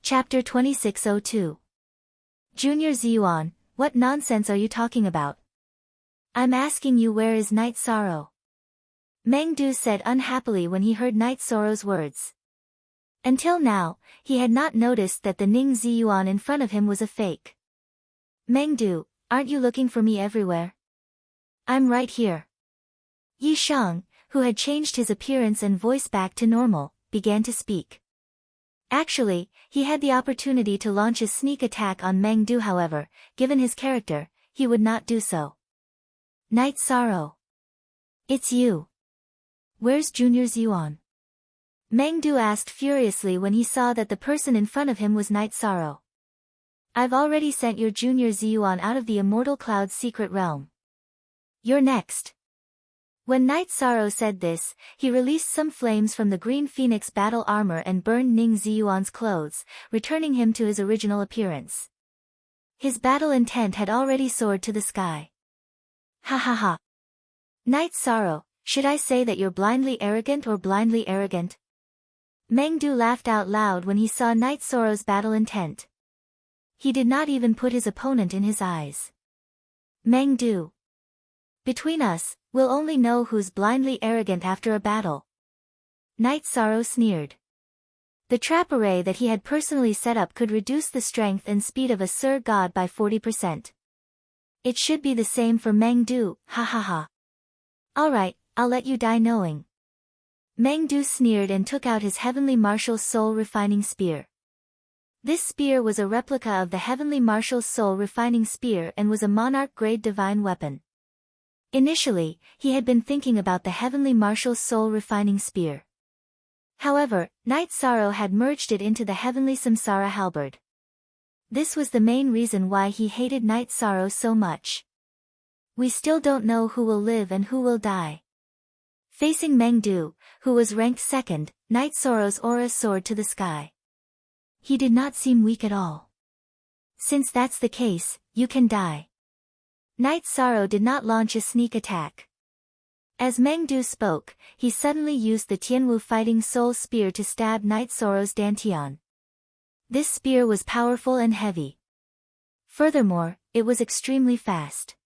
Chapter 2602. Junior Ziyuan, what nonsense are you talking about? I'm asking you, where is Night Sorrow? Meng Du said unhappily when he heard Night Sorrow's words. Until now, he had not noticed that the Ning Ziyuan in front of him was a fake. Meng Du, aren't you looking for me everywhere? I'm right here. Yi Shang, who had changed his appearance and voice back to normal, began to speak. Actually, he had the opportunity to launch a sneak attack on Meng Du, however, given his character, he would not do so. Night Sorrow. It's you. Where's Junior Ziyuan? Meng Du asked furiously when he saw that the person in front of him was Night Sorrow. I've already sent your Junior Ziyuan out of the Immortal Cloud's secret realm. You're next. When Night Sorrow said this, he released some flames from the Green Phoenix battle armor and burned Ning Ziyuan's clothes, returning him to his original appearance. His battle intent had already soared to the sky. Ha ha ha. Night Sorrow, should I say that you're blindly arrogant or blindly arrogant? Meng Du laughed out loud when he saw Night Sorrow's battle intent. He did not even put his opponent in his eyes. Meng Du. Between us, we'll only know who's blindly arrogant after a battle. Night Sorrow sneered. The trap array that he had personally set up could reduce the strength and speed of a Sir God by 40%. It should be the same for Meng Du, ha ha ha. Alright, I'll let you die knowing. Meng Du sneered and took out his Heavenly Marshal's Soul Refining Spear. This spear was a replica of the Heavenly Marshal's Soul Refining Spear and was a monarch-grade divine weapon. Initially, he had been thinking about the Heavenly Marshal's Soul Refining Spear. However, Night Sorrow had merged it into the Heavenly Samsara Halberd. This was the main reason why he hated Night Sorrow so much. We still don't know who will live and who will die. Facing Meng Du, who was ranked second, Night Sorrow's aura soared to the sky. He did not seem weak at all. Since that's the case, you can die. Night Sorrow did not launch a sneak attack. As Meng Du spoke, he suddenly used the Tianwu Fighting Soul Spear to stab Night Sorrow's Dantian. This spear was powerful and heavy. Furthermore, it was extremely fast.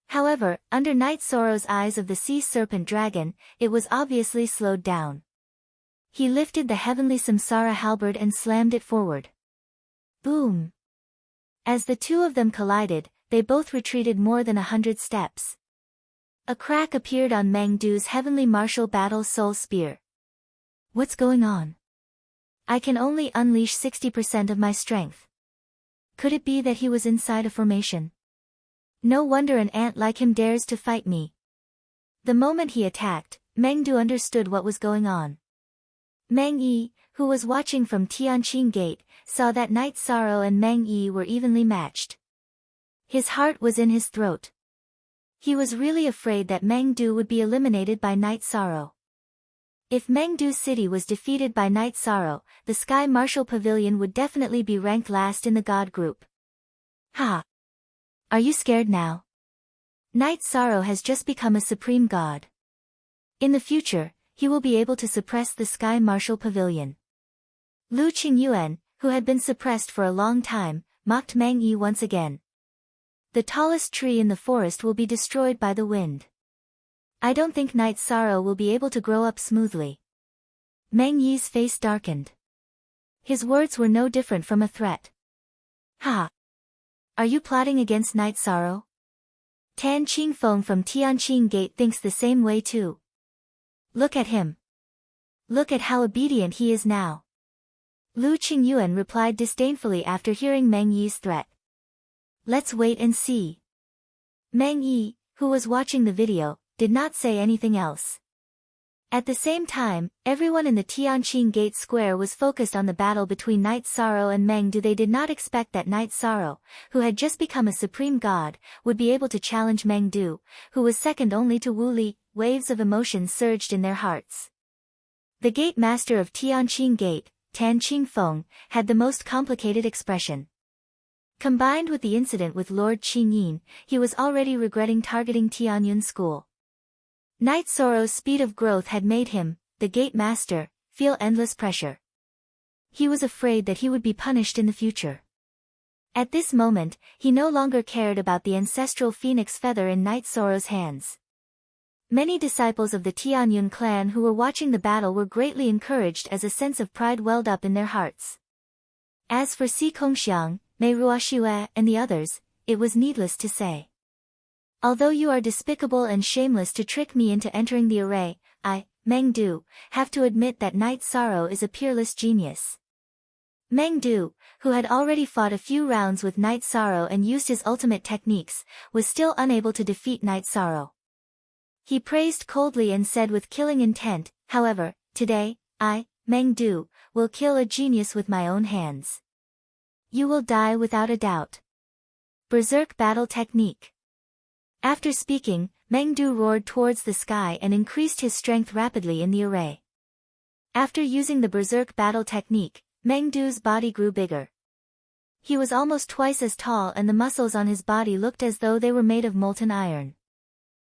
However, under Night Sorrow's eyes of the Sea Serpent Dragon, it was obviously slowed down. He lifted the Heavenly Samsara Halberd and slammed it forward. Boom! As the two of them collided, they both retreated more than 100 steps. A crack appeared on Meng Du's Heavenly Martial Battle Soul Spear. What's going on? I can only unleash 60% of my strength. Could it be that he was inside a formation? No wonder an ant like him dares to fight me. The moment he attacked, Meng Du understood what was going on. Meng Yi, who was watching from Tianqing Gate, saw that Night Sorrow and Meng Yi were evenly matched. His heart was in his throat. He was really afraid that Meng Du would be eliminated by Night Sorrow. If Meng Du City was defeated by Night Sorrow, the Sky Martial Pavilion would definitely be ranked last in the God group. Ha! Are you scared now? Night Sorrow has just become a supreme god. In the future, he will be able to suppress the Sky Martial Pavilion. Lu Qingyuan, who had been suppressed for a long time, mocked Meng Yi once again. The tallest tree in the forest will be destroyed by the wind. I don't think Night Sorrow will be able to grow up smoothly. Meng Yi's face darkened. His words were no different from a threat. Ha! Are you plotting against Night Sorrow? Tan Qingfeng from Tianqing Gate thinks the same way too. Look at him. Look at how obedient he is now. Lu Qingyuan replied disdainfully after hearing Meng Yi's threat. Let's wait and see. Meng Yi, who was watching the video, did not say anything else. At the same time, everyone in the Tianqing Gate Square was focused on the battle between Night Sorrow and Meng Du. They did not expect that Night Sorrow, who had just become a supreme god, would be able to challenge Meng Du, who was second only to Wu Li. Waves of emotion surged in their hearts. The gate master of Tianqing Gate, Tan Qingfeng, had the most complicated expression. Combined with the incident with Lord Qingyin, he was already regretting targeting Tianyun School. Night Sorrow's speed of growth had made him, the gate master, feel endless pressure. He was afraid that he would be punished in the future. At this moment, he no longer cared about the ancestral phoenix feather in Knight Soro's hands. Many disciples of the Tianyun clan who were watching the battle were greatly encouraged as a sense of pride welled up in their hearts. As for Si Kongxiang, Mei Ruoxue, and the others, it was needless to say. Although you are despicable and shameless to trick me into entering the array, I, Meng Du, have to admit that Knight Soro is a peerless genius. Meng Du, who had already fought a few rounds with Knight Soro and used his ultimate techniques, was still unable to defeat Knight Soro. He praised coldly and said with killing intent, however, today, I, Meng Du, will kill a genius with my own hands. You will die without a doubt. Berserk Battle Technique. After speaking, Meng Du roared towards the sky and increased his strength rapidly in the array. After using the Berserk Battle Technique, Meng Du's body grew bigger. He was almost twice as tall and the muscles on his body looked as though they were made of molten iron.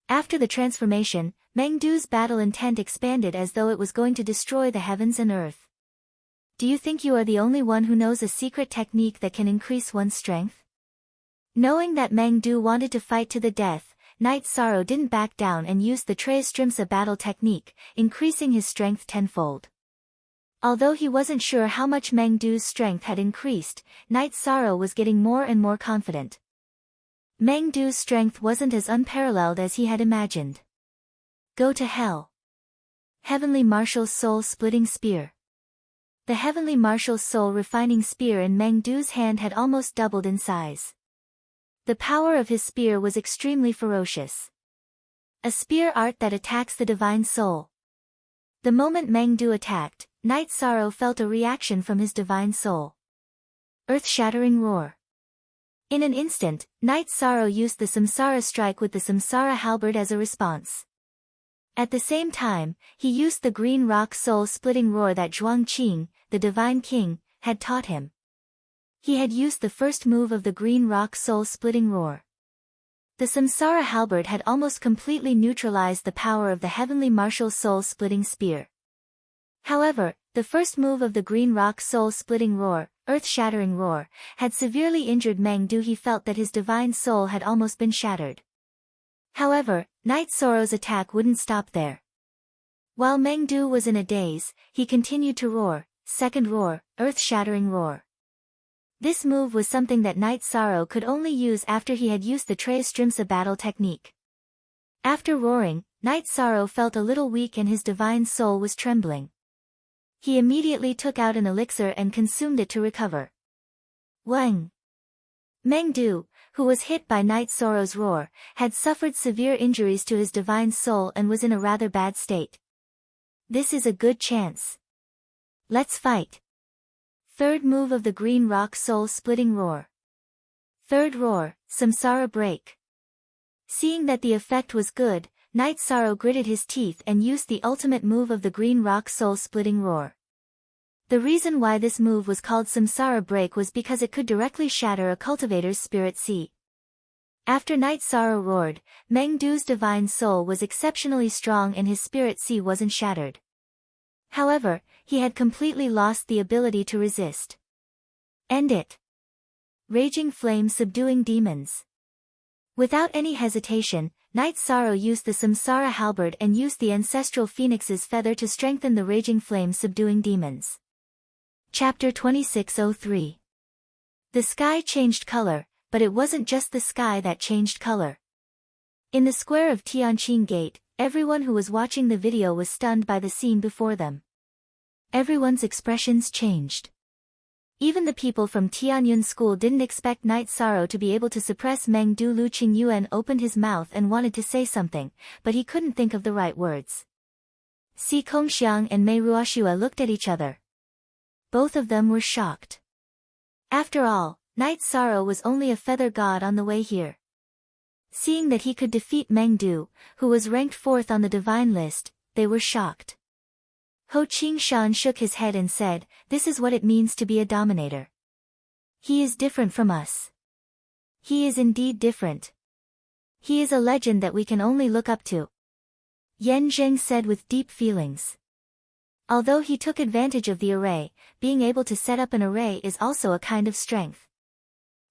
After the transformation, Meng Du's battle intent expanded as though it was going to destroy the heavens and earth. Do you think you are the only one who knows a secret technique that can increase one's strength? Knowing that Meng Du wanted to fight to the death, Knight Soro didn't back down and used the Treistrimsa battle technique, increasing his strength tenfold. Although he wasn't sure how much Meng Du's strength had increased, Knight Soro was getting more and more confident. Meng Du's strength wasn't as unparalleled as he had imagined. Go to hell. Heavenly Marshal's Soul-Splitting Spear. The Heavenly Marshal's soul-refining spear in Meng Du's hand had almost doubled in size. The power of his spear was extremely ferocious. A spear art that attacks the divine soul. The moment Meng Du attacked, Knight Soro felt a reaction from his divine soul. Earth-shattering roar. In an instant, Knight Soro used the Samsara strike with the Samsara halberd as a response. At the same time, he used the green rock soul-splitting roar that Zhuang Qing, the divine king, had taught him. He had used the first move of the green rock soul-splitting roar. The Samsara halberd had almost completely neutralized the power of the heavenly martial soul-splitting spear. However, the first move of the green rock soul-splitting roar, earth-shattering roar, had severely injured Meng Du. He felt that his divine soul had almost been shattered. However, Knight Soro's attack wouldn't stop there. While Meng Du was in a daze, he continued to roar, second roar, earth-shattering roar. This move was something that Knight Soro could only use after he had used the Treistrimsa battle technique. After roaring, Knight Soro felt a little weak and his divine soul was trembling. He immediately took out an elixir and consumed it to recover. Wang! Meng Du, who was hit by Knight Soro's roar, had suffered severe injuries to his divine soul and was in a rather bad state. This is a good chance. Let's fight. Third move of the green rock soul-splitting roar. Third roar, Samsara break. Seeing that the effect was good, Knight Soro gritted his teeth and used the ultimate move of the green rock soul-splitting roar. The reason why this move was called Samsara break was because it could directly shatter a cultivator's spirit seed. After Knight Soro roared, Meng Du's divine soul was exceptionally strong and his spirit seed wasn't shattered. However, he had completely lost the ability to resist. End it. Raging flame subduing demons. Without any hesitation, Knight Soro used the Samsara halberd and used the ancestral phoenix's feather to strengthen the raging flame subduing demons. Chapter 2603. The sky changed color, but it wasn't just the sky that changed color. In the square of Tianqing Gate, everyone who was watching the video was stunned by the scene before them. Everyone's expressions changed. Even the people from Tianyun School didn't expect Knight Soro to be able to suppress Meng Du. Lu Qingyuan opened his mouth and wanted to say something, but he couldn't think of the right words. Si Kongxiang and Mei Ruoxue looked at each other. Both of them were shocked. After all, Knight Soro was only a feather god on the way here. Seeing that he could defeat Meng Du, who was ranked 4th on the divine list, they were shocked. Ho Qingshan shook his head and said, "This is what it means to be a dominator. He is different from us. He is indeed different. He is a legend that we can only look up to." Yan Zheng said with deep feelings. Although he took advantage of the array, being able to set up an array is also a kind of strength.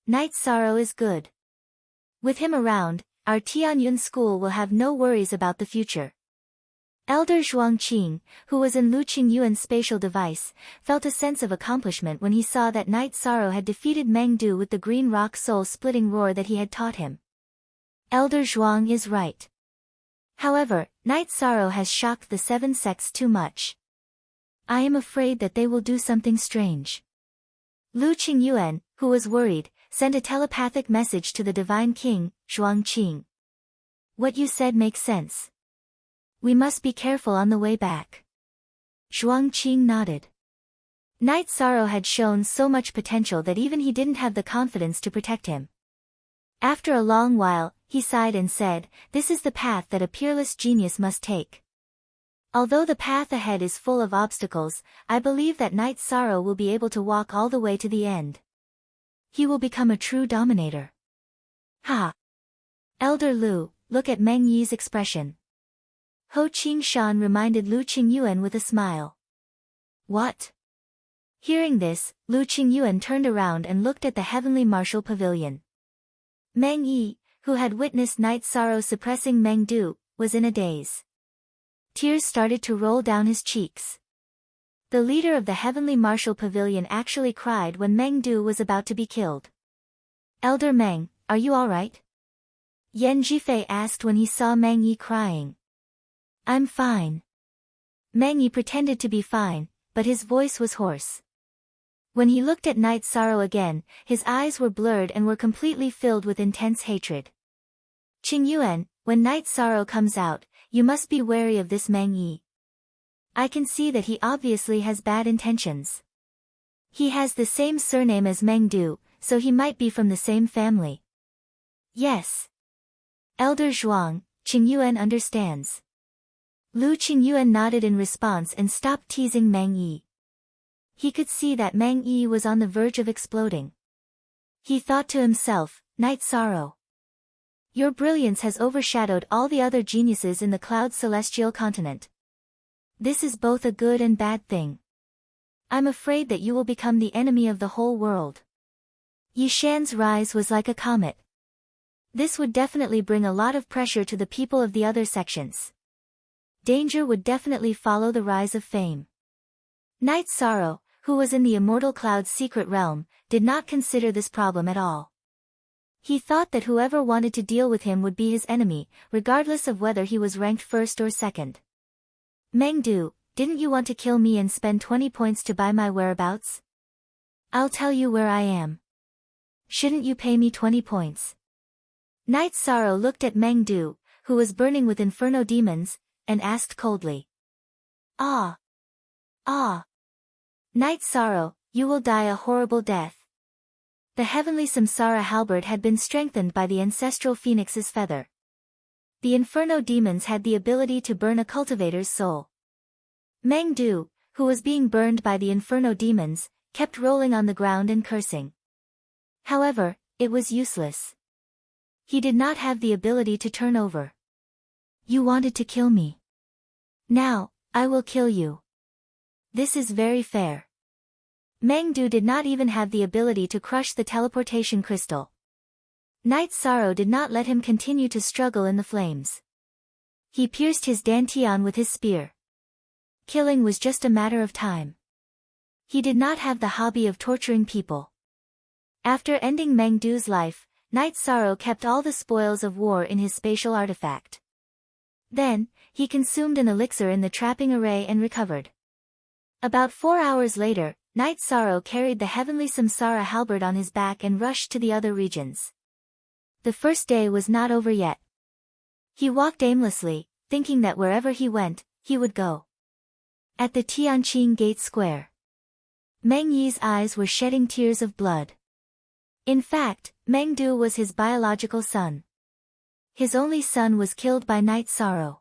Night Sorrow is good. With him around, our Tianyun school will have no worries about the future. Elder Zhuangqing, who was in Lu Qingyuan's spatial device, felt a sense of accomplishment when he saw that Night Sorrow had defeated Meng Du with the green rock soul-splitting roar that he had taught him. Elder Zhuang is right. However, Night Sorrow has shocked the 7 sects too much. I am afraid that they will do something strange. Lu Qingyuan, who was worried, sent a telepathic message to the Divine King, Zhuangqing. What you said makes sense. We must be careful on the way back. Zhuangqing nodded. Night Sorrow had shown so much potential that even he didn't have the confidence to protect him. After a long while, he sighed and said, "This is the path that a peerless genius must take. Although the path ahead is full of obstacles, I believe that Night Sorrow will be able to walk all the way to the end. He will become a true dominator." Ha! Elder Lu, look at Meng Yi's expression. Ho Qingshan reminded Lu Qingyuan with a smile. What? Hearing this, Lu Qingyuan turned around and looked at the heavenly martial pavilion. Meng Yi, who had witnessed Night Sorrow suppressing Meng Du, was in a daze. Tears started to roll down his cheeks. The leader of the heavenly martial pavilion actually cried when Meng Du was about to be killed. Elder Meng, are you alright? Yan Zhifei asked when he saw Meng Yi crying. I'm fine. Meng Yi pretended to be fine, but his voice was hoarse. When he looked at Night Sorrow again, his eyes were blurred and were completely filled with intense hatred. Qingyuan, when Night Sorrow comes out, you must be wary of this Meng Yi. I can see that he obviously has bad intentions. He has the same surname as Meng Du, so he might be from the same family. Yes. Elder Zhuang, Qingyuan understands. Lu Qingyuan nodded in response and stopped teasing Meng Yi. He could see that Meng Yi was on the verge of exploding. He thought to himself, Night Sorrow. Your brilliance has overshadowed all the other geniuses in the Cloud Celestial continent. This is both a good and bad thing. I'm afraid that you will become the enemy of the whole world. Yishan's rise was like a comet. This would definitely bring a lot of pressure to the people of the other sections. Danger would definitely follow the rise of fame. Night Sorrow, who was in the Immortal Cloud's secret realm, did not consider this problem at all. He thought that whoever wanted to deal with him would be his enemy, regardless of whether he was ranked first or second. Meng Du, didn't you want to kill me and spend 20 points to buy my whereabouts? I'll tell you where I am. Shouldn't you pay me 20 points? Night Sorrow looked at Meng Du, who was burning with inferno demons, and asked coldly. Ah! Ah! Night Sorrow, you will die a horrible death. The heavenly Samsara halberd had been strengthened by the ancestral phoenix's feather. The inferno demons had the ability to burn a cultivator's soul. Meng Du, who was being burned by the inferno demons, kept rolling on the ground and cursing. However, it was useless. He did not have the ability to turn over. You wanted to kill me. Now, I will kill you. This is very fair. Meng Du did not even have the ability to crush the teleportation crystal. Night Sorrow did not let him continue to struggle in the flames. He pierced his dantian with his spear. Killing was just a matter of time. He did not have the hobby of torturing people. After ending Meng Du's life, Night Sorrow kept all the spoils of war in his spatial artifact. Then, he consumed an elixir in the trapping array and recovered. About 4 hours later, Night Sorrow carried the heavenly Samsara halberd on his back and rushed to the other regions. The first day was not over yet. He walked aimlessly, thinking that wherever he went, he would go. At the Tianqing Gate Square, Meng Yi's eyes were shedding tears of blood. In fact, Meng Du was his biological son. His only son was killed by Night Sorrow.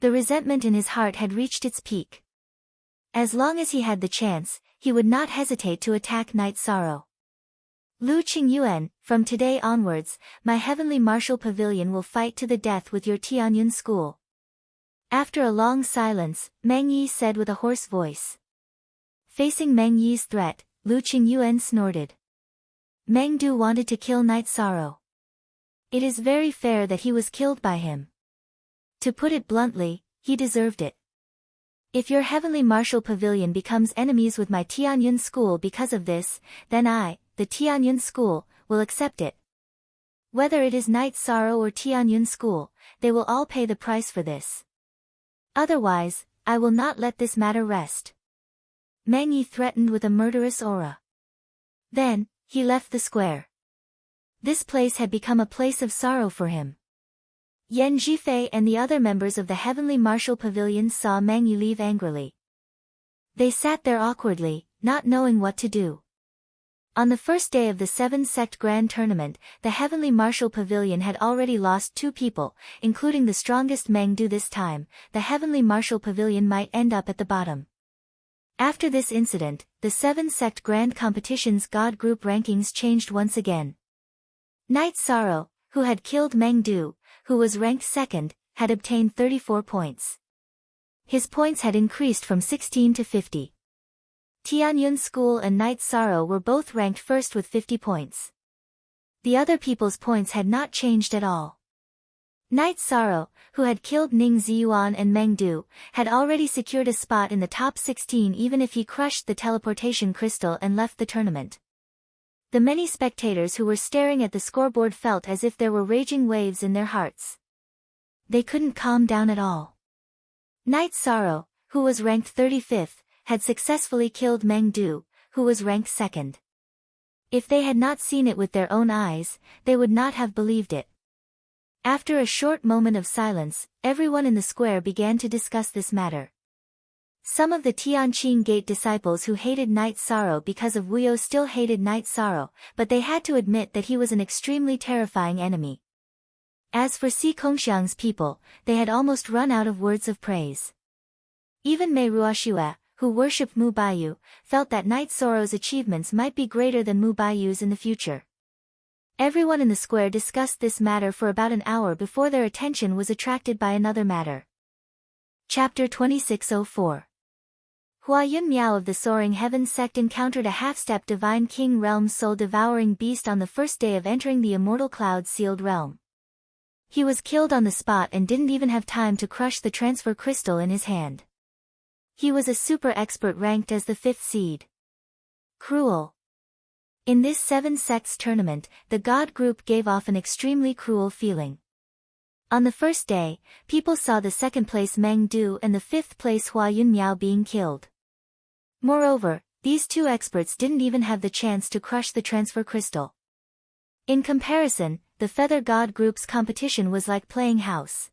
The resentment in his heart had reached its peak. As long as he had the chance, he would not hesitate to attack Night Sorrow. Lu Qingyuan, from today onwards, my heavenly martial pavilion will fight to the death with your Tianyun school. After a long silence, Meng Yi said with a hoarse voice. Facing Meng Yi's threat, Lu Qingyuan snorted. Meng Du wanted to kill Night Sorrow. It is very fair that he was killed by him. To put it bluntly, he deserved it. If your heavenly martial pavilion becomes enemies with my Tianyun school because of this, then I, the Tianyun school, will accept it. Whether it is Night Sorrow or Tianyun school, they will all pay the price for this. Otherwise, I will not let this matter rest. Meng Yi threatened with a murderous aura. Then, he left the square. This place had become a place of sorrow for him. Yan Zhifei and the other members of the Heavenly Martial Pavilion saw Meng Yi leave angrily. They sat there awkwardly, not knowing what to do. On the first day of the 7-sect Grand Tournament, the Heavenly Martial Pavilion had already lost 2 people, including the strongest Meng Du this time. The Heavenly Martial Pavilion might end up at the bottom. After this incident, the 7-sect Grand Competition's God Group rankings changed once again. Night Sorrow, who had killed Meng Du, who was ranked second, had obtained 34 points. His points had increased from 16 to 50. Tianyun School and Night Sorrow were both ranked first with 50 points. The other people's points had not changed at all. Night Sorrow, who had killed Ning Ziyuan and Meng Du, had already secured a spot in the top 16 even if he crushed the teleportation crystal and left the tournament. The many spectators who were staring at the scoreboard felt as if there were raging waves in their hearts. They couldn't calm down at all. Night Sorrow, who was ranked 35th, had successfully killed Meng Du, who was ranked second. If they had not seen it with their own eyes, they would not have believed it. After a short moment of silence, everyone in the square began to discuss this matter. Some of the Tianqing Gate disciples who hated Night Sorrow because of Wuyo still hated Night Sorrow, but they had to admit that he was an extremely terrifying enemy. As for Si Kongxiang's people, they had almost run out of words of praise. Even Mei Ruoxue, who worshipped Mu Baiyu, felt that Night Sorrow's achievements might be greater than Mu Baiyu's in the future. Everyone in the square discussed this matter for about an hour before their attention was attracted by another matter. Chapter 2604. Huayun Miao of the Soaring Heaven sect encountered a half-step divine king realm soul-devouring beast on the first day of entering the immortal cloud-sealed realm. He was killed on the spot and didn't even have time to crush the transfer crystal in his hand. He was a super expert ranked as the 5th seed. Cruel. In this 7 sects tournament, the God group gave off an extremely cruel feeling. On the first day, people saw the 2nd place Meng Du and the 5th place Huayun Miao being killed. Moreover, these 2 experts didn't even have the chance to crush the transfer crystal. In comparison, the Feather God group's competition was like playing house.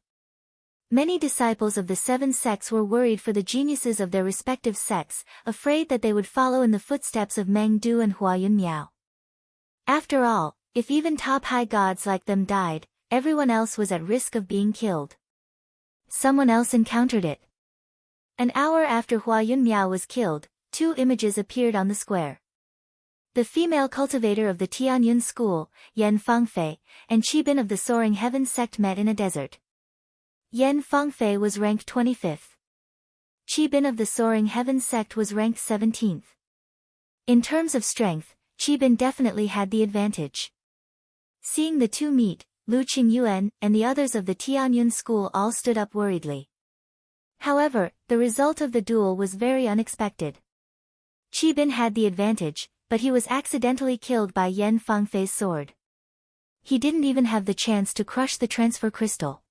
Many disciples of the 7 sects were worried for the geniuses of their respective sects, afraid that they would follow in the footsteps of Meng Du and Huayun Miao. After all, if even top high gods like them died, everyone else was at risk of being killed. Someone else encountered it. An hour after Huayun Miao was killed, 2 images appeared on the square. The female cultivator of the Tianyun school, Yan Fangfei, and Qibin of the Soaring Heaven sect met in a desert. Yan Fangfei was ranked 25th. Qibin of the Soaring Heaven sect was ranked 17th. In terms of strength, Qibin definitely had the advantage. Seeing the 2 meet, Lu Qingyuan and the others of the Tianyun school all stood up worriedly. However, the result of the duel was very unexpected. Qibin had the advantage, but he was accidentally killed by Yan Fangfei's sword. He didn't even have the chance to crush the transfer crystal.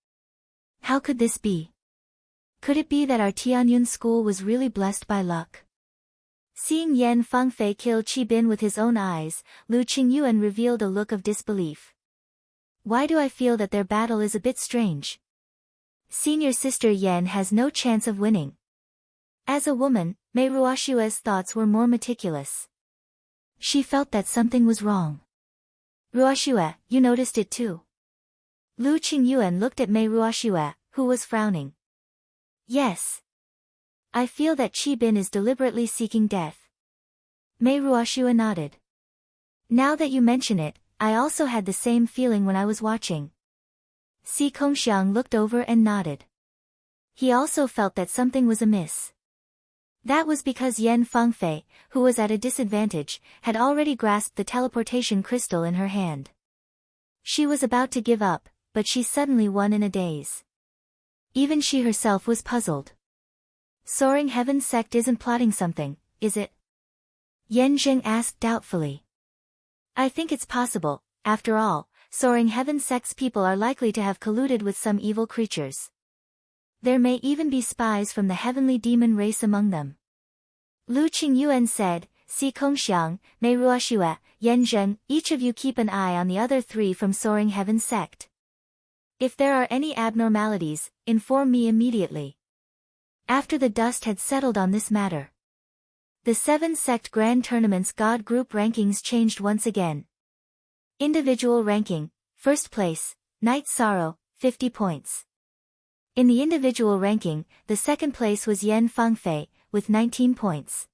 How could this be? Could it be that our Tianyun school was really blessed by luck? Seeing Yan Fangfei kill Qibin with his own eyes, Lu Qingyuan revealed a look of disbelief. Why do I feel that their battle is a bit strange? Senior sister Yan has no chance of winning. As a woman, Mei Ruoxue's thoughts were more meticulous. She felt that something was wrong. Ruoxue, you noticed it too? Lu Qingyuan looked at Mei Ruoxue, who was frowning. Yes. I feel that Qibin is deliberately seeking death. Mei Ruoxue nodded. Now that you mention it, I also had the same feeling when I was watching. Si Kongxiang looked over and nodded. he also felt that something was amiss. That was because Yen Fengfei, who was at a disadvantage, had already grasped the teleportation crystal in her hand. She was about to give up, but she suddenly won in a daze. Even she herself was puzzled. Soaring Heaven sect isn't plotting something, is it? Yen Zheng asked doubtfully. I think it's possible. After all, Soaring Heaven sect's people are likely to have colluded with some evil creatures. There may even be spies from the heavenly demon race among them. Lu Qingyuan said, Si Kongxiang, Mei Ruoxue, Yen Zheng, each of you keep an eye on the other three from Soaring Heaven sect. If there are any abnormalities, inform me immediately. After the dust had settled on this matter, the 7 sect Grand Tournament's God Group rankings changed once again. Individual ranking, first place, Night Sorrow, 50 points. In the individual ranking, the second place was Yen Fengfei, with 19 points.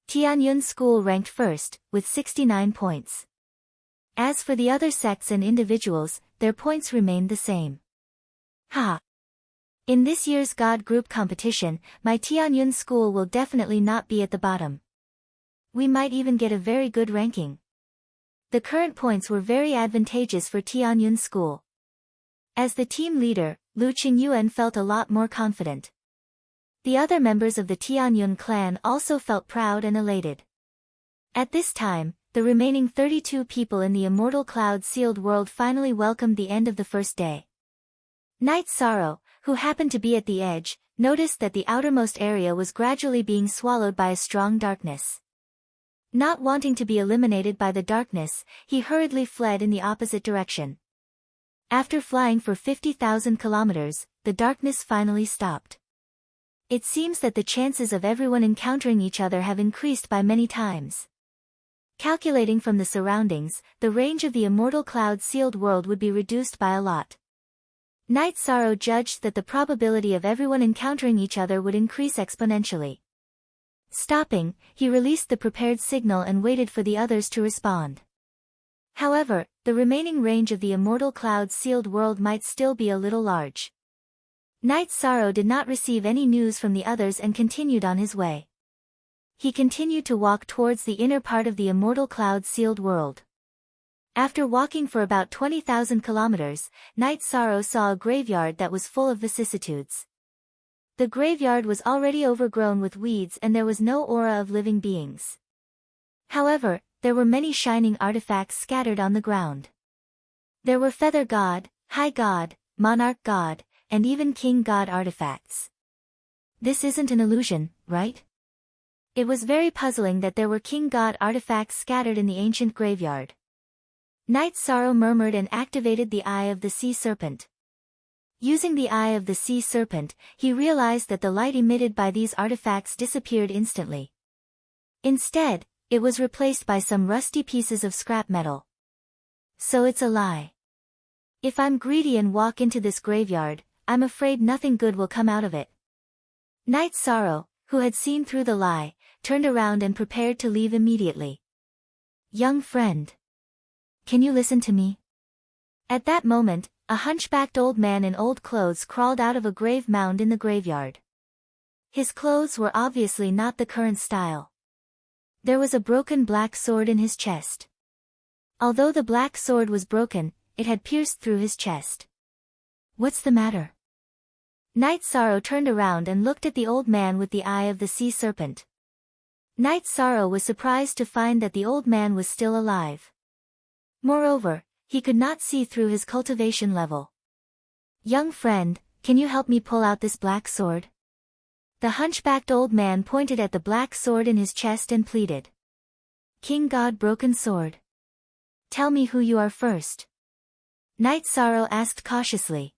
Tianyun School ranked first, with 69 points. As for the other sects and individuals, their points remained the same. Ha! In this year's God Group competition, my Tianyun School will definitely not be at the bottom. We might even get a very good ranking. The current points were very advantageous for Tianyun School. As the team leader, Lu Qingyuan felt a lot more confident. The other members of the Tianyun clan also felt proud and elated. At this time, the remaining 32 people in the Immortal Cloud-sealed world finally welcomed the end of the first day. Night Sorrow, who happened to be at the edge, noticed that the outermost area was gradually being swallowed by a strong darkness. Not wanting to be eliminated by the darkness, he hurriedly fled in the opposite direction. After flying for 50,000 kilometers, the darkness finally stopped. It seems that the chances of everyone encountering each other have increased by many times. Calculating from the surroundings, the range of the Immortal Cloud-sealed world would be reduced by a lot. Night Sorrow judged that the probability of everyone encountering each other would increase exponentially. Stopping, he released the prepared signal and waited for the others to respond. However, the remaining range of the Immortal Cloud-sealed world might still be a little large. Night Sorrow did not receive any news from the others and continued on his way. He continued to walk towards the inner part of the Immortal Cloud-sealed world. After walking for about 20,000 kilometers, Night Sorrow saw a graveyard that was full of vicissitudes. The graveyard was already overgrown with weeds and there was no aura of living beings. However, there were many shining artifacts scattered on the ground. There were Feather God, High God, Monarch God, and even King God artifacts. This isn't an illusion, right? It was very puzzling that there were King God artifacts scattered in the ancient graveyard. Night Sorrow murmured and activated the Eye of the Sea Serpent. Using the Eye of the Sea Serpent, he realized that the light emitted by these artifacts disappeared instantly. Instead, it was replaced by some rusty pieces of scrap metal. So it's a lie. If I'm greedy and walk into this graveyard, I'm afraid nothing good will come out of it. Night Sorrow, who had seen through the lie, turned around and prepared to leave immediately. Young friend. Can you listen to me? At that moment, a hunchbacked old man in old clothes crawled out of a grave mound in the graveyard. His clothes were obviously not the current style. There was a broken black sword in his chest. Although the black sword was broken, it had pierced through his chest. What's the matter? Night Sorrow turned around and looked at the old man with the Eye of the Sea Serpent. Night Sorrow was surprised to find that the old man was still alive. Moreover, he could not see through his cultivation level. Young friend, can you help me pull out this black sword? The hunchbacked old man pointed at the black sword in his chest and pleaded. King God Broken Sword. Tell me who you are first. Night Sorrow asked cautiously.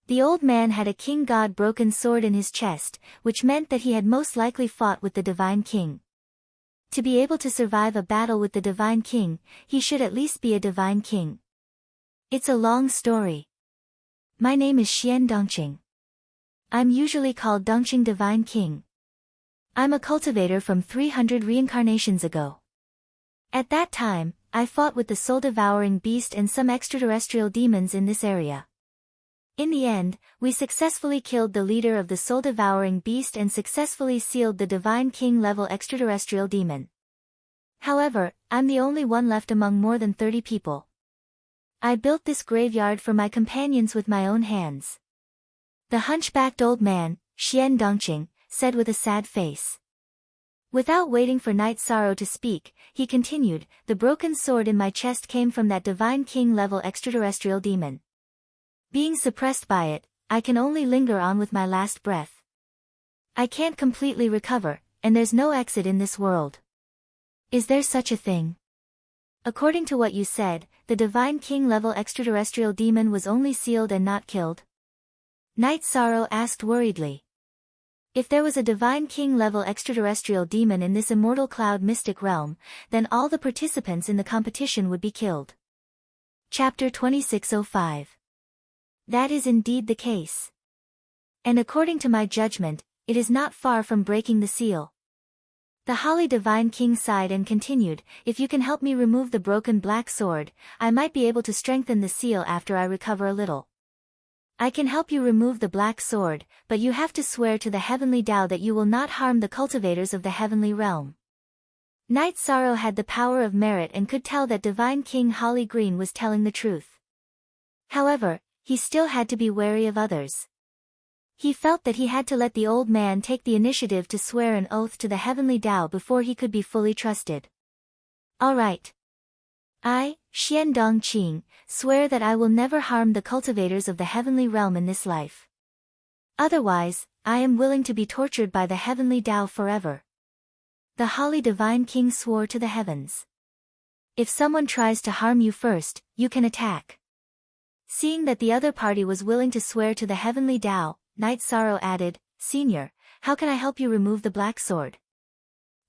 The old man had a King God Broken Sword in his chest, which meant that he had most likely fought with the Divine King. To be able to survive a battle with the Divine King, he should at least be a Divine King. It's a long story. My name is Xian Dongqing. I'm usually called Dongqing Divine King. I'm a cultivator from 300 reincarnations ago. At that time, I fought with the soul-devouring beast and some extraterrestrial demons in this area. In the end, we successfully killed the leader of the soul-devouring beast and successfully sealed the Divine King-level extraterrestrial demon. However, I'm the only one left among more than 30 people. I built this graveyard for my companions with my own hands. The hunchbacked old man, Xian Dongqing, said with a sad face. Without waiting for Night Sorrow to speak, he continued, the broken sword in my chest came from that Divine King-level extraterrestrial demon. Being suppressed by it, I can only linger on with my last breath. I can't completely recover, and there's no exit in this world. Is there such a thing? According to what you said, the Divine King-level extraterrestrial demon was only sealed and not killed? Night Sorrow asked worriedly. If there was a Divine King-level extraterrestrial demon in this immortal cloud mystic realm, then all the participants in the competition would be killed. Chapter 2605. That is indeed the case. And according to my judgment, it is not far from breaking the seal. The Holly Divine King sighed and continued, if you can help me remove the broken black sword, I might be able to strengthen the seal after I recover a little. I can help you remove the black sword, but you have to swear to the heavenly Tao that you will not harm the cultivators of the heavenly realm. Night Sorrow had the power of merit and could tell that Divine King Holly Green was telling the truth. However, he still had to be wary of others. He felt that he had to let the old man take the initiative to swear an oath to the heavenly Tao before he could be fully trusted. All right. I, Xian Dongqing, swear that I will never harm the cultivators of the heavenly realm in this life. Otherwise, I am willing to be tortured by the heavenly Tao forever. The Holly Divine King swore to the heavens. If someone tries to harm you first, you can attack. Seeing that the other party was willing to swear to the heavenly Tao, Night Sorrow added, Senior, how can I help you remove the black sword?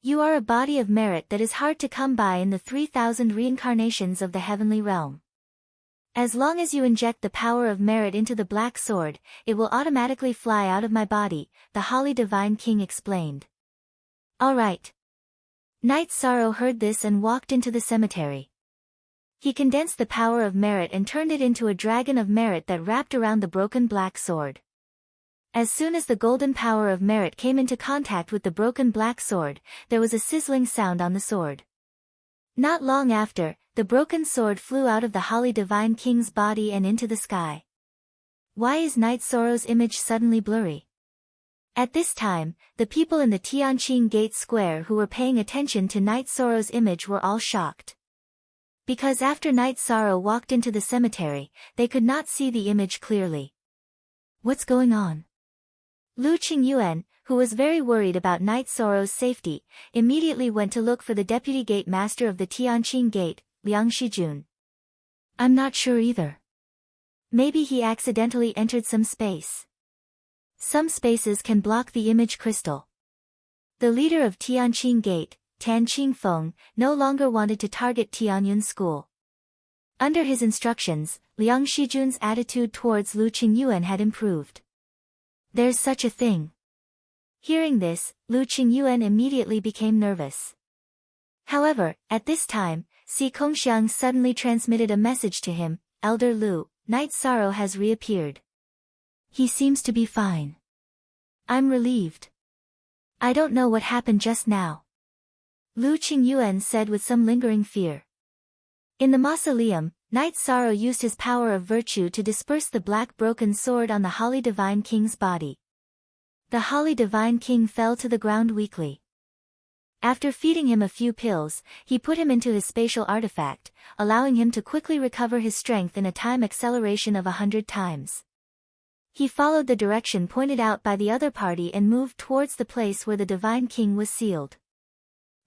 You are a body of merit that is hard to come by in the 3,000 reincarnations of the heavenly realm. As long as you inject the power of merit into the black sword, it will automatically fly out of my body, the Holly Divine King explained. All right. Night Sorrow heard this and walked into the cemetery. He condensed the power of merit and turned it into a dragon of merit that wrapped around the broken black sword. As soon as the golden power of merit came into contact with the broken black sword, there was a sizzling sound on the sword. Not long after, the broken sword flew out of the Holly Divine King's body and into the sky. Why is Night Sorrow's image suddenly blurry? At this time, the people in the Tianqing Gate Square who were paying attention to Night Sorrow's image were all shocked. Because after Night Sorrow walked into the cemetery, they could not see the image clearly. What's going on? Lu Qingyuan, who was very worried about Night Sorrow's safety, immediately went to look for the deputy gate master of the Tianqing Gate, Liang Shijun. I'm not sure either. Maybe he accidentally entered some space. Some spaces can block the image crystal. The leader of Tianqing Gate, Tan Qingfeng, no longer wanted to target Tianyun School. Under his instructions, Liang Shijun's attitude towards Lu Qingyuan had improved. There's such a thing. Hearing this, Lu Qingyuan immediately became nervous. However, at this time, Si Kongxiang suddenly transmitted a message to him, Elder Lu, Night Sorrow has reappeared. He seems to be fine. I'm relieved. I don't know what happened just now. Lu Qingyuan said with some lingering fear. In the mausoleum, Night Sorrow used his power of virtue to disperse the black broken sword on the Holly Divine King's body. The Holly Divine King fell to the ground weakly. After feeding him a few pills, he put him into his spatial artifact, allowing him to quickly recover his strength in a time acceleration of 100 times. He followed the direction pointed out by the other party and moved towards the place where the Divine King was sealed.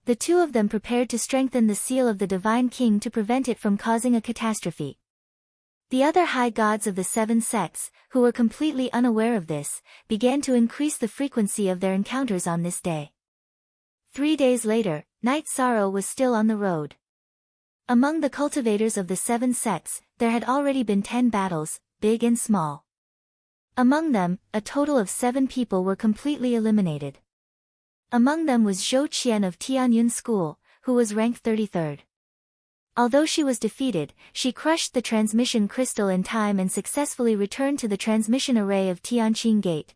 The two of them prepared to strengthen the seal of the Divine King to prevent it from causing a catastrophe. The other high gods of the 7 sects, who were completely unaware of this, began to increase the frequency of their encounters on this day. 3 days later, Night Sorrow was still on the road. Among the cultivators of the 7 sects, there had already been 10 battles, big and small. Among them, a total of 7 people were completely eliminated. Among them was Zhou Qian of Tianyun School, who was ranked 33rd. Although she was defeated, she crushed the transmission crystal in time and successfully returned to the transmission array of Tianqing Gate.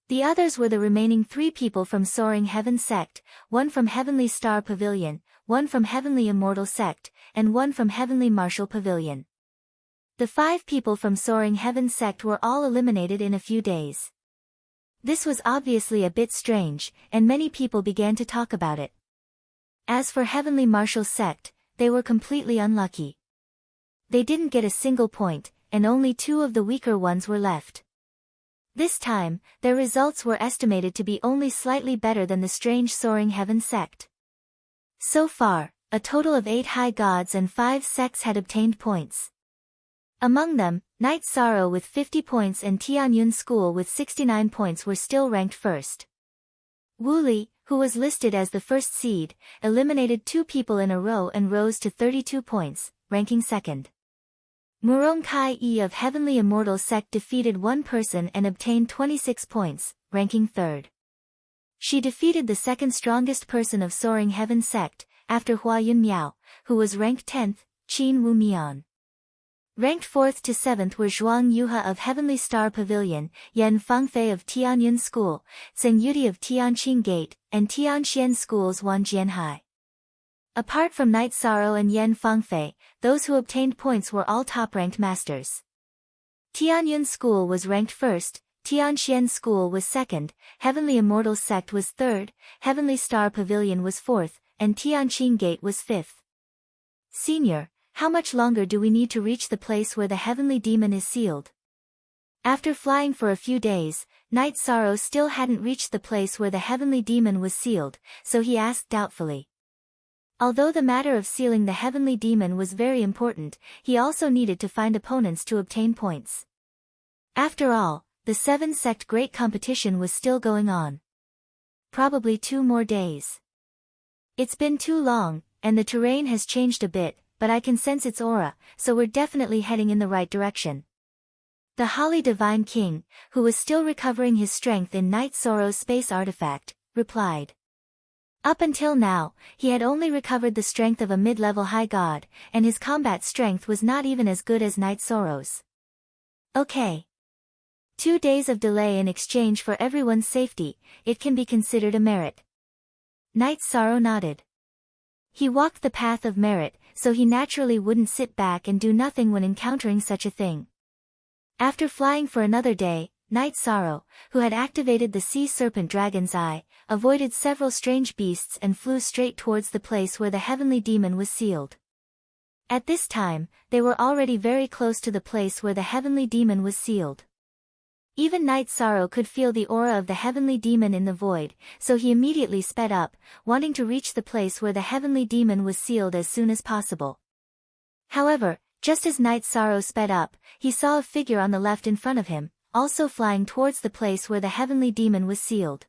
The others were the remaining 3 people from Soaring Heaven Sect, 1 from Heavenly Star Pavilion, 1 from Heavenly Immortal Sect, and 1 from Heavenly Martial Pavilion. The 5 people from Soaring Heaven Sect were all eliminated in a few days. This was obviously a bit strange, and many people began to talk about it. As for Heavenly Martial Sect, they were completely unlucky. They didn't get a single point, and only 2 of the weaker ones were left. This time, their results were estimated to be only slightly better than the strange Soaring Heaven Sect. So far, a total of 8 high gods and 5 sects had obtained points. Among them, Night Sorrow with 50 points and Tianyun School with 69 points were still ranked first. Wu Li, who was listed as the first seed, eliminated 2 people in a row and rose to 32 points, ranking second. Murong Kai Yi of Heavenly Immortal Sect defeated 1 person and obtained 26 points, ranking third. She defeated the second strongest person of Soaring Heaven Sect, after Hua Yun Miao, who was ranked 10th, Qin Wu Mian. Ranked 4th to 7th were Zhuang Yuha of Heavenly Star Pavilion, Yan Fangfei of Tianyun School, Zheng Yuti of Tianqing Gate, and Tianxian School's Wan Jianhai. Apart from Night Sorrow and Yan Fangfei, those who obtained points were all top-ranked masters. Tianyun School was ranked first, Tianxian School was second, Heavenly Immortal Sect was third, Heavenly Star Pavilion was fourth, and Tianqing Gate was fifth. Senior, how much longer do we need to reach the place where the Heavenly Demon is sealed? After flying for a few days, Night Sorrow still hadn't reached the place where the Heavenly Demon was sealed, so he asked doubtfully. Although the matter of sealing the Heavenly Demon was very important, he also needed to find opponents to obtain points. After all, the 7-sect great competition was still going on. Probably 2 more days. It's been too long, and the terrain has changed a bit, but I can sense its aura, so we're definitely heading in the right direction. The Holly Divine King, who was still recovering his strength in Night Sorrow's space artifact, replied. Up until now, he had only recovered the strength of a mid-level high god, and his combat strength was not even as good as Night Sorrow's. Okay. 2 days of delay in exchange for everyone's safety, it can be considered a merit. Night Sorrow nodded. He walked the path of merit, so he naturally wouldn't sit back and do nothing when encountering such a thing. After flying for another day, Night Sorrow, who had activated the Sea Serpent Dragon's Eye, avoided several strange beasts and flew straight towards the place where the Heavenly Demon was sealed. At this time, they were already very close to the place where the Heavenly Demon was sealed. Even Night Sorrow could feel the aura of the Heavenly Demon in the void, so he immediately sped up, wanting to reach the place where the Heavenly Demon was sealed as soon as possible. However, just as Night Sorrow sped up, he saw a figure on the left in front of him, also flying towards the place where the Heavenly Demon was sealed.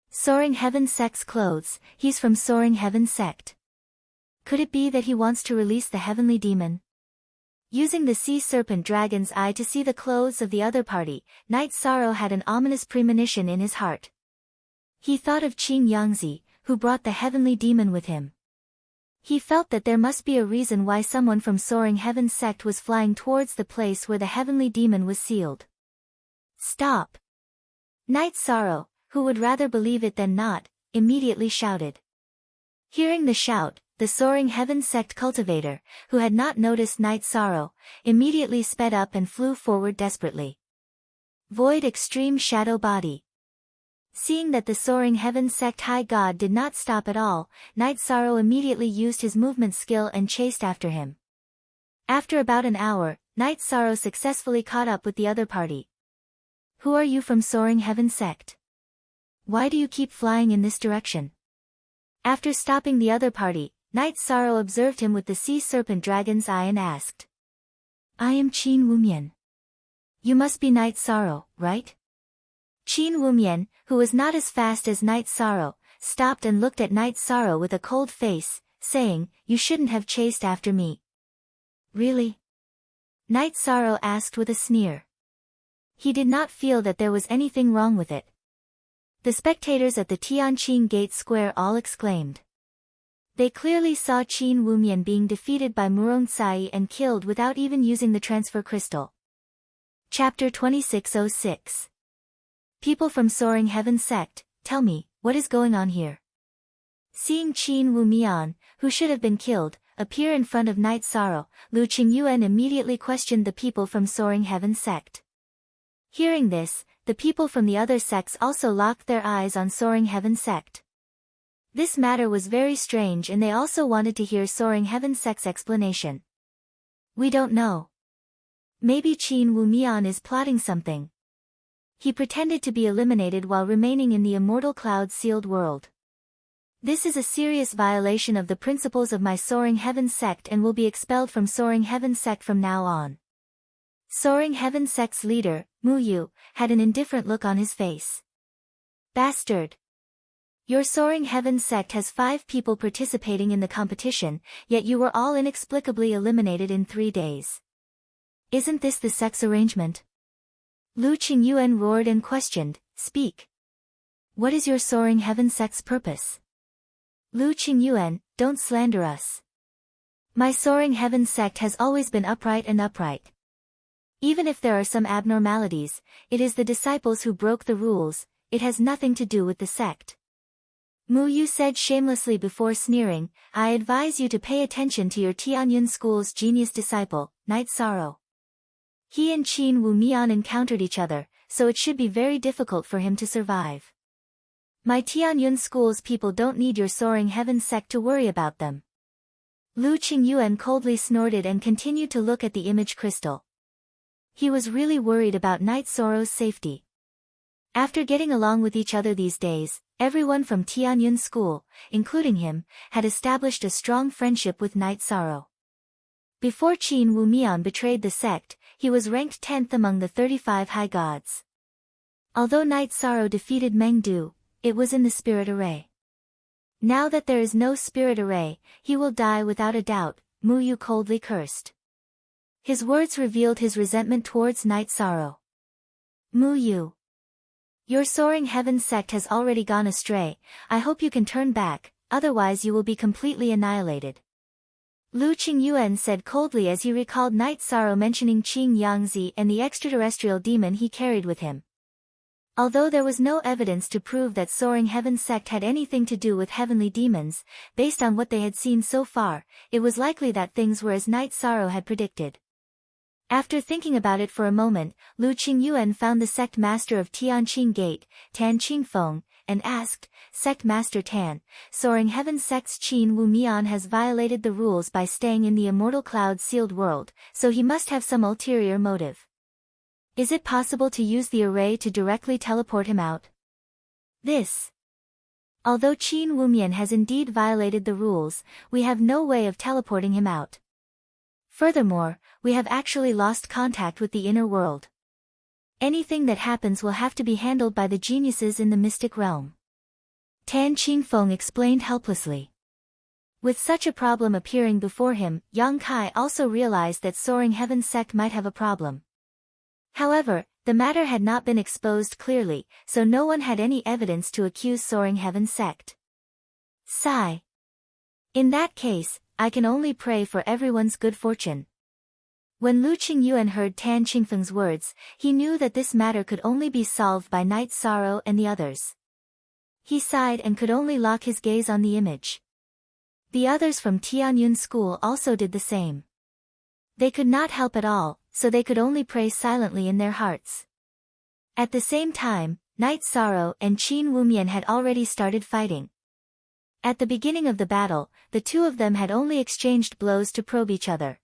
Soaring Heaven Sect's clothes, he's from Soaring Heaven Sect. Could it be that he wants to release the Heavenly Demon? Using the Sea Serpent Dragon's Eye to see the clothes of the other party, Night Sorrow had an ominous premonition in his heart. He thought of Qin Yangzi, who brought the Heavenly Demon with him. He felt that there must be a reason why someone from Soaring Heaven Sect was flying towards the place where the Heavenly Demon was sealed. Stop! Night Sorrow, who would rather believe it than not, immediately shouted. Hearing the shout, the Soaring Heaven Sect cultivator, who had not noticed Night Sorrow, immediately sped up and flew forward desperately. Void Extreme Shadow Body. Seeing that the Soaring Heaven Sect High God did not stop at all, Night Sorrow immediately used his movement skill and chased after him. After about an hour, Night Sorrow successfully caught up with the other party. Who are you from Soaring Heaven Sect? Why do you keep flying in this direction? After stopping the other party, Night Sorrow observed him with the Sea Serpent Dragon's Eye and asked. I am Qin Wumian. You must be Night Sorrow, right? Qin Wumian, who was not as fast as Night Sorrow, stopped and looked at Night Sorrow with a cold face, saying, You shouldn't have chased after me. Really? Night Sorrow asked with a sneer. He did not feel that there was anything wrong with it. The spectators at the Tianqing Gate Square all exclaimed. They clearly saw Qin Wumian being defeated by Murong Cai and killed without even using the transfer crystal. Chapter 2606. People from Soaring Heaven Sect, tell me, what is going on here? Seeing Qin Wumian, who should have been killed, appear in front of Night Sorrow, Lu Qingyuan immediately questioned the people from Soaring Heaven Sect. Hearing this, the people from the other sects also locked their eyes on Soaring Heaven Sect. This matter was very strange and they also wanted to hear Soaring Heaven Sect's explanation. We don't know. Maybe Qin Wumian is plotting something. He pretended to be eliminated while remaining in the immortal cloud-sealed world. This is a serious violation of the principles of my Soaring Heaven Sect and will be expelled from Soaring Heaven Sect from now on. Soaring Heaven Sect's leader, Mu Yu, had an indifferent look on his face. Bastard! Your Soaring Heaven Sect has 5 people participating in the competition, yet you were all inexplicably eliminated in 3 days. Isn't this the sect's arrangement? Lu Qingyuan roared and questioned, speak. What is your Soaring Heaven Sect's purpose? Lu Qingyuan, don't slander us. My Soaring Heaven Sect has always been upright and upright. Even if there are some abnormalities, it is the disciples who broke the rules, it has nothing to do with the sect. Mu Yu said shamelessly before sneering, I advise you to pay attention to your Tianyun School's genius disciple, Night Sorrow. He and Qin Wumian encountered each other, so it should be very difficult for him to survive. My Tianyun School's people don't need your Soaring Heaven Sect to worry about them. Lu Qingyuan coldly snorted and continued to look at the image crystal. He was really worried about Night Sorrow's safety. After getting along with each other these days, everyone from Tianyun School, including him, had established a strong friendship with Night Sorrow. Before Qin Wumian betrayed the sect, he was ranked 10th among the 35 high gods. Although Night Sorrow defeated Meng Du, it was in the spirit array. Now that there is no spirit array, he will die without a doubt, Mu Yu coldly cursed. His words revealed his resentment towards Night Sorrow. Mu Yu. Your Soaring Heaven Sect has already gone astray, I hope you can turn back, otherwise you will be completely annihilated. Lu Qingyuan said coldly as he recalled Night Sorrow mentioning Qing Yangzi and the extraterrestrial demon he carried with him. Although there was no evidence to prove that Soaring Heaven Sect had anything to do with heavenly demons, based on what they had seen so far, it was likely that things were as Night Sorrow had predicted. After thinking about it for a moment, Lu Qingyuan found the sect master of Tianqing Gate, Tan Qingfeng, and asked, Sect Master Tan, Soaring Heaven Sect's Qin Wumian has violated the rules by staying in the immortal cloud-sealed world, so he must have some ulterior motive. Is it possible to use the array to directly teleport him out? Although Qin Wumian has indeed violated the rules, we have no way of teleporting him out. Furthermore, we have actually lost contact with the inner world. Anything that happens will have to be handled by the geniuses in the mystic realm. Tan Qingfeng explained helplessly. With such a problem appearing before him, Yang Kai also realized that Soaring Heaven Sect might have a problem. However, the matter had not been exposed clearly, so no one had any evidence to accuse Soaring Heaven Sect. Sigh. In that case, I can only pray for everyone's good fortune. When Lu Qingyuan heard Tan Qingfeng's words, he knew that this matter could only be solved by Night Sorrow and the others. He sighed and could only lock his gaze on the image. The others from Tianyun School also did the same. They could not help at all, so they could only pray silently in their hearts. At the same time, Night Sorrow and Qin Wumian had already started fighting. At the beginning of the battle, the two of them had only exchanged blows to probe each other.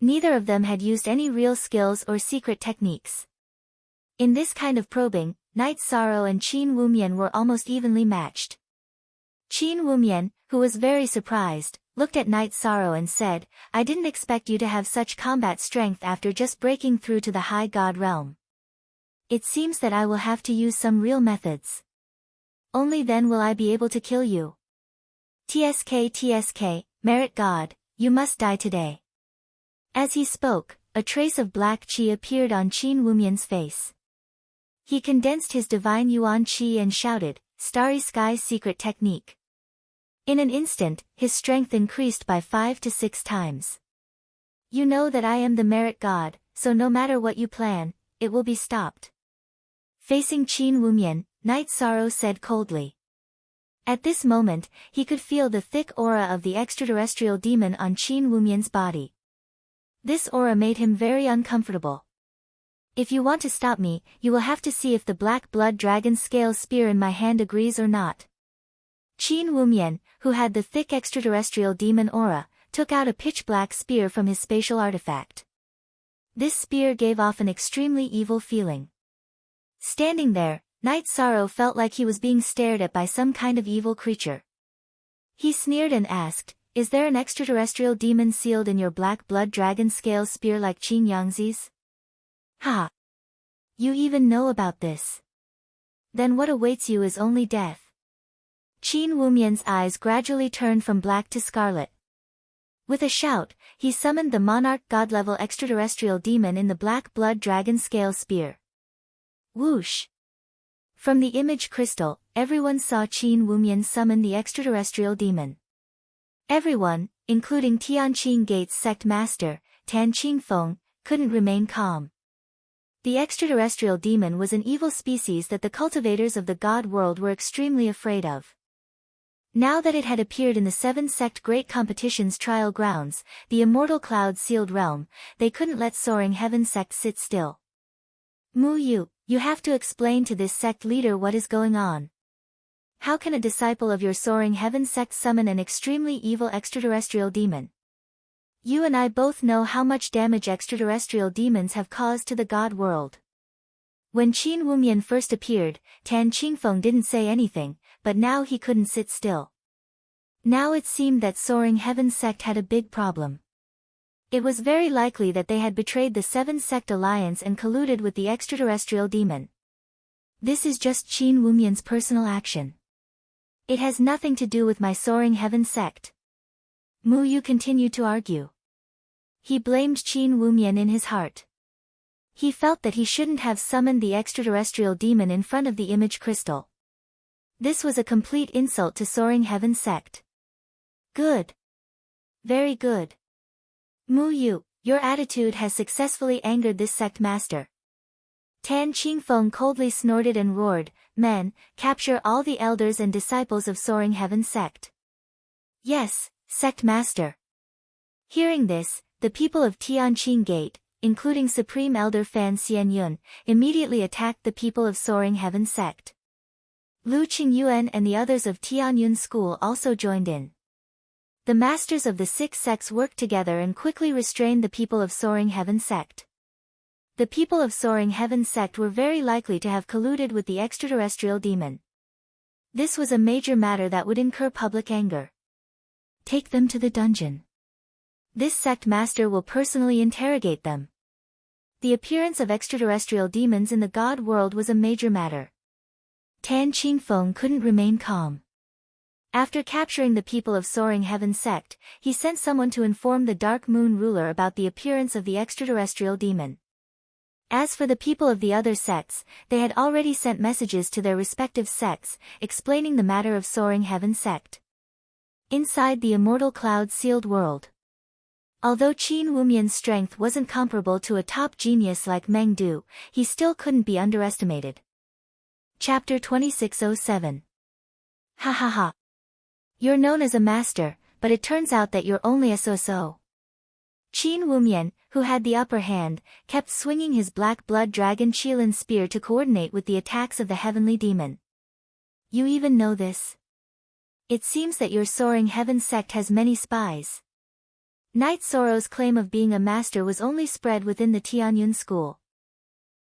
Neither of them had used any real skills or secret techniques. In this kind of probing, Night Sorrow and Qin Wumian were almost evenly matched. Qin Wumian, who was very surprised, looked at Night Sorrow and said, I didn't expect you to have such combat strength after just breaking through to the high god realm. It seems that I will have to use some real methods. Only then will I be able to kill you. TSK, Merit God, you must die today. As he spoke, a trace of black qi appeared on Qin Wumian's face. He condensed his divine yuan qi and shouted, Starry Sky's secret technique. In an instant, his strength increased by 5 to 6 times. You know that I am the merit god, so no matter what you plan, it will be stopped. Facing Qin Wumian, Night Sorrow said coldly. At this moment, he could feel the thick aura of the extraterrestrial demon on Qin Wumian's body. This aura made him very uncomfortable. If you want to stop me, you will have to see if the black blood dragon scale spear in my hand agrees or not. Qin Wumian, who had the thick extraterrestrial demon aura, took out a pitch-black spear from his spatial artifact. This spear gave off an extremely evil feeling. Standing there, Night Sorrow felt like he was being stared at by some kind of evil creature. He sneered and asked, "Is there an extraterrestrial demon sealed in your black blood dragon scale spear like Qin Yangzi's?" Ha! You even know about this. Then what awaits you is only death. Qin Wumian's eyes gradually turned from black to scarlet. With a shout, he summoned the monarch god-level extraterrestrial demon in the black blood dragon scale spear. Whoosh! From the image crystal, everyone saw Qin Wumian summon the extraterrestrial demon. Everyone, including Tianqing Gate's sect master, Tan Qingfeng, couldn't remain calm. The extraterrestrial demon was an evil species that the cultivators of the god world were extremely afraid of. Now that it had appeared in the 7-sect Great Competition's trial grounds, the immortal cloud-sealed realm, they couldn't let Soaring Heaven sect sit still. Mu Yu, you have to explain to this sect leader what is going on. How can a disciple of your Soaring Heaven sect summon an extremely evil extraterrestrial demon? You and I both know how much damage extraterrestrial demons have caused to the god world. When Qin Wumian first appeared, Tan Qingfeng didn't say anything, but now he couldn't sit still. Now it seemed that Soaring Heaven sect had a big problem. It was very likely that they had betrayed the 7-sect alliance and colluded with the extraterrestrial demon. This is just Qin Wumian's personal action. It has nothing to do with my Soaring Heaven sect. Mu Yu continued to argue. He blamed Qin Wumian in his heart. He felt that he shouldn't have summoned the extraterrestrial demon in front of the image crystal. This was a complete insult to Soaring Heaven sect. Good. Very good. Mu Yu, your attitude has successfully angered this sect master. Tan Qingfeng coldly snorted and roared, "Men, capture all the elders and disciples of Soaring Heaven sect." Yes, sect master. Hearing this, the people of Tianqing Gate, including Supreme Elder Fan Xianyun, immediately attacked the people of Soaring Heaven sect. Lu Qingyuan and the others of Tianyun School also joined in. The masters of the 6 sects worked together and quickly restrained the people of Soaring Heaven sect. The people of Soaring Heaven sect were very likely to have colluded with the extraterrestrial demon. This was a major matter that would incur public anger. Take them to the dungeon. This sect master will personally interrogate them. The appearance of extraterrestrial demons in the god world was a major matter. Tan Qingfeng couldn't remain calm. After capturing the people of Soaring Heaven sect, he sent someone to inform the Dark Moon ruler about the appearance of the extraterrestrial demon. As for the people of the other sects, they had already sent messages to their respective sects, explaining the matter of Soaring Heaven sect. Inside the immortal cloud-sealed world. Although Qin Wumian's strength wasn't comparable to a top genius like Meng Du, he still couldn't be underestimated. Chapter 2607. Ha ha ha. You're known as a master, but it turns out that you're only a so-so. Qin Wumian, who had the upper hand, kept swinging his black blood dragon Qilin spear to coordinate with the attacks of the heavenly demon. You even know this? It seems that your Soaring Heaven sect has many spies. Night Sorrow's claim of being a master was only spread within the Tianyun school.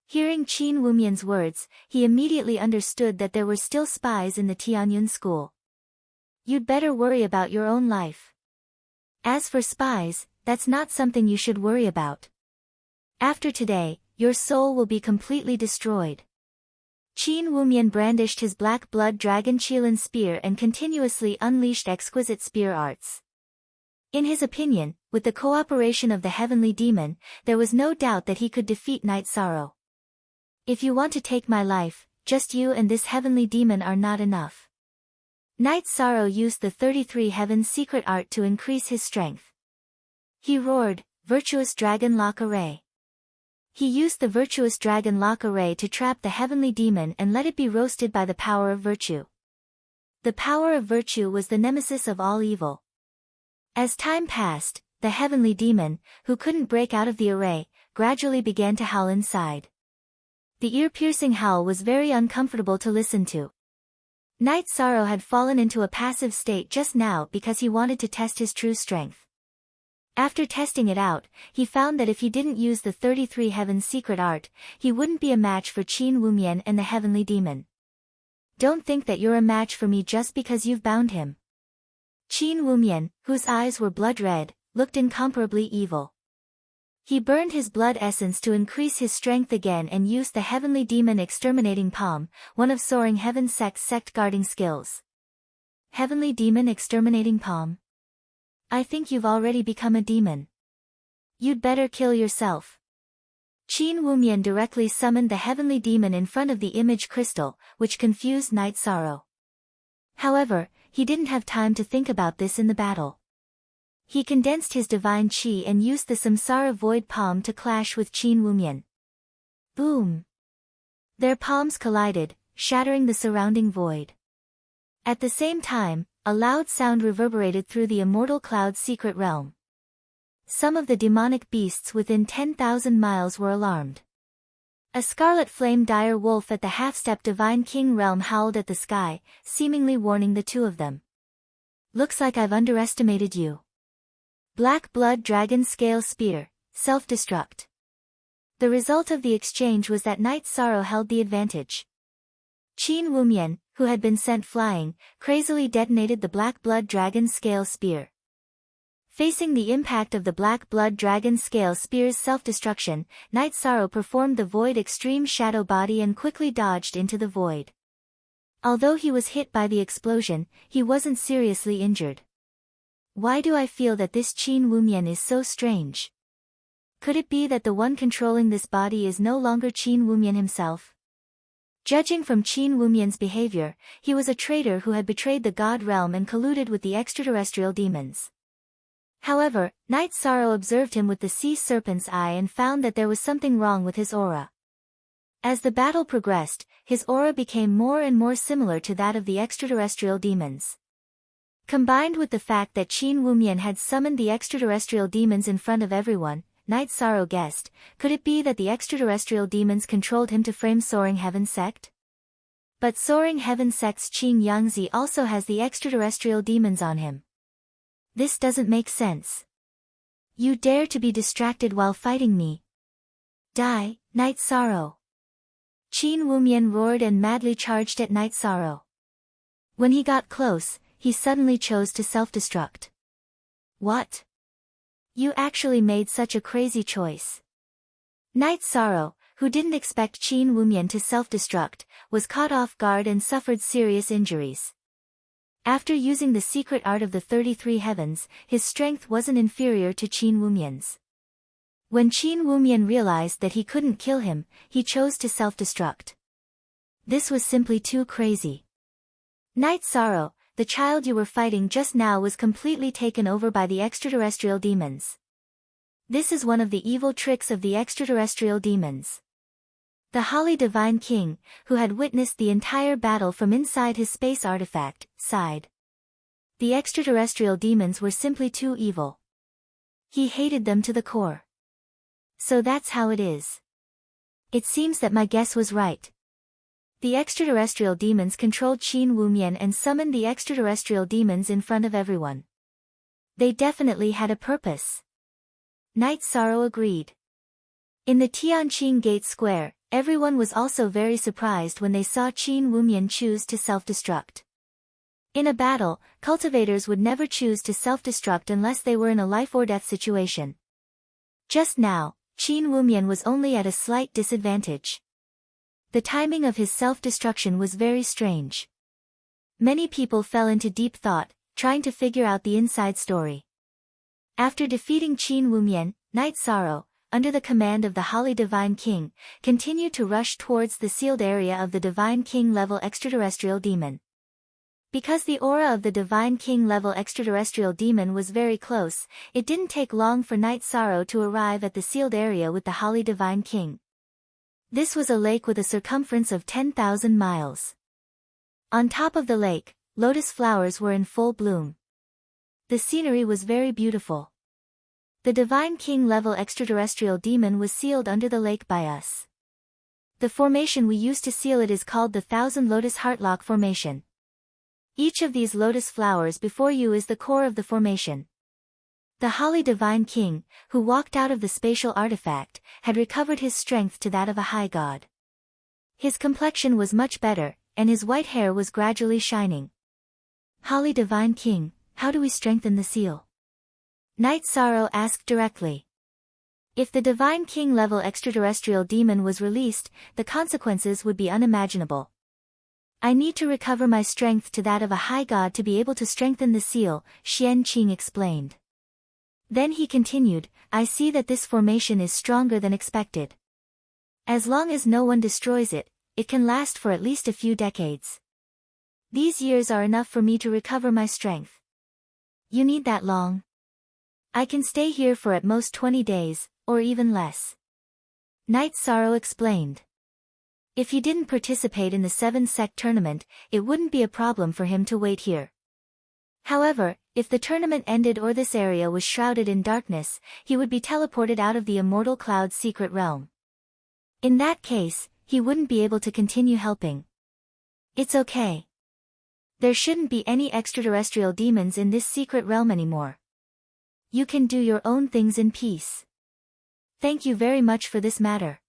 Hearing Qin Wumian's words, he immediately understood that there were still spies in the Tianyun school. You'd better worry about your own life. As for spies, that's not something you should worry about. After today, your soul will be completely destroyed. Qin Wumian brandished his black blood dragon Qilin spear and continuously unleashed exquisite spear arts. In his opinion, with the cooperation of the heavenly demon, there was no doubt that he could defeat Night Sorrow. If you want to take my life, just you and this heavenly demon are not enough. Night Sorrow used the 33 Heavens secret art to increase his strength. He roared, "Virtuous Dragon Lock Array." He used the Virtuous Dragon Lock Array to trap the heavenly demon and let it be roasted by the power of virtue. The power of virtue was the nemesis of all evil. As time passed, the heavenly demon, who couldn't break out of the array, gradually began to howl inside. The ear-piercing howl was very uncomfortable to listen to. Night Sorrow had fallen into a passive state just now because he wanted to test his true strength. After testing it out, he found that if he didn't use the 33 Heavens secret art, he wouldn't be a match for Qin Wumian and the heavenly demon. "Don't think that you're a match for me just because you've bound him." Qin Wumian, whose eyes were blood red, looked incomparably evil. He burned his blood essence to increase his strength again and used the heavenly demon exterminating palm, one of Soaring Heaven Sect's sect guarding skills. Heavenly demon exterminating palm? I think you've already become a demon. You'd better kill yourself. Qin Wumian directly summoned the heavenly demon in front of the image crystal, which confused Night Sorrow. However, he didn't have time to think about this in the battle. He condensed his divine qi and used the Samsara Void Palm to clash with Qin Wumian. Boom! Their palms collided, shattering the surrounding void. At the same time, a loud sound reverberated through the immortal cloud's secret realm. Some of the demonic beasts within 10,000 miles were alarmed. A scarlet flame dire wolf at the half-step divine king realm howled at the sky, seemingly warning the two of them. "Looks like I've underestimated you." Black blood dragon scale spear, self-destruct. The result of the exchange was that Night Sorrow held the advantage. Qin Wumian, who had been sent flying, crazily detonated the black blood dragon scale spear. Facing the impact of the black blood dragon scale spear's self-destruction, Night Sorrow performed the void extreme shadow body and quickly dodged into the void. Although he was hit by the explosion, he wasn't seriously injured. Why do I feel that this Qin Wumian is so strange? Could it be that the one controlling this body is no longer Qin Wumian himself? Judging from Qin Wumian's behavior, he was a traitor who had betrayed the god realm and colluded with the extraterrestrial demons. However, Night Sorrow observed him with the sea serpent's eye and found that there was something wrong with his aura. As the battle progressed, his aura became more and more similar to that of the extraterrestrial demons. Combined with the fact that Qin Wumian had summoned the extraterrestrial demons in front of everyone, Night Sorrow guessed, could it be that the extraterrestrial demons controlled him to frame Soaring Heaven Sect? But Soaring Heaven Sect's Qing Yangzi also has the extraterrestrial demons on him. This doesn't make sense. You dare to be distracted while fighting me? Die, Night Sorrow! Qin Wumian roared and madly charged at Night Sorrow. When he got close, he suddenly chose to self-destruct. What? You actually made such a crazy choice. Night Sorrow, who didn't expect Qin Wumian to self-destruct, was caught off guard and suffered serious injuries. After using the secret art of the 33 Heavens, his strength wasn't inferior to Qin Wumian's. When Qin Wumian realized that he couldn't kill him, he chose to self-destruct. This was simply too crazy. Night Sorrow, the child you were fighting just now was completely taken over by the extraterrestrial demons. This is one of the evil tricks of the extraterrestrial demons. The Holly Divine King, who had witnessed the entire battle from inside his space artifact, sighed. The extraterrestrial demons were simply too evil. He hated them to the core. So that's how it is. It seems that my guess was right. The extraterrestrial demons controlled Qin Wumian and summoned the extraterrestrial demons in front of everyone. They definitely had a purpose. Night Sorrow agreed. In the Tianqing Gate Square, everyone was also very surprised when they saw Qin Wumian choose to self-destruct. In a battle, cultivators would never choose to self-destruct unless they were in a life-or-death situation. Just now, Qin Wumian was only at a slight disadvantage. The timing of his self-destruction was very strange. Many people fell into deep thought, trying to figure out the inside story. After defeating Qin Wumian, Night Sorrow, under the command of the Holly Divine King, continued to rush towards the sealed area of the Divine King level extraterrestrial demon. Because the aura of the Divine King-level extraterrestrial demon was very close, it didn't take long for Night Sorrow to arrive at the sealed area with the Holly Divine King. This was a lake with a circumference of 10,000 miles. On top of the lake, lotus flowers were in full bloom. The scenery was very beautiful. The Divine King-level extraterrestrial demon was sealed under the lake by us. The formation we used to seal it is called the Thousand Lotus Heartlock Formation. Each of these lotus flowers before you is the core of the formation. The Holly Divine King, who walked out of the spatial artifact, had recovered his strength to that of a high god. His complexion was much better, and his white hair was gradually shining. Holly Divine King, how do we strengthen the seal? Night Sorrow asked directly. If the Divine King-level extraterrestrial demon was released, the consequences would be unimaginable. I need to recover my strength to that of a high god to be able to strengthen the seal, Xian Qing explained. Then he continued, I see that this formation is stronger than expected. As long as no one destroys it, it can last for at least a few decades. These years are enough for me to recover my strength. You need that long? I can stay here for at most 20 days, or even less. Night Sorrow explained. If he didn't participate in the 7-sect tournament, it wouldn't be a problem for him to wait here. However, if the tournament ended or this area was shrouded in darkness, he would be teleported out of the Immortal Cloud's secret realm. In that case, he wouldn't be able to continue helping. It's okay. There shouldn't be any extraterrestrial demons in this secret realm anymore. You can do your own things in peace. Thank you very much for this matter.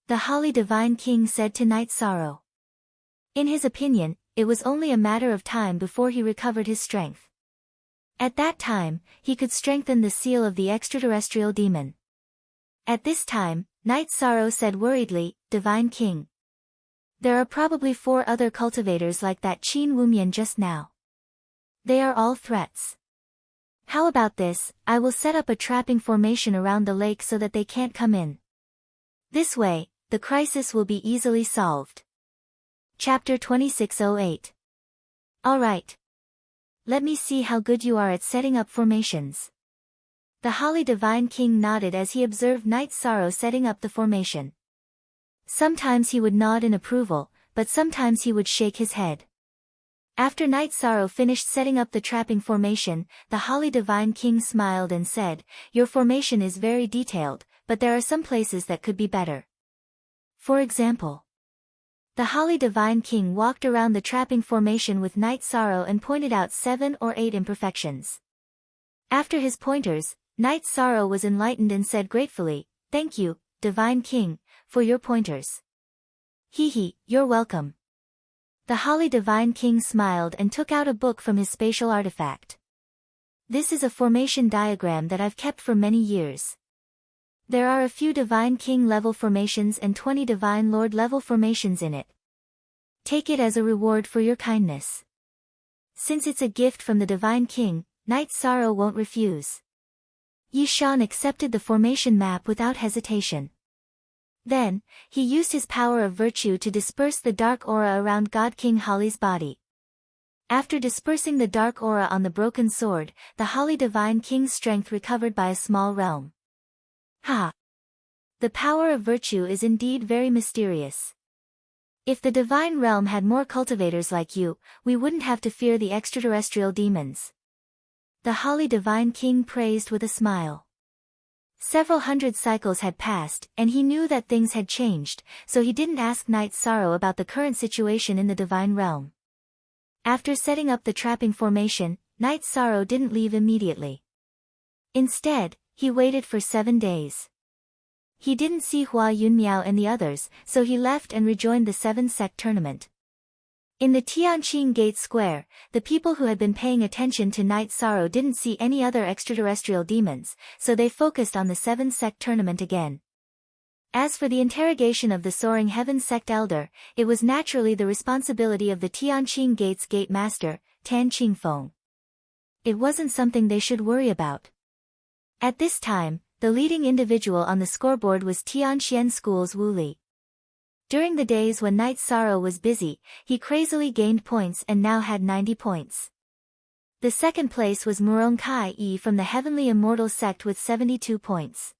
The Holly Divine King said to Night Sorrow. In his opinion, it was only a matter of time before he recovered his strength. At that time, he could strengthen the seal of the extraterrestrial demon. At this time, Night Sorrow said worriedly, Divine King. There are probably 4 other cultivators like that Qin Wumian just now. They are all threats. How about this, I will set up a trapping formation around the lake so that they can't come in. This way, the crisis will be easily solved. Chapter 2608. Alright. Let me see how good you are at setting up formations. The Holly Divine King nodded as he observed Night Sorrow setting up the formation. Sometimes he would nod in approval, but sometimes he would shake his head. After Night Sorrow finished setting up the trapping formation, the Holly Divine King smiled and said, Your formation is very detailed, but there are some places that could be better. For example, the Holly Divine King walked around the trapping formation with Night Sorrow and pointed out 7 or 8 imperfections. After his pointers, Night Sorrow was enlightened and said gratefully, Thank you, Divine King, for your pointers. You're welcome. The Holly Divine King smiled and took out a book from his spatial artifact. This is a formation diagram that I've kept for many years. There are a few Divine King level formations and 20 Divine Lord level formations in it. Take it as a reward for your kindness. Since it's a gift from the Divine King, Night Sorrow won't refuse. Yi Shan accepted the formation map without hesitation. Then, he used his power of virtue to disperse the dark aura around God King Holly's body. After dispersing the dark aura on the broken sword, the Holly Divine King's strength recovered by a small realm. The power of virtue is indeed very mysterious. If the divine realm had more cultivators like you, we wouldn't have to fear the extraterrestrial demons. The Holly Divine King praised with a smile. Several hundred cycles had passed, and he knew that things had changed, so he didn't ask Night Sorrow about the current situation in the divine realm. After setting up the trapping formation, Night Sorrow didn't leave immediately. Instead, he waited for 7 days. He didn't see Hua Yunmiao and the others, so he left and rejoined the 7-sect tournament. In the Tianqing Gate Square, the people who had been paying attention to Night Sorrow didn't see any other extraterrestrial demons, so they focused on the 7-sect tournament again. As for the interrogation of the Soaring Heaven Sect Elder, it was naturally the responsibility of the Tianqing Gate's Gate Master, Tan Qingfeng. It wasn't something they should worry about. At this time, the leading individual on the scoreboard was Tianxian School's Wu Li. During the days when Night Sorrow was busy, he crazily gained points and now had 90 points. The second place was Muronkai from the Heavenly Immortal sect with 72 points.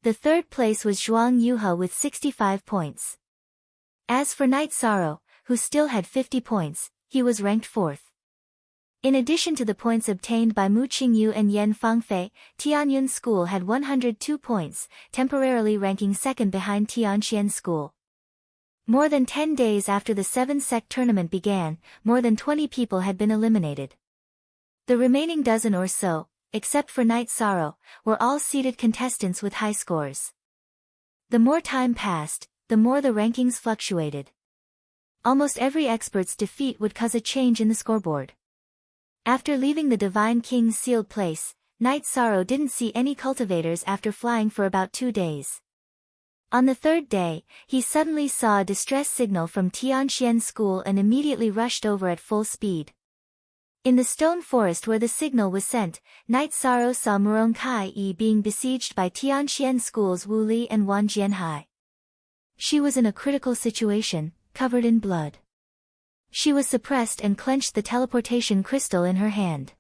The third place was Zhuang Yuhe with 65 points. As for Night Sorrow, who still had 50 points, he was ranked fourth. In addition to the points obtained by Mu Qingyu and Yan Fangfei, Tianyun School had 102 points, temporarily ranking second behind Tianxian School. More than 10 days after the 7-sect tournament began, more than 20 people had been eliminated. The remaining dozen or so, except for Night Sorrow, were all seeded contestants with high scores. The more time passed, the more the rankings fluctuated. Almost every expert's defeat would cause a change in the scoreboard. After leaving the Divine King's sealed place, Night Sorrow didn't see any cultivators after flying for about 2 days. On the third day, he suddenly saw a distress signal from Tianxian School and immediately rushed over at full speed. In the stone forest where the signal was sent, Night Sorrow saw Muronkai being besieged by Tianxian School's Wu Li and Wan Jianhai. She was in a critical situation, covered in blood. She was suppressed and clenched the teleportation crystal in her hand.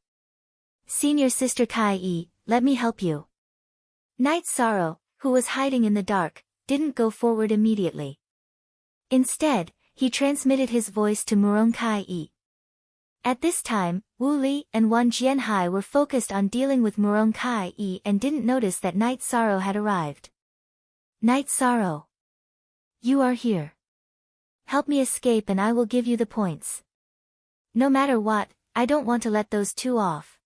"Senior Sister Kai, let me help you." Night Sorrow, who was hiding in the dark, didn't go forward immediately. Instead, he transmitted his voice to Muronkai. At this time, Wu Li and Wan Jianhai were focused on dealing with Muronkai and didn't notice that Night Sorrow had arrived. "Night Sorrow. You are here. Help me escape and I will give you the points. No matter what, I don't want to let those two off."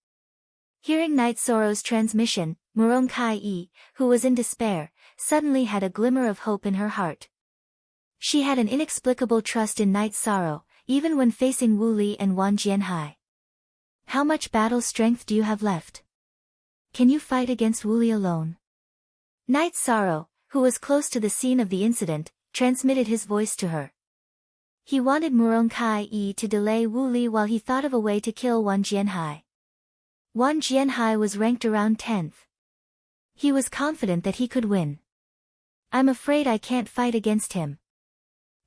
Hearing Night Sorrow's transmission, Muronkai, who was in despair, suddenly had a glimmer of hope in her heart. She had an inexplicable trust in Night Sorrow, even when facing Wu Li and Wan Jianhai. "How much battle strength do you have left? Can you fight against Wu Li alone?" Night Sorrow, who was close to the scene of the incident, transmitted his voice to her. He wanted Muronkai to delay Wu Li while he thought of a way to kill Wan Jianhai. Wan Jianhai was ranked around 10th. He was confident that he could win. "I'm afraid I can't fight against him.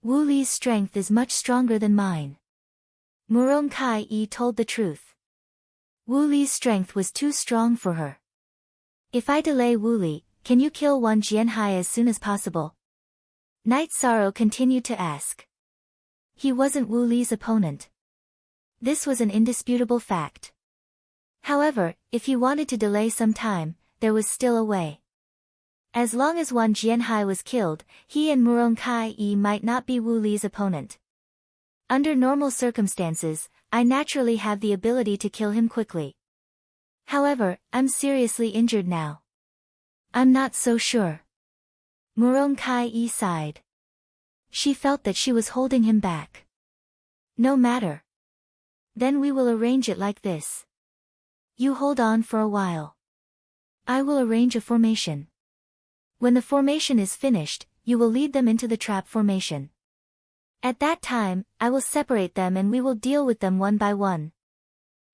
Wu Li's strength is much stronger than mine." Muronkai told the truth. Wu Li's strength was too strong for her. "If I delay Wu Li, can you kill Wan Jianhai as soon as possible?" Night Sorrow continued to ask. He wasn't Wu Li's opponent. This was an indisputable fact. However, if he wanted to delay some time, there was still a way. As long as Wan Jianhai was killed, he and Muronkai might not be Wu Li's opponent. "Under normal circumstances, I naturally have the ability to kill him quickly. However, I'm seriously injured now. I'm not so sure." Muronkai sighed. She felt that she was holding him back. "No matter. Then we will arrange it like this. You hold on for a while. I will arrange a formation. When the formation is finished, you will lead them into the trap formation. At that time, I will separate them and we will deal with them one by one."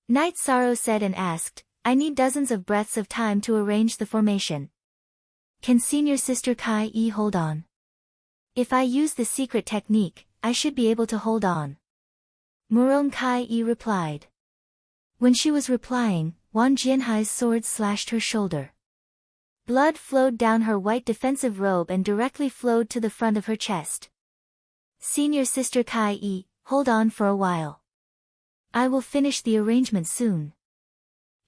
Night Sorrow said and asked, "I need dozens of breaths of time to arrange the formation. Can Senior Sister Kai hold on? If I use the secret technique, I should be able to hold on." Muronkai replied. When she was replying, Wan Jianhai's sword slashed her shoulder. Blood flowed down her white defensive robe and directly flowed to the front of her chest. "Senior Sister Kai, hold on for a while. I will finish the arrangement soon."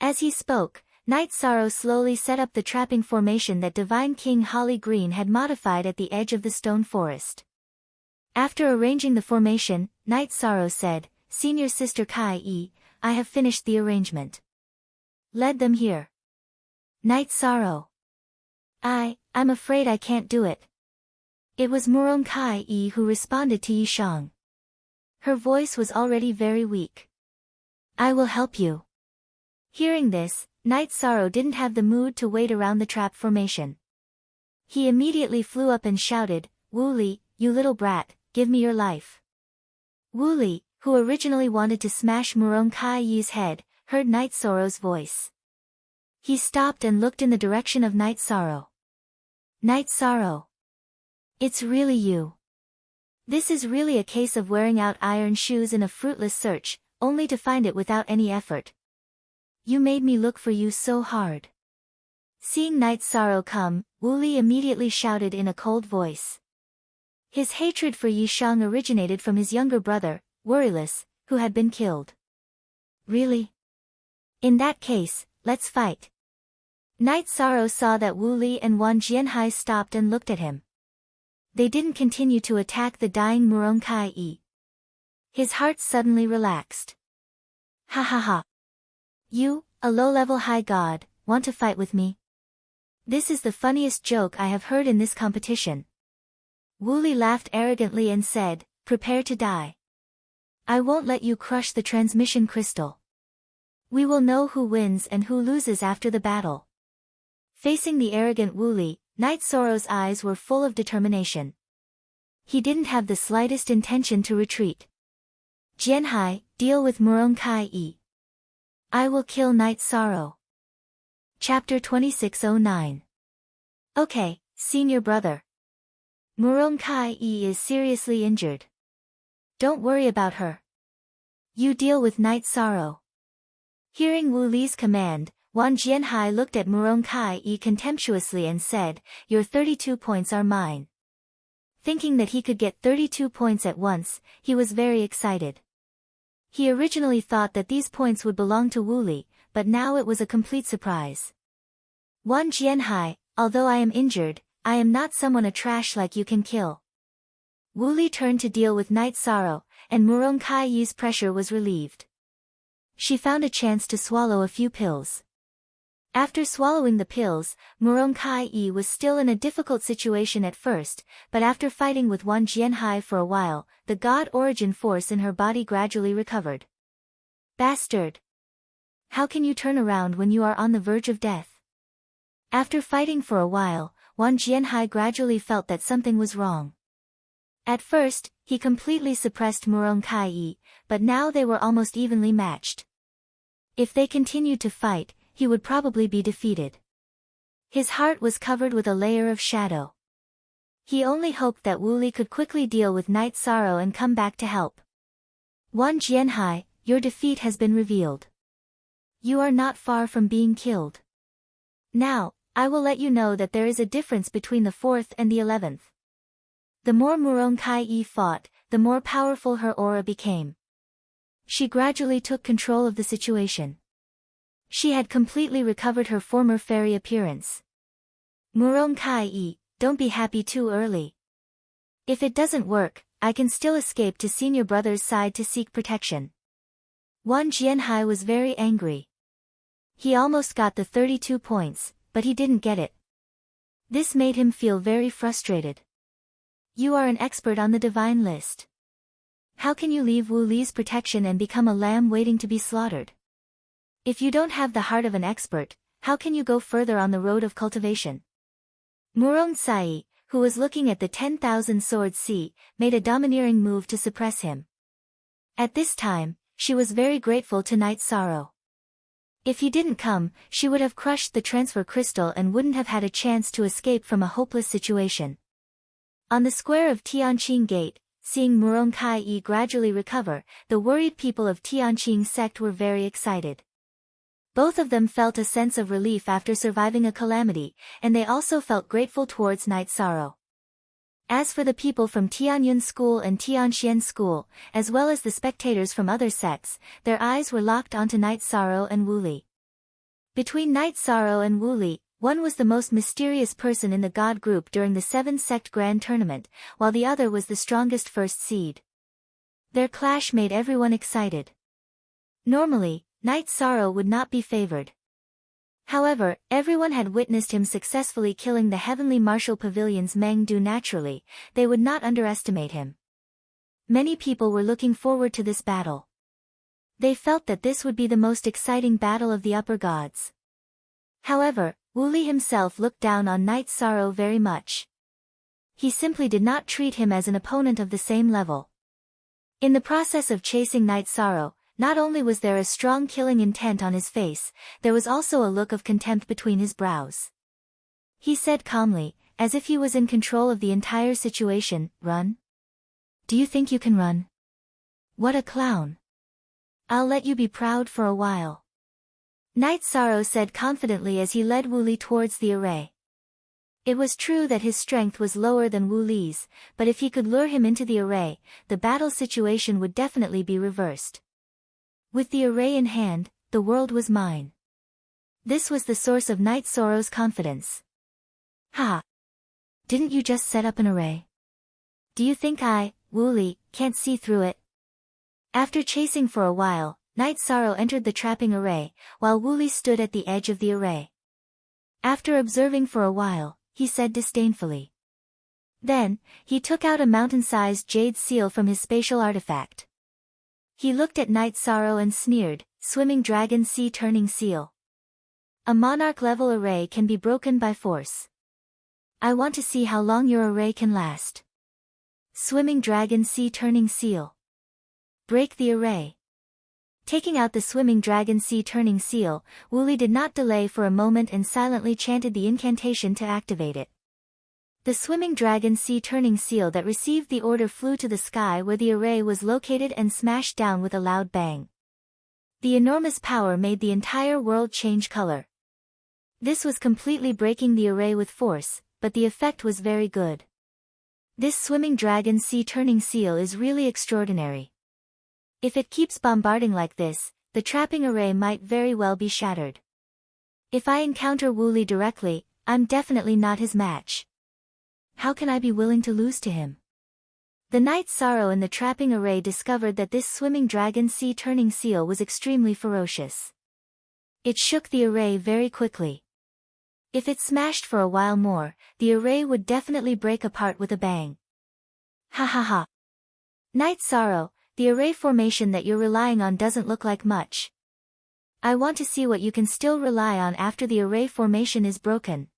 As he spoke, Night Sorrow slowly set up the trapping formation that Divine King Holly Green had modified at the edge of the stone forest. After arranging the formation, Night Sorrow said, "Senior Sister Kai, I have finished the arrangement. Lead them here." Night Sorrow. I'm afraid I can't do it." It was Muronkai who responded to Yishang. Her voice was already very weak. "I will help you." Hearing this, Night Sorrow didn't have the mood to wait around the trap formation. He immediately flew up and shouted, "Wu Li, you little brat, give me your life." Wu Li, who originally wanted to smash Muronkai's head, heard Night Sorrow's voice. He stopped and looked in the direction of Night Sorrow. "Night Sorrow. It's really you." This is really a case of wearing out iron shoes in a fruitless search, only to find it without any effort. You made me look for you so hard. Seeing Night's Sorrow come, Wu Li immediately shouted in a cold voice. His hatred for Yi Shang originated from his younger brother, Worryless, who had been killed. Really? In that case, let's fight. Night's Sorrow saw that Wu Li and Wang Jianhai stopped and looked at him. They didn't continue to attack the dying Muronkai Yi. His heart suddenly relaxed. Ha ha ha. You, a low-level high god, want to fight with me? This is the funniest joke I have heard in this competition. Wu Li laughed arrogantly and said, prepare to die. I won't let you crush the transmission crystal. We will know who wins and who loses after the battle. Facing the arrogant Wu Li, Night Sorrow's eyes were full of determination. He didn't have the slightest intention to retreat. Jianhai, deal with Muronkai Yi. I will kill Night Sorrow. Chapter 2609. Okay, senior brother. Muronkai Yi is seriously injured. Don't worry about her. You deal with Night Sorrow. Hearing Wu Li's command, Wang Jianhai looked at Muronkai Yi contemptuously and said, your 32 points are mine. Thinking that he could get 32 points at once, he was very excited. He originally thought that these points would belong to Wu Li, but now it was a complete surprise. Wang Jianhai, although I am injured, I am not someone a trash like you can kill. Wu Li turned to deal with Night Sorrow, and Muronkai Yi's pressure was relieved. She found a chance to swallow a few pills. After swallowing the pills, Muronkai Yi was still in a difficult situation at first, but after fighting with Wang Jianhai for a while, the god origin force in her body gradually recovered. Bastard! How can you turn around when you are on the verge of death? After fighting for a while, Wang Jianhai gradually felt that something was wrong. At first, he completely suppressed Muronkai Yi, but now they were almost evenly matched. If they continued to fight, he would probably be defeated. His heart was covered with a layer of shadow. He only hoped that Wu Li could quickly deal with Night Sorrow and come back to help. Wang Jianhai, your defeat has been revealed. You are not far from being killed. Now, I will let you know that there is a difference between the 4th and the 11th. The more Muronkai Yi fought, the more powerful her aura became. She gradually took control of the situation. She had completely recovered her former fairy appearance. Muronkai Yi, don't be happy too early. If it doesn't work, I can still escape to senior brother's side to seek protection. Wang Jianhai was very angry. He almost got the 32 points, but he didn't get it. This made him feel very frustrated. You are an expert on the divine list. How can you leave Wu Li's protection and become a lamb waiting to be slaughtered? If you don't have the heart of an expert, how can you go further on the road of cultivation? Muronkai, who was looking at the 10,000 swords sea, made a domineering move to suppress him. At this time, she was very grateful to Night Sorrow. If he didn't come, she would have crushed the transfer crystal and wouldn't have had a chance to escape from a hopeless situation. On the square of Tianqing Gate, seeing Muronkai Yi gradually recover, the worried people of Tianqing sect were very excited. Both of them felt a sense of relief after surviving a calamity, and they also felt grateful towards Night Sorrow. As for the people from Tianyun School and Tianxian School, as well as the spectators from other sects, their eyes were locked onto Night Sorrow and Wu Li. Between Night Sorrow and Wu Li, one was the most mysterious person in the god group during the 7-sect grand tournament, while the other was the strongest first seed. Their clash made everyone excited. Normally, Night Sorrow would not be favored. However, everyone had witnessed him successfully killing the Heavenly Martial Pavilion's Meng Du naturally, they would not underestimate him. Many people were looking forward to this battle. They felt that this would be the most exciting battle of the upper gods. However, Wu Li himself looked down on Night Sorrow very much. He simply did not treat him as an opponent of the same level. In the process of chasing Night Sorrow, not only was there a strong killing intent on his face, there was also a look of contempt between his brows. He said calmly, as if he was in control of the entire situation, run. Do you think you can run? What a clown. I'll let you be proud for a while. Night Sorrow said confidently as he led Wu Li towards the array. It was true that his strength was lower than Wu Li's, but if he could lure him into the array, the battle situation would definitely be reversed. With the array in hand, the world was mine. This was the source of Night Sorrow's confidence. Ha! Didn't you just set up an array? Do you think I, Wu Li, can't see through it? After chasing for a while, Night Sorrow entered the trapping array, while Wu Li stood at the edge of the array. After observing for a while, he said disdainfully. Then, he took out a mountain-sized jade seal from his spatial artifact. He looked at Night Sorrow and sneered, "Swimming dragon sea turning seal. A monarch-level array can be broken by force. I want to see how long your array can last. Swimming dragon sea turning seal. Break the array." Taking out the swimming dragon sea turning seal, Wu Li did not delay for a moment and silently chanted the incantation to activate it. The swimming dragon sea turning seal that received the order flew to the sky where the array was located and smashed down with a loud bang. The enormous power made the entire world change color. This was completely breaking the array with force, but the effect was very good. This swimming dragon sea turning seal is really extraordinary. If it keeps bombarding like this, the trapping array might very well be shattered. If I encounter Wu Li directly, I'm definitely not his match. How can I be willing to lose to him? The Night Sorrow in the trapping array discovered that this swimming dragon sea turning seal was extremely ferocious. It shook the array very quickly. If it smashed for a while more, the array would definitely break apart with a bang. Ha ha ha. Night Sorrow, the array formation that you're relying on doesn't look like much. I want to see what you can still rely on after the array formation is broken.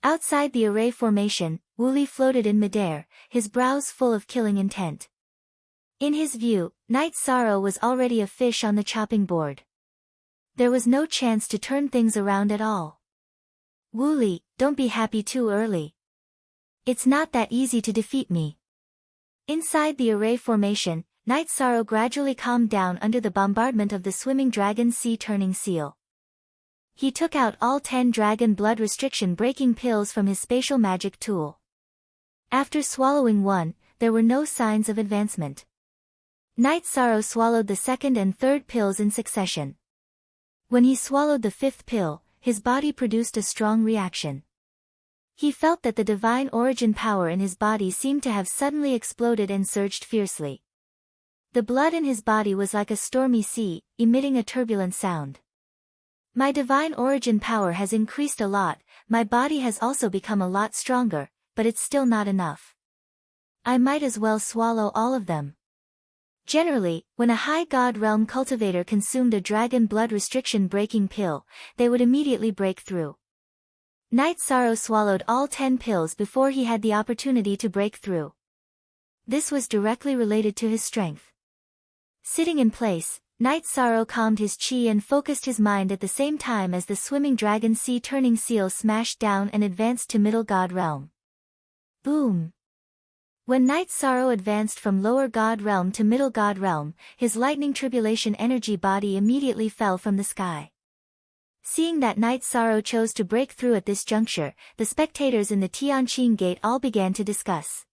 Outside the array formation, Wu Li floated in midair, his brows full of killing intent. In his view, Night Sorrow was already a fish on the chopping board. There was no chance to turn things around at all. Wu Li, don't be happy too early. It's not that easy to defeat me. Inside the array formation, Night Sorrow gradually calmed down under the bombardment of the swimming dragon sea turning seal. He took out all 10 dragon blood restriction breaking pills from his spatial magic tool. After swallowing one, there were no signs of advancement. Night Sorrow swallowed the second and third pills in succession. When he swallowed the 5th pill, his body produced a strong reaction. He felt that the divine origin power in his body seemed to have suddenly exploded and surged fiercely. The blood in his body was like a stormy sea, emitting a turbulent sound. My divine origin power has increased a lot, my body has also become a lot stronger, but it's still not enough. I might as well swallow all of them. Generally, when a high god realm cultivator consumed a dragon blood restriction breaking pill, they would immediately break through. Night Sorrow swallowed all 10 pills before he had the opportunity to break through. This was directly related to his strength. Sitting in place, Night Sorrow calmed his chi and focused his mind at the same time as the swimming dragon sea turning seal smashed down and advanced to middle god realm. Boom! When Night Sorrow advanced from lower god realm to middle god realm, his lightning tribulation energy body immediately fell from the sky. Seeing that Night Sorrow chose to break through at this juncture, the spectators in the Tianqing Gate all began to discuss.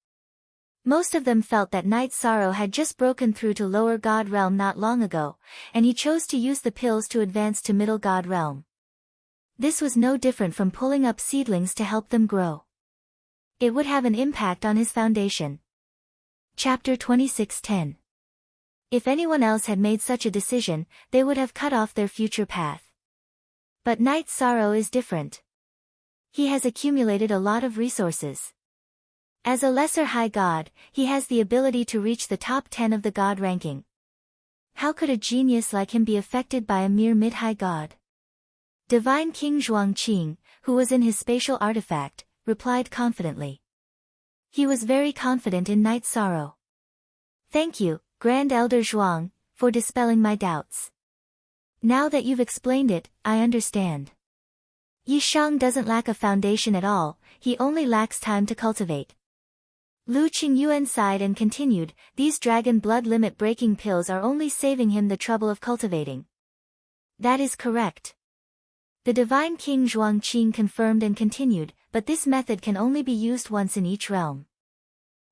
Most of them felt that Night Sorrow had just broken through to lower god realm not long ago, and he chose to use the pills to advance to middle god realm. This was no different from pulling up seedlings to help them grow. It would have an impact on his foundation. Chapter 26:10. If anyone else had made such a decision, they would have cut off their future path. But Night Sorrow is different. He has accumulated a lot of resources. As a lesser high god, he has the ability to reach the top 10 of the god ranking. How could a genius like him be affected by a mere mid-high god? Divine King Zhuangqing, who was in his spatial artifact, replied confidently. He was very confident in Night Sorrow. Thank you, Grand Elder Zhuang, for dispelling my doubts. Now that you've explained it, I understand. Yi Shang doesn't lack a foundation at all, he only lacks time to cultivate. Lu Qingyuan sighed and continued, these dragon blood limit-breaking pills are only saving him the trouble of cultivating. That is correct. The divine king Zhuangqing confirmed and continued, but this method can only be used once in each realm.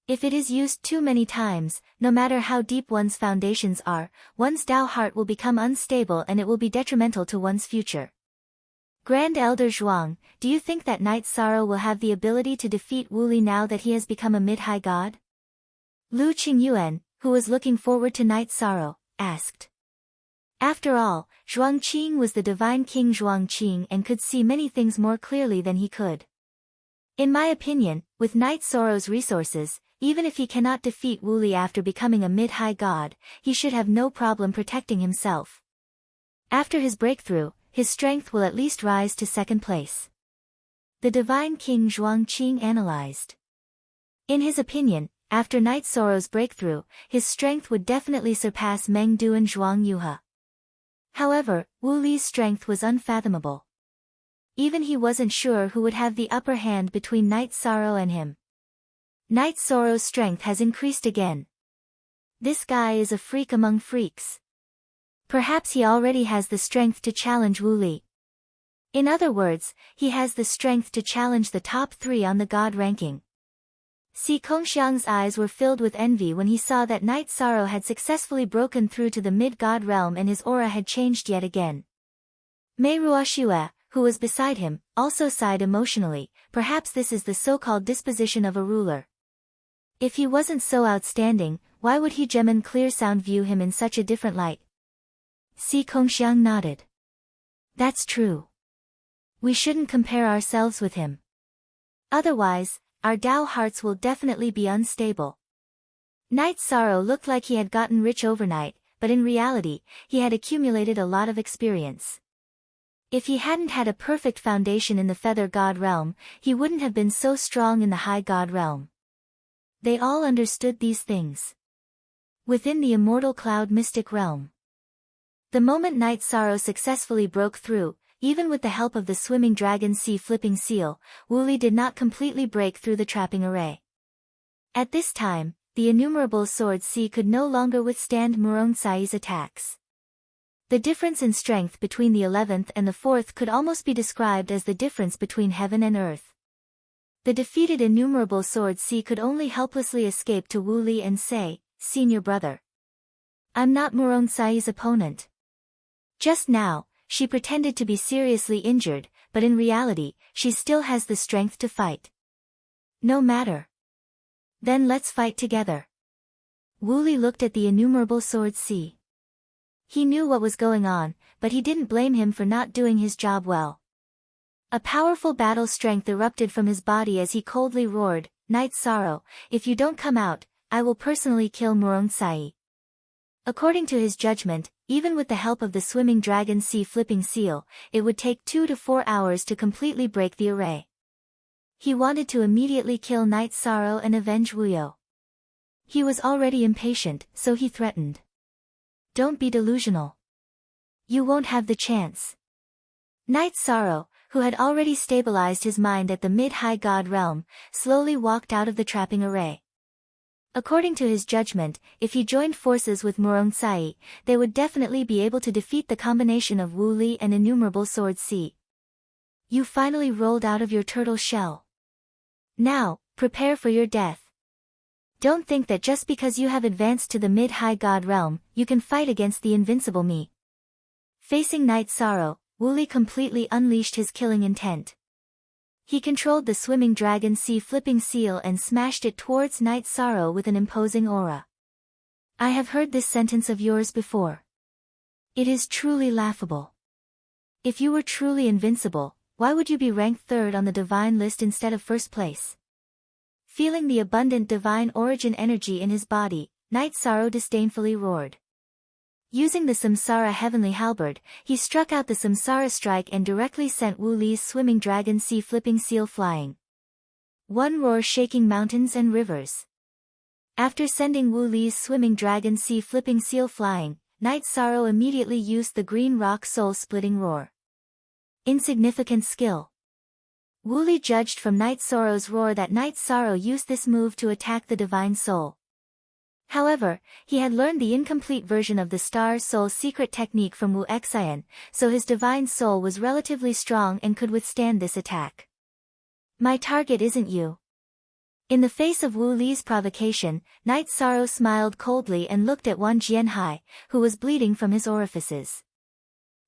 If it is used too many times, no matter how deep one's foundations are, one's Tao heart will become unstable and it will be detrimental to one's future. Grand Elder Zhuang, do you think that Night Sorrow will have the ability to defeat Wu Li now that he has become a mid-high god? Lu Qingyuan, who was looking forward to Night Sorrow, asked. After all, Zhuangqing was the divine king Zhuangqing and could see many things more clearly than he could. In my opinion, with Night Sorrow's resources, even if he cannot defeat Wu Li after becoming a mid-high god, he should have no problem protecting himself. After his breakthrough, his strength will at least rise to second place. The divine king Zhuangqing analyzed. In his opinion, after Night Sorrow's breakthrough, his strength would definitely surpass Meng Du and Zhuang Yuhe. However, Wu Li's strength was unfathomable. Even he wasn't sure who would have the upper hand between Night Sorrow and him. Night Sorrow's strength has increased again. This guy is a freak among freaks. Perhaps he already has the strength to challenge Wu Li. In other words, he has the strength to challenge the top 3 on the god ranking. Si Kongxiang's eyes were filled with envy when he saw that Night Sorrow had successfully broken through to the mid-god realm and his aura had changed yet again. Mei Ruoxue, who was beside him, also sighed emotionally. Perhaps this is the so-called disposition of a ruler. If he wasn't so outstanding, why would he Gemin Clear Sound view him in such a different light? Si Kongxiang nodded. That's true. We shouldn't compare ourselves with him. Otherwise, our Tao hearts will definitely be unstable. Night Sorrow looked like he had gotten rich overnight, but in reality, he had accumulated a lot of experience. If he hadn't had a perfect foundation in the Feather God realm, he wouldn't have been so strong in the High God realm. They all understood these things. Within the Immortal Cloud Mystic realm, the moment Night Sorrow successfully broke through, even with the help of the Swimming Dragon Sea Flipping Seal, Wu Li did not completely break through the trapping array. At this time, the innumerable Sword Sea could no longer withstand Murong-Sai's attacks. The difference in strength between the 11th and the 4th could almost be described as the difference between heaven and earth. The defeated innumerable Sword Sea could only helplessly escape to Wu Li and say, "Senior brother, I'm not Murong-Sai's opponent." Just now, she pretended to be seriously injured, but in reality, she still has the strength to fight. No matter. Then let's fight together. Wu Li looked at the innumerable Sword Sea. He knew what was going on, but he didn't blame him for not doing his job well. A powerful battle strength erupted from his body as he coldly roared, "Night Sorrow, if you don't come out, I will personally kill Murong-Sai." According to his judgment, even with the help of the Swimming Dragon Sea Flipping Seal, it would take 2 to 4 hours to completely break the array. He wanted to immediately kill Night Sorrow and avenge Wuyo. He was already impatient, so he threatened. "Don't be delusional. You won't have the chance." Night Sorrow, who had already stabilized his mind at the mid-high god realm, slowly walked out of the trapping array. According to his judgment, if he joined forces with Murong-Sai, they would definitely be able to defeat the combination of Wu Li and innumerable Sword Sea. You finally rolled out of your turtle shell. Now, prepare for your death. Don't think that just because you have advanced to the mid-high god realm, you can fight against the invincible me. Facing Night Sorrow, Wu Li completely unleashed his killing intent. He controlled the Swimming Dragon Sea Flipping Seal and smashed it towards Night Sorrow with an imposing aura. I have heard this sentence of yours before. It is truly laughable. If you were truly invincible, why would you be ranked 3rd on the divine list instead of 1st place? Feeling the abundant divine origin energy in his body, Night Sorrow disdainfully roared. Using the Samsara Heavenly Halberd, he struck out the Samsara Strike and directly sent Wu Li's Swimming Dragon Sea Flipping Seal flying. One roar shaking mountains and rivers. After sending Wu Li's Swimming Dragon Sea Flipping Seal flying, Night Sorrow immediately used the Green Rock Soul Splitting Roar. Insignificant skill. Wu Li judged from Night Sorrow's roar that Night Sorrow used this move to attack the Divine Soul. However, he had learned the incomplete version of the Star Soul secret technique from Wu Xian, so his Divine Soul was relatively strong and could withstand this attack. My target isn't you. In the face of Wu Li's provocation, Night Sorrow smiled coldly and looked at Wan Jianhai, who was bleeding from his orifices.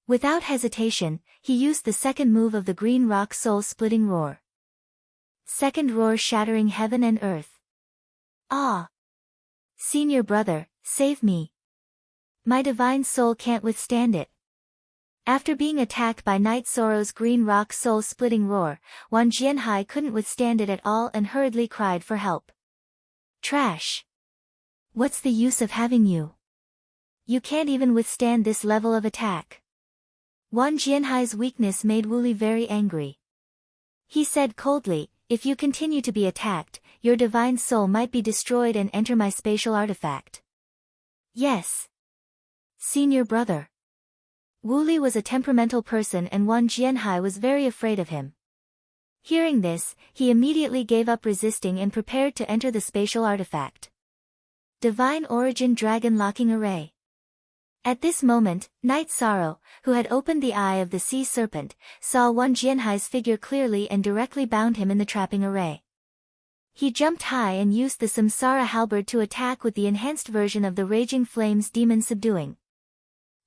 Without hesitation, he used the second move of the Green Rock Soul-splitting roar. Second roar shattering heaven and earth. Ah! Senior brother, save me. My divine soul can't withstand it. After being attacked by Night Sorrow's Green Rock Soul-splitting roar, Wan Jianhai couldn't withstand it at all and hurriedly cried for help. Trash! What's the use of having you? You can't even withstand this level of attack. Wan Jianhai's weakness made Wu Li very angry. He said coldly, if you continue to be attacked, your divine soul might be destroyed and enter my spatial artifact. Yes. Senior brother. Wu Li was a temperamental person and Wan Jianhai was very afraid of him. Hearing this, he immediately gave up resisting and prepared to enter the spatial artifact. Divine Origin Dragon Locking Array. At this moment, Night Sorrow, who had opened the eye of the sea serpent, saw Wan Jianhai's figure clearly and directly bound him in the trapping array. He jumped high and used the Samsara halberd to attack with the enhanced version of the Raging Flames Demon Subduing.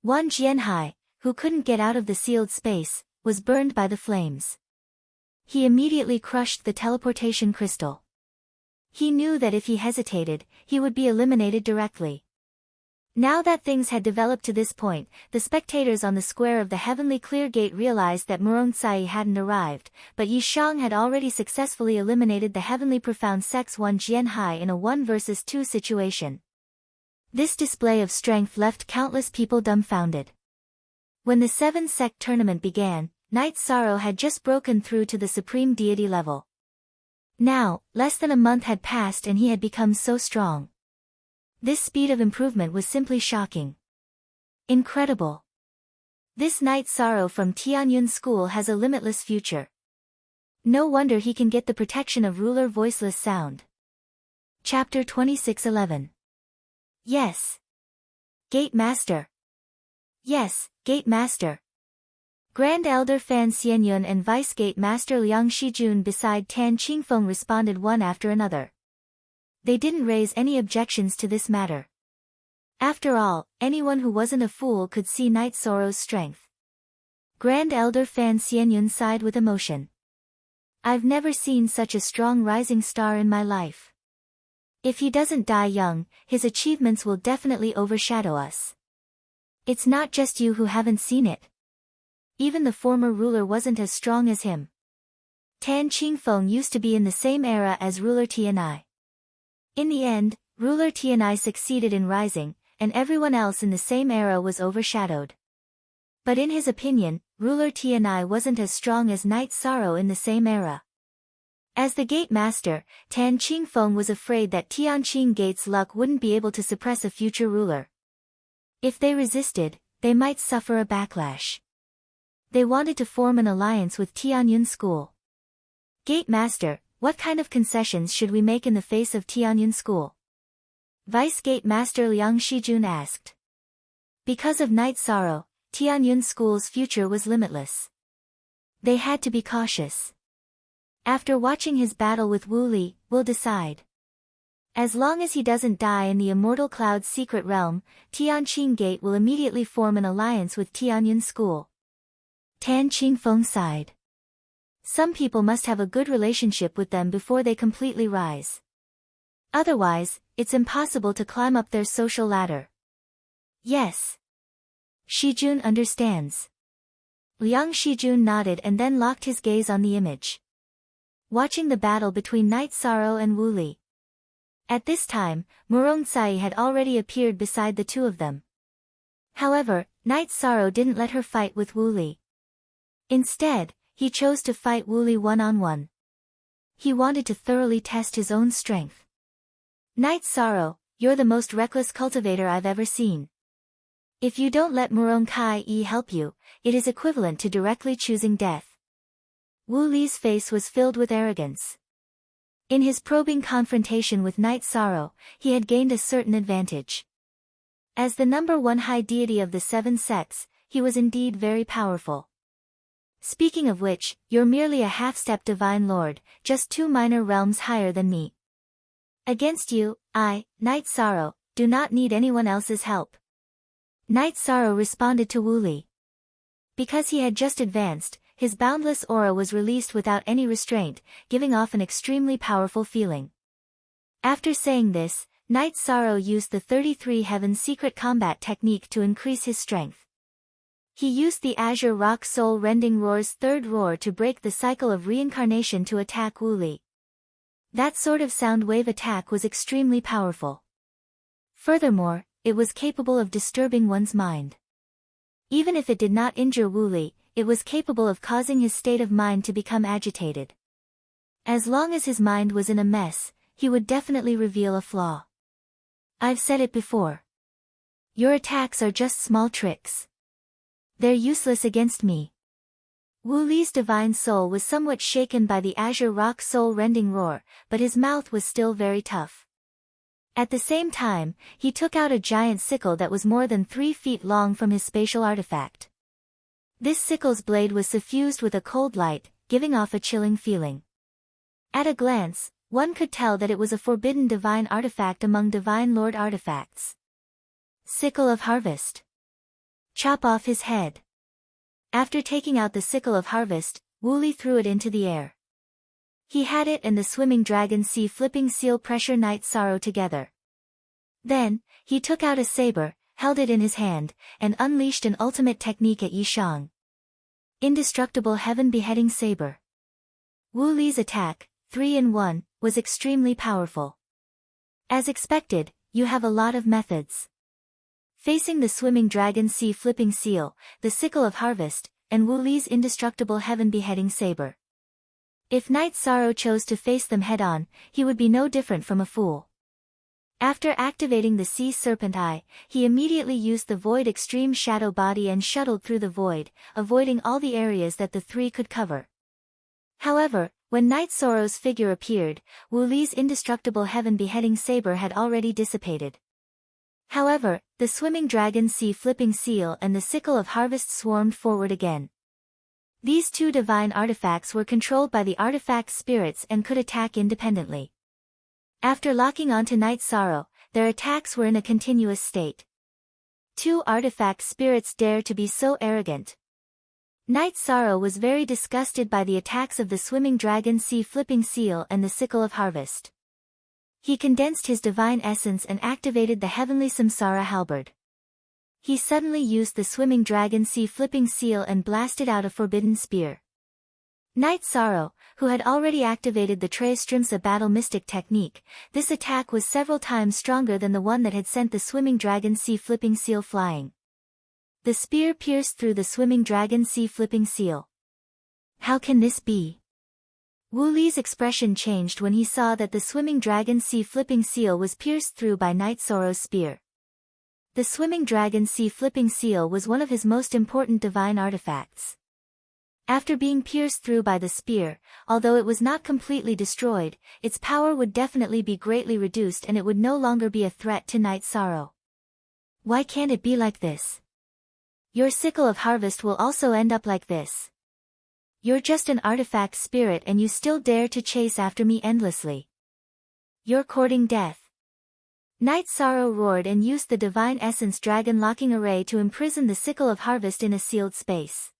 Wan Jianhai, who couldn't get out of the sealed space, was burned by the flames. He immediately crushed the teleportation crystal. He knew that if he hesitated, he would be eliminated directly. Now that things had developed to this point, the spectators on the square of the Heavenly Clear Gate realized that Murong-Cai hadn't arrived, but Yi Shang had already successfully eliminated the Heavenly Profound Sect's Wan Jianhai in a 1 versus 2 situation. This display of strength left countless people dumbfounded. When the 7 sect tournament began, Night Sorrow had just broken through to the Supreme Deity level. Now, less than a month had passed and he had become so strong. This speed of improvement was simply shocking. Incredible. This Night Sorrow from Tianyun School has a limitless future. No wonder he can get the protection of Ruler Voiceless Sound. Chapter 26:11. Yes. Gate Master. Yes, Gate Master. Grand Elder Fan Xianyun and Vice Gate Master Liang Shijun beside Tan Qingfeng responded one after another. They didn't raise any objections to this matter. After all, anyone who wasn't a fool could see Night Sorrow's strength. Grand Elder Fan Xianyun sighed with emotion. I've never seen such a strong rising star in my life. If he doesn't die young, his achievements will definitely overshadow us. It's not just you who haven't seen it. Even the former ruler wasn't as strong as him. Tan Qingfeng used to be in the same era as ruler Tianai. In the end, ruler Tianai succeeded in rising, and everyone else in the same era was overshadowed. But in his opinion, ruler Tianai wasn't as strong as Night Sorrow in the same era. As the Gate Master, Tan Qingfeng was afraid that Tianqing Gate's luck wouldn't be able to suppress a future ruler. If they resisted, they might suffer a backlash. They wanted to form an alliance with Tianyun School. Gate Master, what kind of concessions should we make in the face of Tianyun School? Vice Gate Master Liang Shijun asked. Because of Night Sorrow, Tianyun School's future was limitless. They had to be cautious. After watching his battle with Wu Li, we'll decide. As long as he doesn't die in the Immortal Cloud's secret realm, Tianqing Gate will immediately form an alliance with Tianyun School. Tan Qingfeng sighed. Some people must have a good relationship with them before they completely rise. Otherwise, it's impossible to climb up their social ladder. Yes. Shijun understands. Liang Shijun nodded and then locked his gaze on the image. Watching the battle between Night Sorrow and Wu Li. At this time, Murong-Cai had already appeared beside the two of them. However, Night Sorrow didn't let her fight with Wu Li. Instead, he chose to fight Wu Li one-on-one. He wanted to thoroughly test his own strength. Night Sorrow, you're the most reckless cultivator I've ever seen. If you don't let Murong-Cai help you, it is equivalent to directly choosing death. Wu Li's face was filled with arrogance. In his probing confrontation with Night Sorrow, he had gained a certain advantage. As the number one high deity of the seven sects, he was indeed very powerful. Speaking of which, you're merely a half-step divine lord, just 2 minor realms higher than me. Against you, I, Night Sorrow, do not need anyone else's help. Night Sorrow responded to Wu Li. Because he had just advanced, his boundless aura was released without any restraint, giving off an extremely powerful feeling. After saying this, Night Sorrow used the 33 Heaven secret combat technique to increase his strength. He used the Azure Rock Soul Rending Roar's third roar to break the cycle of reincarnation to attack Wu Li. That sort of sound wave attack was extremely powerful. Furthermore, it was capable of disturbing one's mind. Even if it did not injure Wu Li, it was capable of causing his state of mind to become agitated. As long as his mind was in a mess, he would definitely reveal a flaw. I've said it before. Your attacks are just small tricks. They're useless against me. Wu Li's divine soul was somewhat shaken by the Azure Rock Soul Rending Roar, but his mouth was still very tough. At the same time, he took out a giant sickle that was more than 3 feet long from his spatial artifact. This sickle's blade was suffused with a cold light, giving off a chilling feeling. At a glance, one could tell that it was a forbidden divine artifact among divine lord artifacts. Sickle of Harvest. Chop off his head. After taking out the Sickle of Harvest, Wu Li threw it into the air. He had it and the Swimming Dragon Sea Flipping Seal Pressure Night Sorrow together. Then, he took out a saber, held it in his hand, and unleashed an ultimate technique at Yishang. Indestructible Heaven Beheading Saber. Wu Li's attack, 3-in-1, was extremely powerful. As expected, you have a lot of methods. Facing the Swimming Dragon Sea Flipping Seal, the Sickle of Harvest, and Wu Li's indestructible Heaven Beheading Saber. If Night Sorrow chose to face them head-on, he would be no different from a fool. After activating the Sea Serpent Eye, he immediately used the Void Extreme Shadow Body and shuttled through the void, avoiding all the areas that the three could cover. However, when Night Sorrow's figure appeared, Wu Li's indestructible Heaven Beheading Saber had already dissipated. However, the Swimming Dragon Sea Flipping Seal and the Sickle of Harvest swarmed forward again. These two divine artifacts were controlled by the artifact spirits and could attack independently. After locking onto Night Sorrow, their attacks were in a continuous state. 2 artifact spirits dare to be so arrogant. Night Sorrow was very disgusted by the attacks of the Swimming Dragon Sea Flipping Seal and the Sickle of Harvest. He condensed his divine essence and activated the heavenly Samsara halberd. He suddenly used the Swimming Dragon Sea Flipping Seal and blasted out a forbidden spear. Night Sorrow, who had already activated the Treystrumsa Battle Mystic technique, this attack was several times stronger than the one that had sent the Swimming Dragon Sea Flipping Seal flying. The spear pierced through the Swimming Dragon Sea Flipping Seal. How can this be? Wu Li's expression changed when he saw that the Swimming Dragon Sea Flipping Seal was pierced through by Night Sorrow's spear. The Swimming Dragon Sea Flipping Seal was one of his most important divine artifacts. After being pierced through by the spear, although it was not completely destroyed, its power would definitely be greatly reduced and it would no longer be a threat to Night Sorrow. Why can't it be like this? Your Sickle of Harvest will also end up like this. You're just an artifact spirit and you still dare to chase after me endlessly. You're courting death. Night Sorrow roared and used the Divine Essence Dragon Locking Array to imprison the Sickle of Harvest in a sealed space.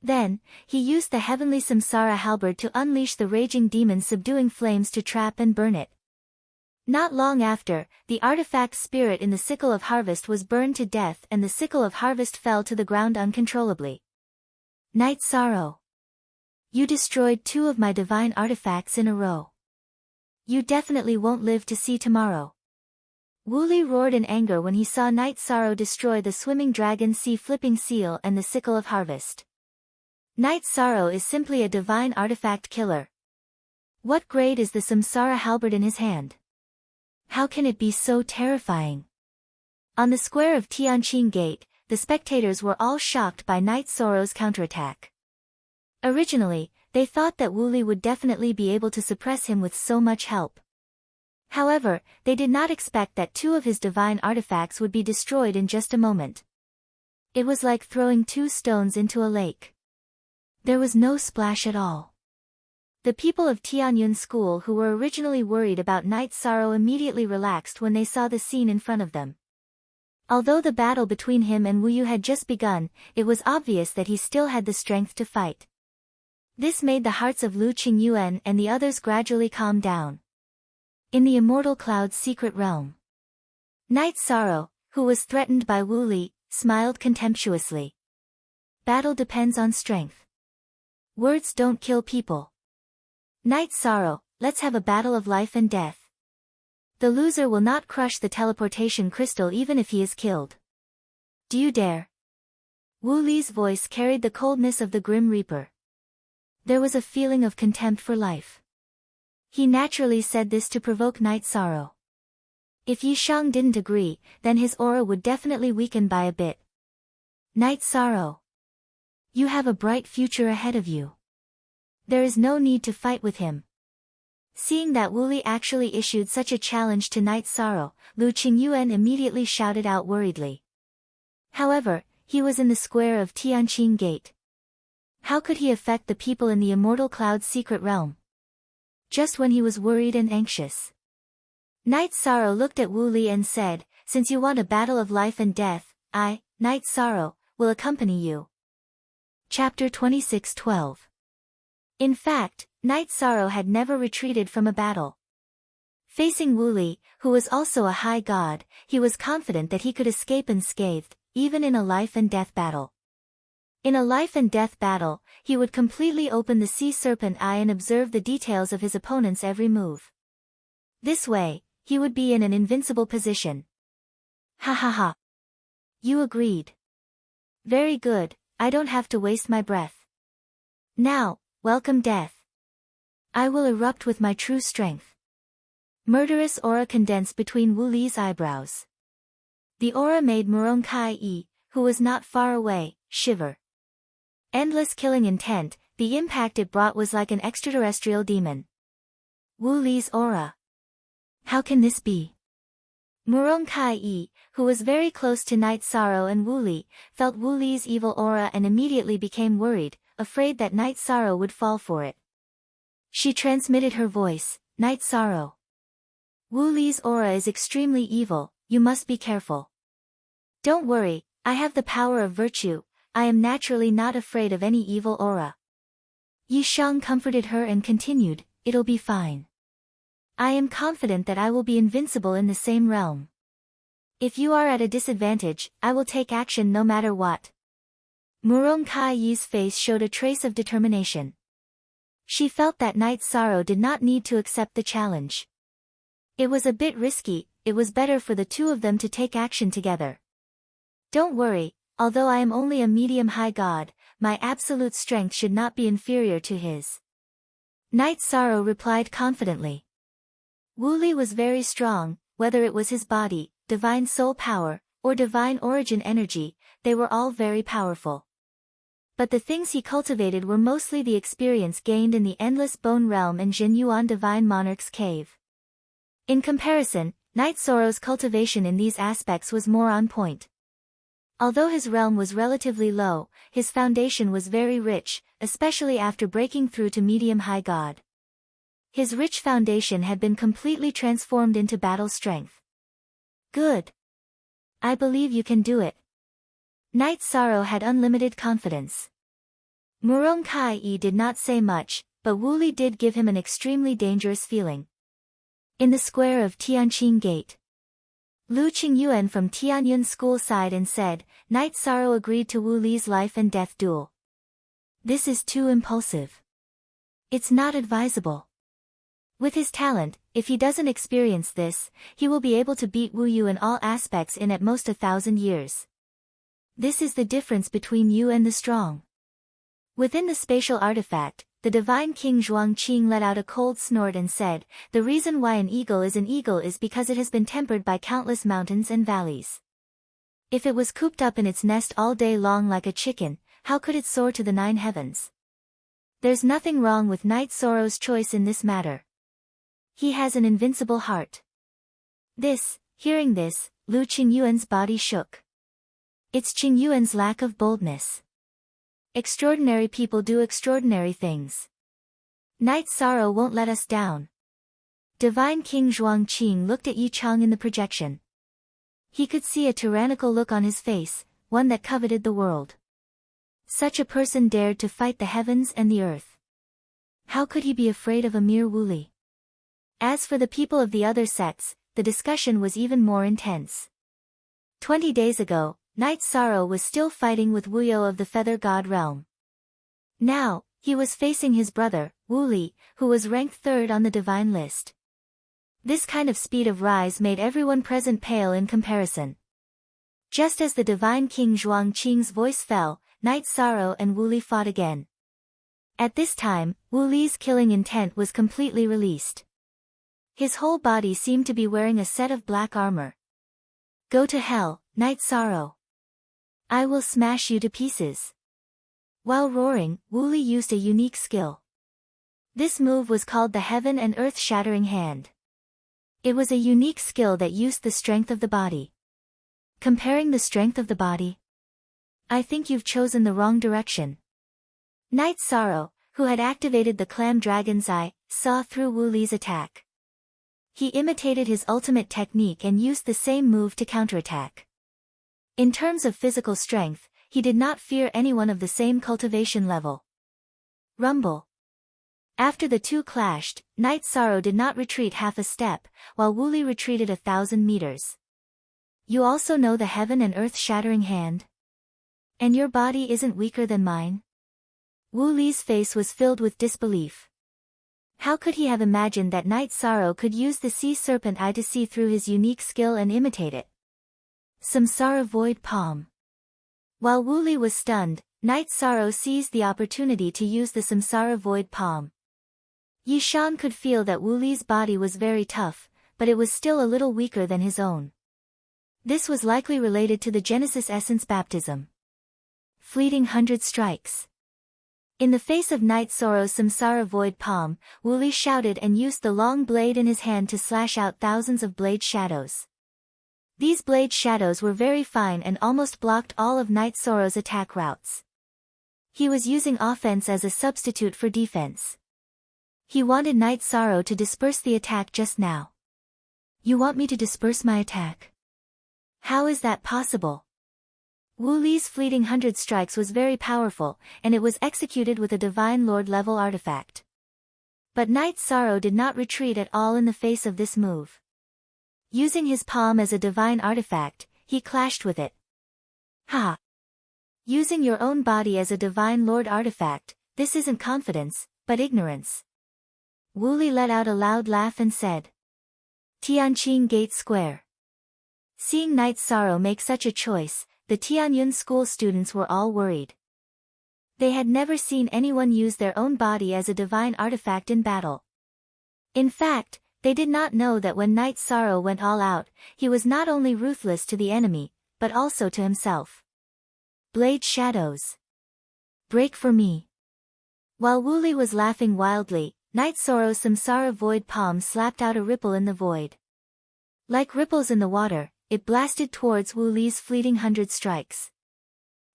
Then, he used the Heavenly Samsara halberd to unleash the raging demon subduing flames to trap and burn it. Not long after, the artifact spirit in the Sickle of Harvest was burned to death and the Sickle of Harvest fell to the ground uncontrollably. Night Sorrow. You destroyed 2 of my divine artifacts in a row. You definitely won't live to see tomorrow. Wu Li roared in anger when he saw Night Sorrow destroy the Swimming Dragon Sea Flipping Seal and the Sickle of Harvest. Night Sorrow is simply a divine artifact killer. What grade is the Samsara halberd in his hand? How can it be so terrifying? On the square of Tianqing Gate, the spectators were all shocked by Night Sorrow's counterattack. Originally, they thought that Wu Li would definitely be able to suppress him with so much help. However, they did not expect that 2 of his divine artifacts would be destroyed in just a moment. It was like throwing 2 stones into a lake. There was no splash at all. The people of Tianyun School who were originally worried about Night Sorrow immediately relaxed when they saw the scene in front of them. Although the battle between him and Wu Yu had just begun, it was obvious that he still had the strength to fight. This made the hearts of Lu Qingyuan and the others gradually calm down. In the Immortal Cloud's secret realm, Night Sorrow, who was threatened by Wu Li, smiled contemptuously. Battle depends on strength. Words don't kill people. Night Sorrow, let's have a battle of life and death. The loser will not crush the teleportation crystal even if he is killed. Do you dare? Wu Li's voice carried the coldness of the Grim Reaper. There was a feeling of contempt for life. He naturally said this to provoke Night Sorrow. If Yi Shang didn't agree, then his aura would definitely weaken by a bit. Night Sorrow, you have a bright future ahead of you. There is no need to fight with him. Seeing that Wu Li actually issued such a challenge to Night Sorrow, Lu Qingyuan immediately shouted out worriedly. However, he was in the square of Tianqing Gate. How could he affect the people in the Immortal Cloud's secret realm? Just when he was worried and anxious, Night Sorrow looked at Wu Li and said, "Since you want a battle of life and death, I, Night Sorrow, will accompany you." Chapter 26:12. In fact, Night Sorrow had never retreated from a battle. Facing Wu Li, who was also a high god, he was confident that he could escape unscathed, even in a life and death battle. In a life and death battle, he would completely open the sea serpent eye and observe the details of his opponent's every move. This way, he would be in an invincible position. Ha ha ha. You agreed. Very good, I don't have to waste my breath. Now, welcome death. I will erupt with my true strength. Murderous aura condensed between Wu Li's eyebrows. The aura made Murong Kai-yi, who was not far away, shiver. Endless killing intent, the impact it brought was like an extraterrestrial demon. Wu Li's aura. How can this be? Murong Kai-yi, who was very close to Night Sorrow and Wu Li, felt Wu Li's evil aura and immediately became worried, afraid that Night Sorrow would fall for it. She transmitted her voice, "Night Sorrow. Wu Li's aura is extremely evil, you must be careful." "Don't worry, I have the power of virtue, I am naturally not afraid of any evil aura." Yi Shang comforted her and continued, "It'll be fine. I am confident that I will be invincible in the same realm. If you are at a disadvantage, I will take action no matter what." Murong Kai-yi's face showed a trace of determination. She felt that Night Sorrow did not need to accept the challenge. It was a bit risky, it was better for the 2 of them to take action together. "Don't worry, although I am only a medium-high god, my absolute strength should not be inferior to his." Night Sorrow replied confidently. Wu Li was very strong, whether it was his body, divine soul power, or divine origin energy, they were all very powerful. But the things he cultivated were mostly the experience gained in the Endless Bone Realm and Jinyuan Divine Monarch's Cave. In comparison, Night Sorrow's cultivation in these aspects was more on point. Although his realm was relatively low, his foundation was very rich, especially after breaking through to medium-high god. His rich foundation had been completely transformed into battle strength. Good. I believe you can do it. Night Sorrow had unlimited confidence. Murong Kai-yi did not say much, but Wu Li did give him an extremely dangerous feeling. In the square of Tianqing Gate, Lu Qingyuan from Tianyun School sighed and said, "Night Sorrow agreed to Wu Li's life and death duel. This is too impulsive. It's not advisable. With his talent, if he doesn't experience this, he will be able to beat Wu Yu in all aspects in at most 1,000 years. This is the difference between you and the strong." Within the spatial artifact, the divine king Zhuangqing let out a cold snort and said, "The reason why an eagle is because it has been tempered by countless mountains and valleys. If it was cooped up in its nest all day long like a chicken, how could it soar to the 9 heavens? There's nothing wrong with Night Sorrow's choice in this matter. He has an invincible heart. Hearing this, Lu Qingyuan's body shook. It's Qingyuan's lack of boldness. Extraordinary people do extraordinary things. Night Sorrow won't let us down. Divine King Zhuangqing looked at Yi Chang in the projection. He could see a tyrannical look on his face, one that coveted the world. Such a person dared to fight the heavens and the earth. How could he be afraid of a mere Wuli? As for the people of the other sects, the discussion was even more intense. 20 days ago, Night Sorrow was still fighting with Wuyo of the Feather God realm. Now, he was facing his brother, Wu Li, who was ranked third on the divine list. This kind of speed of rise made everyone present pale in comparison. Just as the divine King Zhuangqing's voice fell, Night Sorrow and Wu Li fought again. At this time, Wu Li's killing intent was completely released. His whole body seemed to be wearing a set of black armor. Go to hell, Night Sorrow. I will smash you to pieces. While roaring, Wu Li used a unique skill. This move was called the Heaven and Earth Shattering Hand. It was a unique skill that used the strength of the body. Comparing the strength of the body? I think you've chosen the wrong direction. Night Sorrow, who had activated the Clam Dragon's Eye, saw through Wu Li's attack. He imitated his ultimate technique and used the same move to counterattack. In terms of physical strength, he did not fear anyone of the same cultivation level. Rumble. After the two clashed, Night Sorrow did not retreat half a step, while Wu Li retreated 1,000 meters. You also know the Heaven and Earth Shattering Hand? And your body isn't weaker than mine? Wu Li's face was filled with disbelief. How could he have imagined that Night Sorrow could use the Sea Serpent Eye to see through his unique skill and imitate it? Samsara Void Palm. While Wu Li was stunned, Night Sorrow seized the opportunity to use the Samsara Void Palm. Yi Shan could feel that Wu Li's body was very tough, but it was still a little weaker than his own. This was likely related to the Genesis Essence baptism. Fleeting 100 strikes. In the face of Night Sorrow's Samsara Void Palm, Wu Li shouted and used the long blade in his hand to slash out thousands of blade shadows. These blade shadows were very fine and almost blocked all of Night Sorrow's attack routes. He was using offense as a substitute for defense. He wanted Night Sorrow to disperse the attack just now. You want me to disperse my attack? How is that possible? Wu Li's fleeting 100 strikes was very powerful, and it was executed with a Divine Lord level artifact. But Night Sorrow did not retreat at all in the face of this move. Using his palm as a divine artifact, he clashed with it. Ha! Using your own body as a Divine Lord artifact, this isn't confidence, but ignorance. Wu Li let out a loud laugh and said. Tianqing Gate Square. Seeing Night Sorrow make such a choice, the Tianyun school students were all worried. They had never seen anyone use their own body as a divine artifact in battle. In fact, they did not know that when Night Sorrow went all out, he was not only ruthless to the enemy, but also to himself. Blade shadows. Break for me. While Wu Li was laughing wildly, Night Sorrow's Samsara Void Palm slapped out a ripple in the void. Like ripples in the water, it blasted towards Wu Li's fleeting 100 strikes.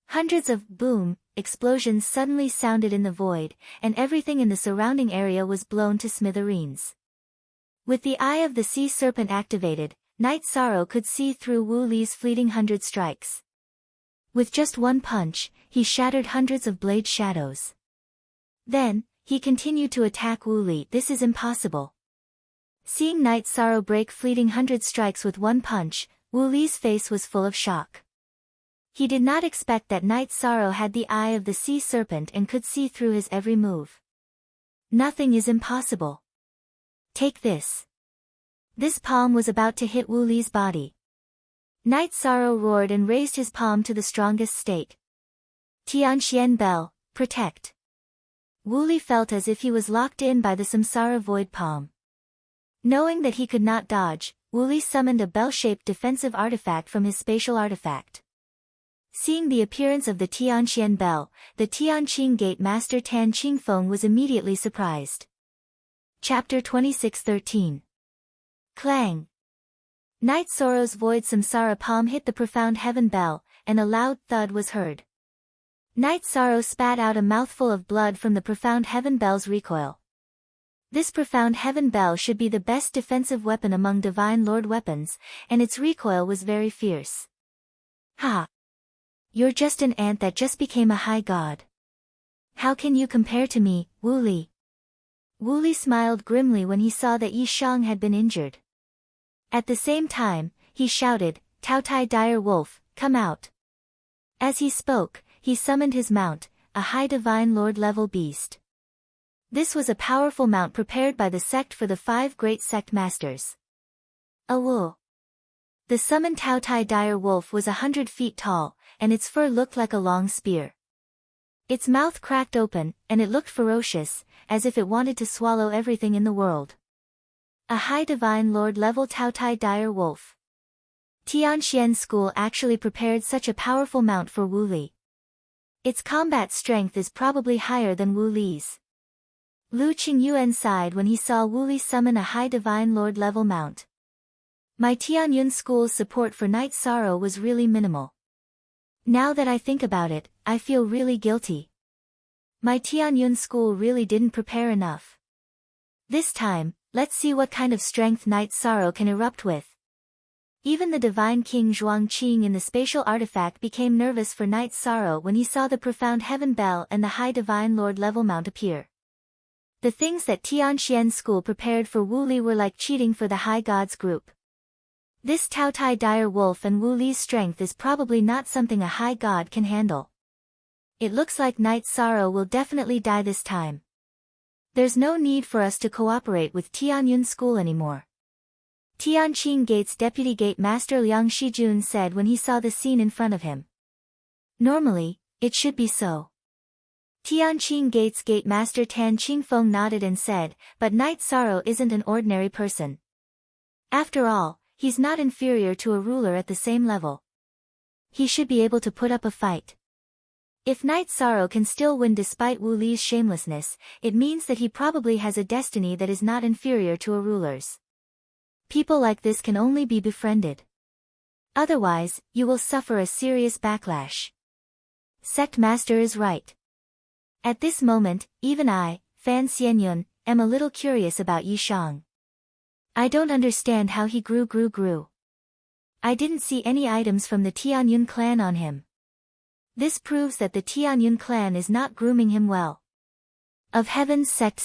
Hundreds of boom explosions suddenly sounded in the void, and everything in the surrounding area was blown to smithereens. With the Eye of the Sea Serpent activated, Night Sorrow could see through Wu Li's fleeting 100 strikes. With just one punch, he shattered hundreds of blade shadows. Then, he continued to attack Wu Li. This is impossible. Seeing Night Sorrow break fleeting 100 strikes with one punch, Wu Li's face was full of shock. He did not expect that Night Sorrow had the Eye of the Sea Serpent and could see through his every move. Nothing is impossible. Take this. This palm was about to hit Wu Li's body. Night Sorrow roared and raised his palm to the strongest state. Tianxian Bell, protect. Wu Li felt as if he was locked in by the Samsara Void Palm. Knowing that he could not dodge, Wu Li summoned a bell-shaped defensive artifact from his spatial artifact. Seeing the appearance of the Tianqian bell, the Tianqing gate master Tan Qingfeng was immediately surprised. Chapter 26:13. Clang. Night sorrow's void samsara palm hit the profound heaven bell, and a loud thud was heard. Night sorrow spat out a mouthful of blood from the profound heaven bell's recoil. This profound heaven bell should be the best defensive weapon among divine lord weapons, and its recoil was very fierce. Ha! You're just an ant that just became a high god. How can you compare to me, Wu Li? Wu Li smiled grimly when he saw that Yi Shang had been injured. At the same time, he shouted, "Tao Tai Dire Wolf, come out." As he spoke, he summoned his mount, a high divine lord level beast. This was a powerful mount prepared by the sect for the 5 great sect masters. Awu. The summoned Tao Tai Dire Wolf was 100 feet tall, and its fur looked like a long spear. Its mouth cracked open, and it looked ferocious, as if it wanted to swallow everything in the world. A high divine lord level Tao Tai Dire Wolf. Tianqian school actually prepared such a powerful mount for Wu Li. Its combat strength is probably higher than Wu Li's. Lu Qingyuan sighed when he saw Wu Li summon a high divine lord level mount. My Tianyun school's support for Night Sorrow was really minimal. Now that I think about it, I feel really guilty. My Tianyun school really didn't prepare enough. This time, let's see what kind of strength Night Sorrow can erupt with. Even the divine king Zhuangqing in the spatial artifact became nervous for Night Sorrow when he saw the profound heaven bell and the high divine lord level mount appear. The things that Tianqian school prepared for Wu Li were like cheating for the high gods group. This Tao Tai Dire Wolf and Wu Li's strength is probably not something a high god can handle. It looks like Night Sorrow will definitely die this time. There's no need for us to cooperate with Tianyun school anymore. Tianqing Gate's deputy gate master Liang Shijun said when he saw the scene in front of him. Normally, it should be so. Tianqing Gate's gate master Tan Qingfeng nodded and said, but Night Sorrow isn't an ordinary person. After all, he's not inferior to a ruler at the same level. He should be able to put up a fight. If Night Sorrow can still win despite Wu Li's shamelessness, it means that he probably has a destiny that is not inferior to a ruler's. People like this can only be befriended. Otherwise, you will suffer a serious backlash. Sect Master is right. At this moment, even I, Fan Xianyun, am a little curious about Yi Shang. I don't understand how he grew. I didn't see any items from the Tianyun clan on him. This proves that the Tianyun clan is not grooming him well. Of Heaven's sect.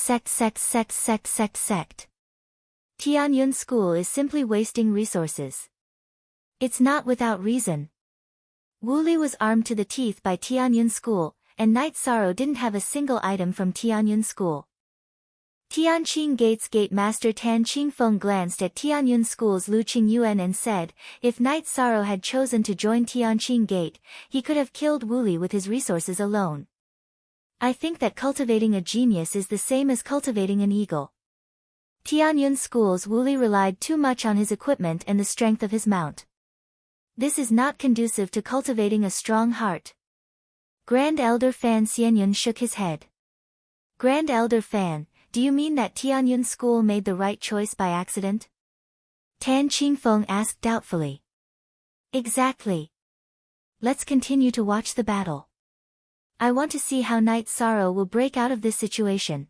Tianyun school is simply wasting resources. It's not without reason. Wu Li was armed to the teeth by Tianyun school, and Night Sorrow didn't have a single item from Tianyun school. Tianqing Gate's gate master Tan Qingfeng glanced at Tianyun school's Lu Qingyuan and said, if Night Sorrow had chosen to join Tianqing Gate, he could have killed Wu Li with his resources alone. I think that cultivating a genius is the same as cultivating an eagle. Tianyun school's Wu Li relied too much on his equipment and the strength of his mount. This is not conducive to cultivating a strong heart. Grand Elder Fan Xianyun shook his head. Grand Elder Fan, do you mean that Tianyun school made the right choice by accident? Tan Qingfeng asked doubtfully. Exactly. Let's continue to watch the battle. I want to see how Night Sorrow will break out of this situation.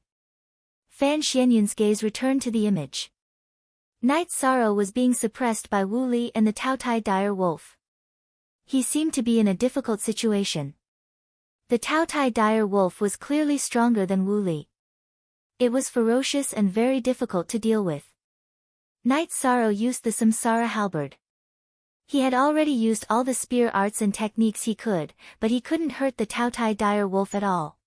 Fan Xianyun's gaze returned to the image. Night Sorrow was being suppressed by Wu Li and the Tao Tai Dire Wolf. He seemed to be in a difficult situation. The Tao Tai Dire Wolf was clearly stronger than Wu Li. It was ferocious and very difficult to deal with. Night Sorrow used the Samsara halberd. He had already used all the spear arts and techniques he could, but he couldn't hurt the Tao Tai Dire Wolf at all.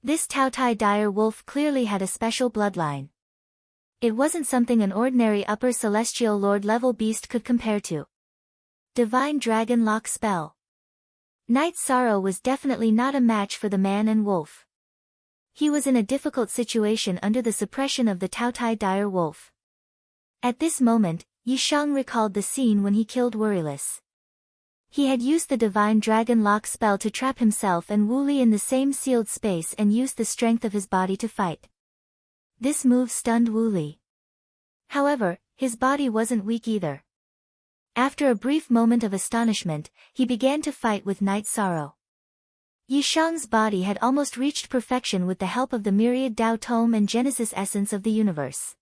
This Tao Tai Dire Wolf clearly had a special bloodline. It wasn't something an ordinary upper celestial lord level beast could compare to. Divine Dragon Lock spell. Night Sorrow was definitely not a match for the man and wolf. He was in a difficult situation under the suppression of the Tao Tai Dire Wolf. At this moment, Yi Shang recalled the scene when he killed Worryless. He had used the divine dragon lock spell to trap himself and Wu Li in the same sealed space and used the strength of his body to fight. This move stunned Wu Li. However, his body wasn't weak either. After a brief moment of astonishment, he began to fight with Night Sorrow. Yi Shang's body had almost reached perfection with the help of the myriad Tao Tome and Genesis essence of the universe.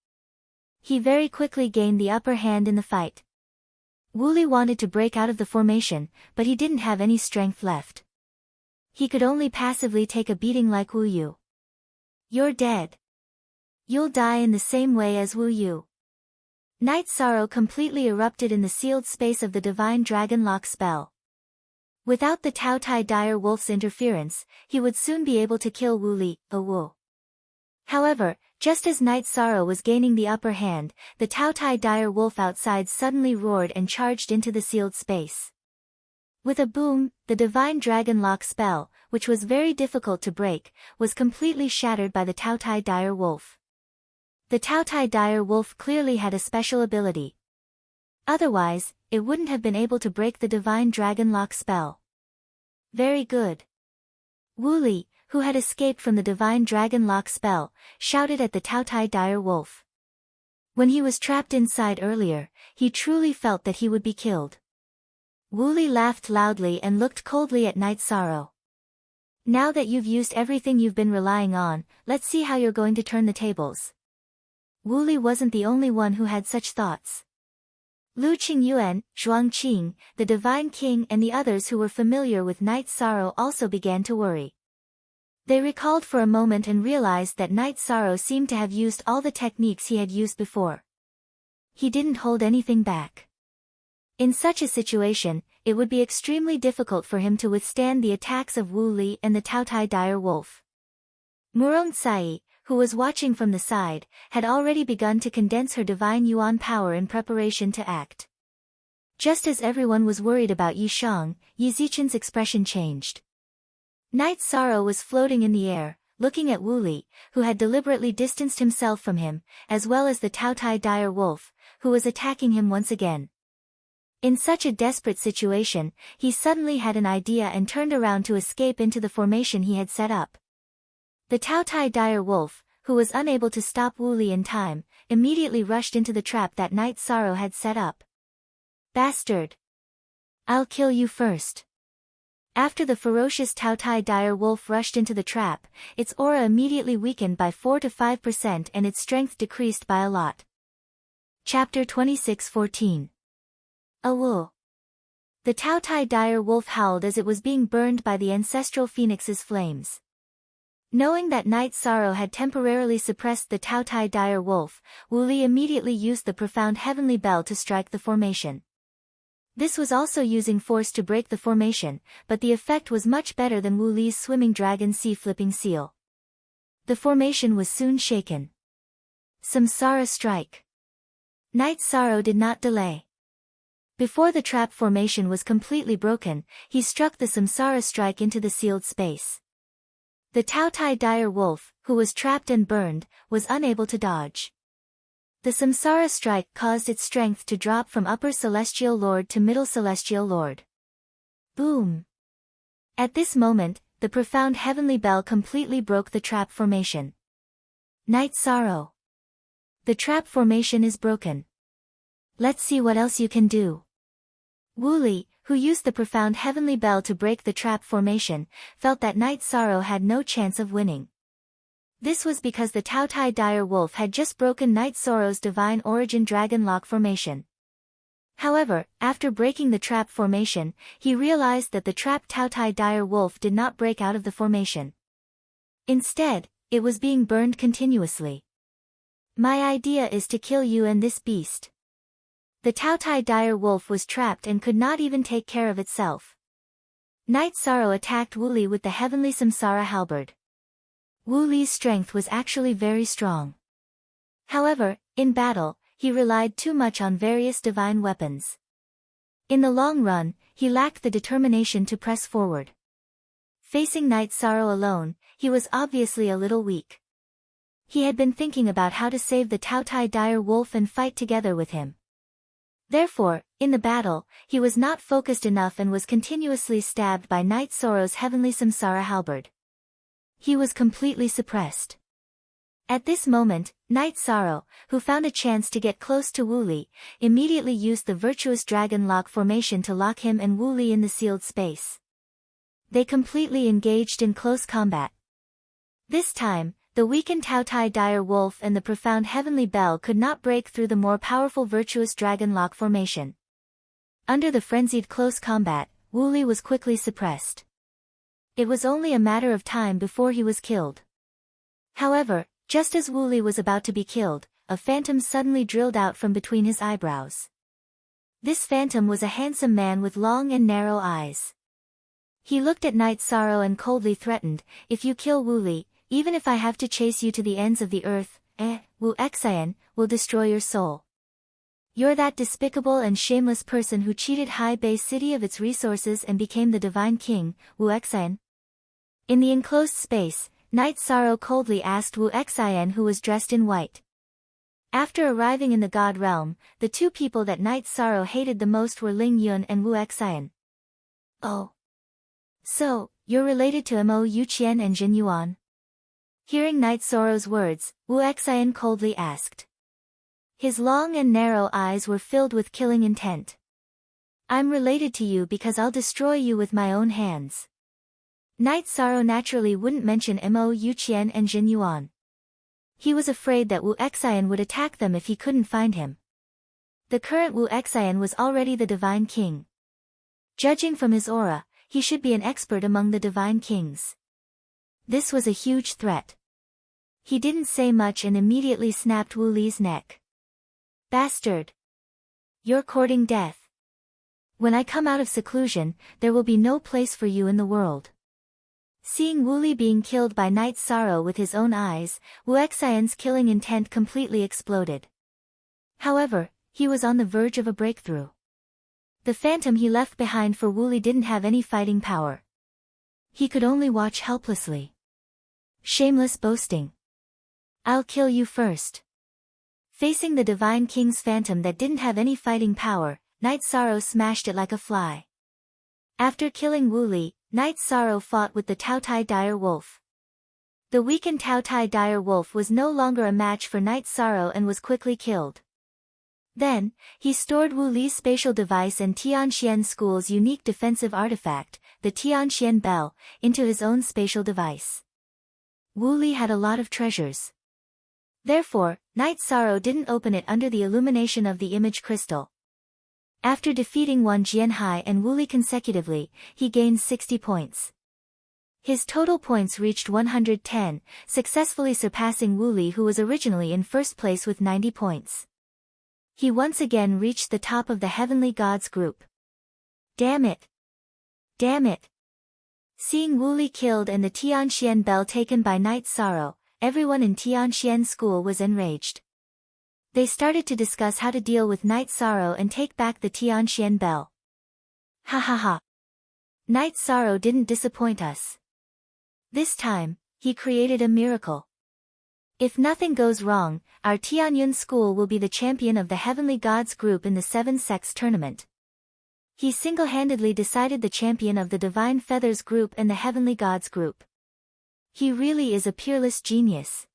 He very quickly gained the upper hand in the fight. Wu Li wanted to break out of the formation, but he didn't have any strength left. He could only passively take a beating like Wu Yu. "You're dead. You'll die in the same way as Wu Yu." Night Sorrow completely erupted in the sealed space of the divine dragon lock spell. Without the Tao Tai Dire Wolf's interference, he would soon be able to kill Wu Li, Wu. However, just as Night Sorrow was gaining the upper hand, the Tao Tai Dire Wolf outside suddenly roared and charged into the sealed space. With a boom, the divine dragon lock spell, which was very difficult to break, was completely shattered by the Tao Tai Dire Wolf. The Tao Tai Dire Wolf clearly had a special ability. Otherwise, it wouldn't have been able to break the divine dragon lock spell. Very good. Wu Li, who had escaped from the divine dragon lock spell, shouted at the Tao Tai Dire Wolf. When he was trapped inside earlier, he truly felt that he would be killed. Wu Li laughed loudly and looked coldly at Night Sorrow. "Now that you've used everything you've been relying on, let's see how you're going to turn the tables." Wu Li wasn't the only one who had such thoughts. Lu Qingyuan, Zhuang Qing, the Divine King and the others who were familiar with Night Sorrow also began to worry. They recalled for a moment and realized that Night Sorrow seemed to have used all the techniques he had used before. He didn't hold anything back. In such a situation, it would be extremely difficult for him to withstand the attacks of Wu Li and the Tao Tai Dire Wolf. Murong Cai, who was watching from the side, had already begun to condense her divine yuan power in preparation to act. Just as everyone was worried about Yi Shang, Yi Zichen's expression changed. Night Sorrow was floating in the air, looking at Wu Li, who had deliberately distanced himself from him, as well as the Tao Tai Dire Wolf, who was attacking him once again. In such a desperate situation, he suddenly had an idea and turned around to escape into the formation he had set up. The Tao Tai Dire Wolf, who was unable to stop Wu Li in time, immediately rushed into the trap that Night Sorrow had set up. "Bastard! I'll kill you first." After the ferocious Tao Tai Dire Wolf rushed into the trap, its aura immediately weakened by 4 to 5% and its strength decreased by a lot. Chapter 26:14. Wu. The Tao Tai Dire Wolf howled as it was being burned by the ancestral phoenix's flames. Knowing that Night Sorrow had temporarily suppressed the Tao Tai Dire Wolf, Wu Li immediately used the profound heavenly bell to strike the formation. This was also using force to break the formation, but the effect was much better than Wu Li's swimming dragon sea flipping seal. The formation was soon shaken. Samsara Strike. Night Sorrow did not delay. Before the trap formation was completely broken, he struck the Samsara Strike into the sealed space. The Tao Tai Dire Wolf, who was trapped and burned, was unable to dodge. The Samsara Strike caused its strength to drop from Upper Celestial Lord to Middle Celestial Lord. Boom! At this moment, the profound heavenly bell completely broke the trap formation. Night Sorrow. The trap formation is broken. Let's see what else you can do. Wu Li, who used the profound heavenly bell to break the trap formation, felt that Night Sorrow had no chance of winning. This was because the Tao Tai Dire Wolf had just broken Night Sorrow's divine origin dragon lock formation. However, after breaking the trap formation, he realized that the trapped Tao Tai Dire Wolf did not break out of the formation. Instead, it was being burned continuously. "My idea is to kill you and this beast." The Tao Tai Dire Wolf was trapped and could not even take care of itself. Night Sorrow attacked Wu Li with the heavenly Samsara halberd. Wu Li's strength was actually very strong. However, in battle, he relied too much on various divine weapons. In the long run, he lacked the determination to press forward. Facing Night Sorrow alone, he was obviously a little weak. He had been thinking about how to save the Tao Tai Dire Wolf and fight together with him. Therefore, in the battle, he was not focused enough and was continuously stabbed by Knight Sorrow's heavenly samsara halberd. He was completely suppressed. At this moment, Knight Sorrow, who found a chance to get close to Wu Li, immediately used the virtuous dragon lock formation to lock him and Wu Li in the sealed space. They completely engaged in close combat. This time, the weakened Taotai dire wolf and the profound heavenly bell could not break through the more powerful virtuous dragon lock formation. Under the frenzied close combat, Wu Li was quickly suppressed. It was only a matter of time before he was killed. However, just as Wu Li was about to be killed, a phantom suddenly drilled out from between his eyebrows. This phantom was a handsome man with long and narrow eyes. He looked at Knight Sorrow and coldly threatened, "If you kill Wu Li, even if I have to chase you to the ends of the earth, Wu Xian, will destroy your soul. You're that despicable and shameless person who cheated High Bay City of its resources and became the Divine King, Wu Xian." In the enclosed space, Knight Sorrow coldly asked Wu Xian, who was dressed in white. After arriving in the God realm, the two people that Knight Sorrow hated the most were Ling Yun and Wu Xian. "Oh. So, you're related to Mo Yuqian and Jin Yuan?" Hearing Knight Sorrow's words, Wu Xian coldly asked. His long and narrow eyes were filled with killing intent. "I'm related to you because I'll destroy you with my own hands." Knight Sorrow naturally wouldn't mention Mo Yuqian and Jin Yuan. He was afraid that Wu Xian would attack them if he couldn't find him. The current Wu Xian was already the Divine King. Judging from his aura, he should be an expert among the Divine Kings. This was a huge threat. He didn't say much and immediately snapped Wu Li's neck. "Bastard! You're courting death. When I come out of seclusion, there will be no place for you in the world." Seeing Wu Li being killed by Knight Sorrow with his own eyes, Wu Xian's killing intent completely exploded. However, he was on the verge of a breakthrough. The phantom he left behind for Wu Li didn't have any fighting power. He could only watch helplessly. Shameless boasting. "I'll kill you first." Facing the Divine King's phantom that didn't have any fighting power, Knight Sorrow smashed it like a fly. After killing Wu Li, Knight Sorrow fought with the Taotai dire wolf. The weakened Taotai dire wolf was no longer a match for Knight Sorrow and was quickly killed. Then, he stored Wu Li's spatial device and Tianxian School's unique defensive artifact, the Tianxian Bell, into his own spatial device. Wu Li had a lot of treasures. Therefore, Knight Sorrow didn't open it under the illumination of the image crystal. After defeating Wan Jianhai and Wu Li consecutively, he gained 60 points. His total points reached 110, successfully surpassing Wu Li, who was originally in first place with 90 points. He once again reached the top of the Heavenly Gods group. Damn it! Damn it! Seeing Wu Li killed and the Tianxian Bell taken by Knight Sorrow, everyone in Tianxian School was enraged. They started to discuss how to deal with Knight Sorrow and take back the Tianxian Bell. Ha ha ha! Knight Sorrow didn't disappoint us. This time, he created a miracle. If nothing goes wrong, our Tianyun School will be the champion of the Heavenly Gods group in the Seven Sects tournament. He single-handedly decided the champion of the Divine Feathers group and the Heavenly Gods group. He really is a peerless genius.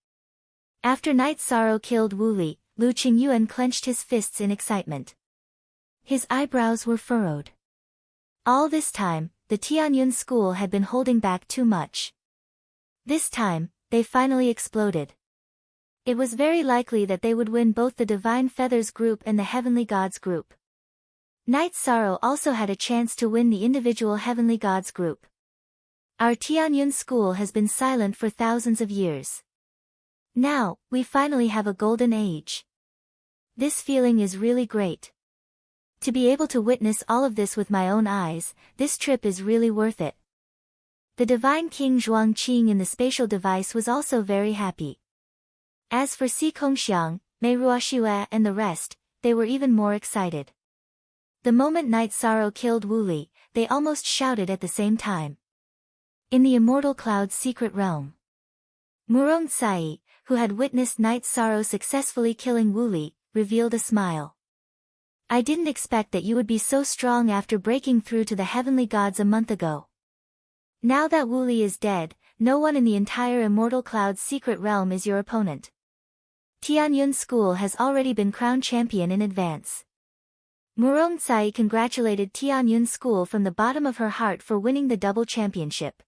After Knight Sorrow killed Wu Li, Lu Qingyuan clenched his fists in excitement. His eyebrows were furrowed. All this time, the Tianyun School had been holding back too much. This time, they finally exploded. It was very likely that they would win both the Divine Feathers group and the Heavenly Gods group. Knight Sorrow also had a chance to win the individual Heavenly Gods group. Our Tianyun School has been silent for thousands of years. Now, we finally have a golden age. This feeling is really great. To be able to witness all of this with my own eyes, this trip is really worth it. The Divine King Zhuangqing in the spatial device was also very happy. As for Si Kongxiang, Mei Ruoxue and the rest, they were even more excited. The moment Knight Sorrow killed Wu Li, they almost shouted at the same time. In the Immortal Cloud's secret realm, Murong Tsai, who had witnessed Knight Sorrow successfully killing Wu Li, revealed a smile. I didn't expect that you would be so strong after breaking through to the heavenly gods a month ago. Now that Wu Li is dead, no one in the entire Immortal Cloud's secret realm is your opponent. Tianyun School has already been crowned champion in advance. Murong Tsai congratulated Tianyun School from the bottom of her heart for winning the double championship.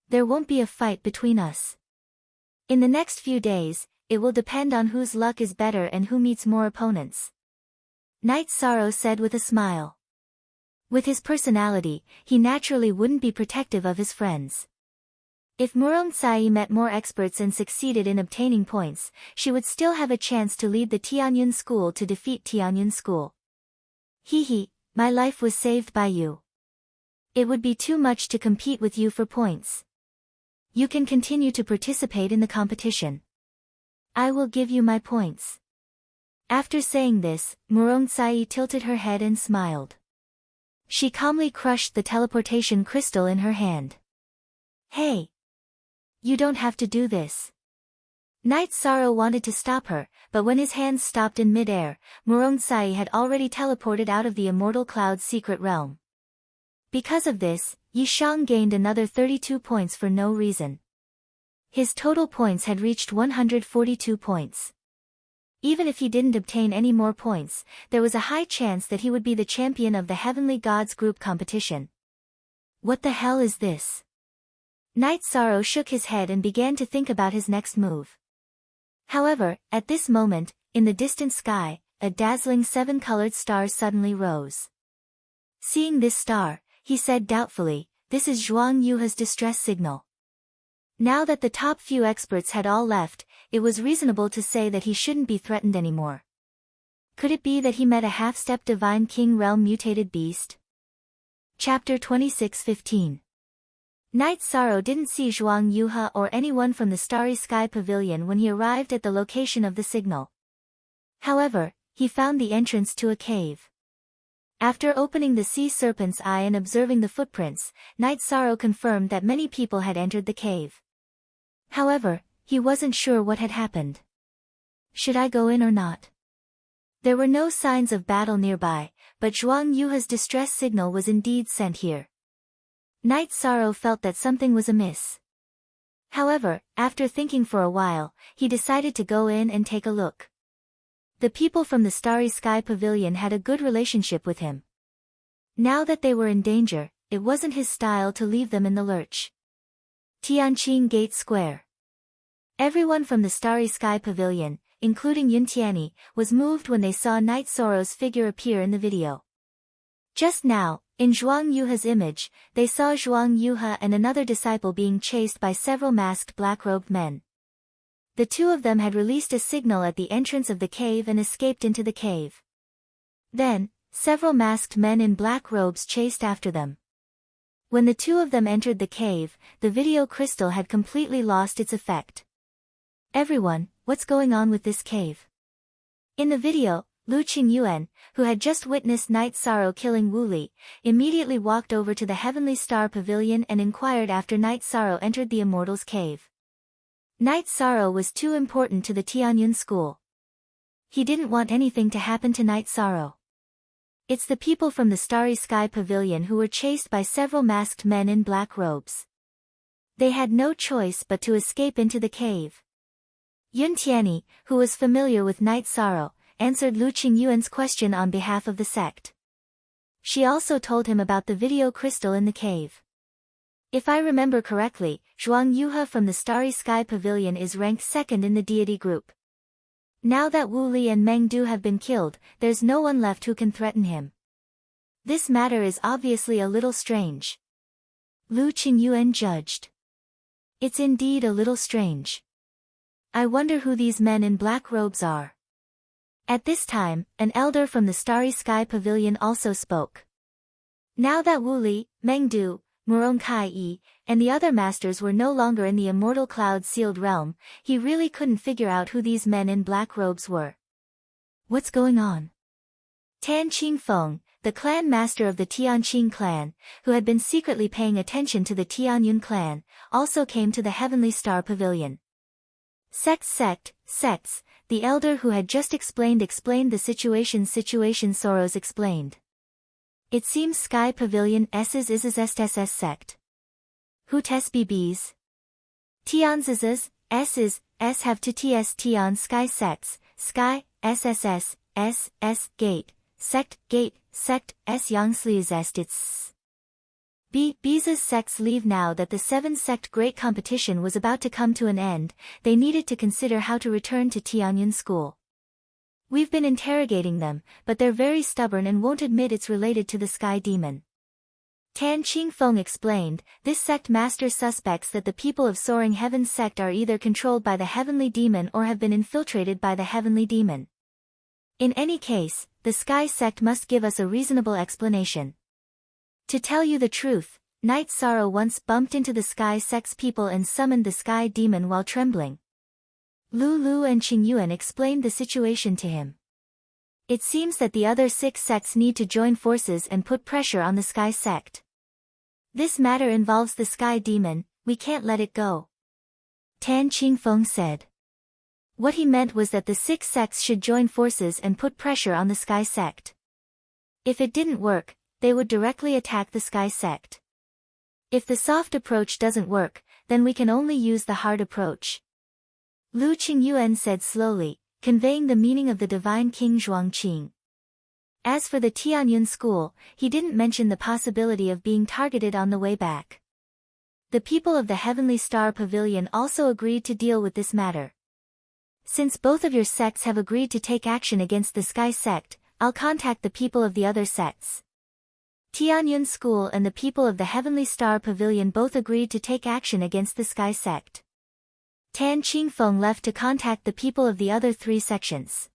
There won't be a fight between us. In the next few days, it will depend on whose luck is better and who meets more opponents. Knight Sorrow said with a smile. With his personality, he naturally wouldn't be protective of his friends. If Murong Tsai met more experts and succeeded in obtaining points, she would still have a chance to lead the Tianyun School to defeat Tianyun School. Hee, my life was saved by you. It would be too much to compete with you for points. You can continue to participate in the competition. I will give you my points. After saying this, Murong Tsai tilted her head and smiled. She calmly crushed the teleportation crystal in her hand. Hey! You don't have to do this. Knight Sorrow wanted to stop her, but when his hands stopped in mid-air, Murong Tsai had already teleported out of the Immortal Cloud's secret realm. Because of this, Yi Shang gained another 32 points for no reason. His total points had reached 142 points. Even if he didn't obtain any more points, there was a high chance that he would be the champion of the Heavenly Gods group competition. What the hell is this? Knight Sorrow shook his head and began to think about his next move. However, at this moment, in the distant sky, a dazzling 7-colored star suddenly rose. Seeing this star, he said doubtfully, "This is Zhuang Yuha's distress signal." Now that the top few experts had all left, it was reasonable to say that he shouldn't be threatened anymore. Could it be that he met a half-step Divine King Realm mutated beast? Chapter 26:15. Knight Sorrow didn't see Zhuang Yuha or anyone from the Starry Sky Pavilion when he arrived at the location of the signal. However, he found the entrance to a cave. After opening the Sea Serpent's Eye and observing the footprints, Knight Sorrow confirmed that many people had entered the cave. However, he wasn't sure what had happened. Should I go in or not? There were no signs of battle nearby, but Zhuang Yuha's distress signal was indeed sent here. Knight Sorrow felt that something was amiss. However, after thinking for a while, he decided to go in and take a look. The people from the Starry Sky Pavilion had a good relationship with him. Now that they were in danger, it wasn't his style to leave them in the lurch. Tianqing Gate Square. Everyone from the Starry Sky Pavilion, including Yun Tianyi, was moved when they saw Knight Sorrow's figure appear in the video. Just now, in Zhuang Yuha's image, they saw Zhuang Yuha and another disciple being chased by several masked black-robed men. The two of them had released a signal at the entrance of the cave and escaped into the cave. Then, several masked men in black robes chased after them. When the two of them entered the cave, the video crystal had completely lost its effect. Everyone, what's going on with this cave? In the video, Lu Qingyuan, who had just witnessed Knight Sorrow killing Wu Li, immediately walked over to the Heavenly Star Pavilion and inquired after Knight Sorrow entered the Immortal's cave. Knight Sorrow was too important to the Tianyun School. He didn't want anything to happen to Knight Sorrow. It's the people from the Starry Sky Pavilion who were chased by several masked men in black robes. They had no choice but to escape into the cave. Yun Tianyi, who was familiar with Knight Sorrow, answered Lu Qingyuan's question on behalf of the sect. She also told him about the video crystal in the cave. If I remember correctly, Zhuang Yuha from the Starry Sky Pavilion is ranked second in the deity group. Now that Wu Li and Meng Du have been killed, there's no one left who can threaten him. This matter is obviously a little strange. Lu Qingyuan judged. It's indeed a little strange. I wonder who these men in black robes are. At this time, an elder from the Starry Sky Pavilion also spoke. Now that Wu Li, Meng Du, Murong Kai-yi, and the other masters were no longer in the Immortal Cloud sealed realm, he really couldn't figure out who these men in black robes were. What's going on? Tan Qingfeng, the clan master of the Tianqing clan, who had been secretly paying attention to the Tianyun clan, also came to the Heavenly Star Pavilion. Sects, the elder who had just explained the situation Soros explained. It seems Sky Pavilion S's is sect. Who tes bb's? Tions is, S's, S have to ts tion Sky sects, Sky, SSS, S, gate, sect, S yang slees est its. B's sects leave now that the 7-sect great competition was about to come to an end, they needed to consider how to return to Tianyun school. We've been interrogating them, but they're very stubborn and won't admit it's related to the sky demon. Tan Qingfeng explained, this sect master suspects that the people of Soaring Heaven sect are either controlled by the heavenly demon or have been infiltrated by the heavenly demon. In any case, the sky sect must give us a reasonable explanation. To tell you the truth, Night Sorrow once bumped into the sky sect's people and summoned the sky demon while trembling. Lu and Qingyuan explained the situation to him. It seems that the other 6 sects need to join forces and put pressure on the sky sect. This matter involves the sky demon, we can't let it go. Tan Qingfeng said. What he meant was that the 6 sects should join forces and put pressure on the sky sect. If it didn't work, they would directly attack the sky sect. If the soft approach doesn't work, then we can only use the hard approach. Lu Qingyuan said slowly, conveying the meaning of the divine king Zhuangqing. As for the Tianyun school, he didn't mention the possibility of being targeted on the way back. The people of the Heavenly Star Pavilion also agreed to deal with this matter. Since both of your sects have agreed to take action against the Sky sect, I'll contact the people of the other sects. Tianyun School and the people of the Heavenly Star Pavilion both agreed to take action against the Sky sect. Tan Qingfeng left to contact the people of the other 3 sections.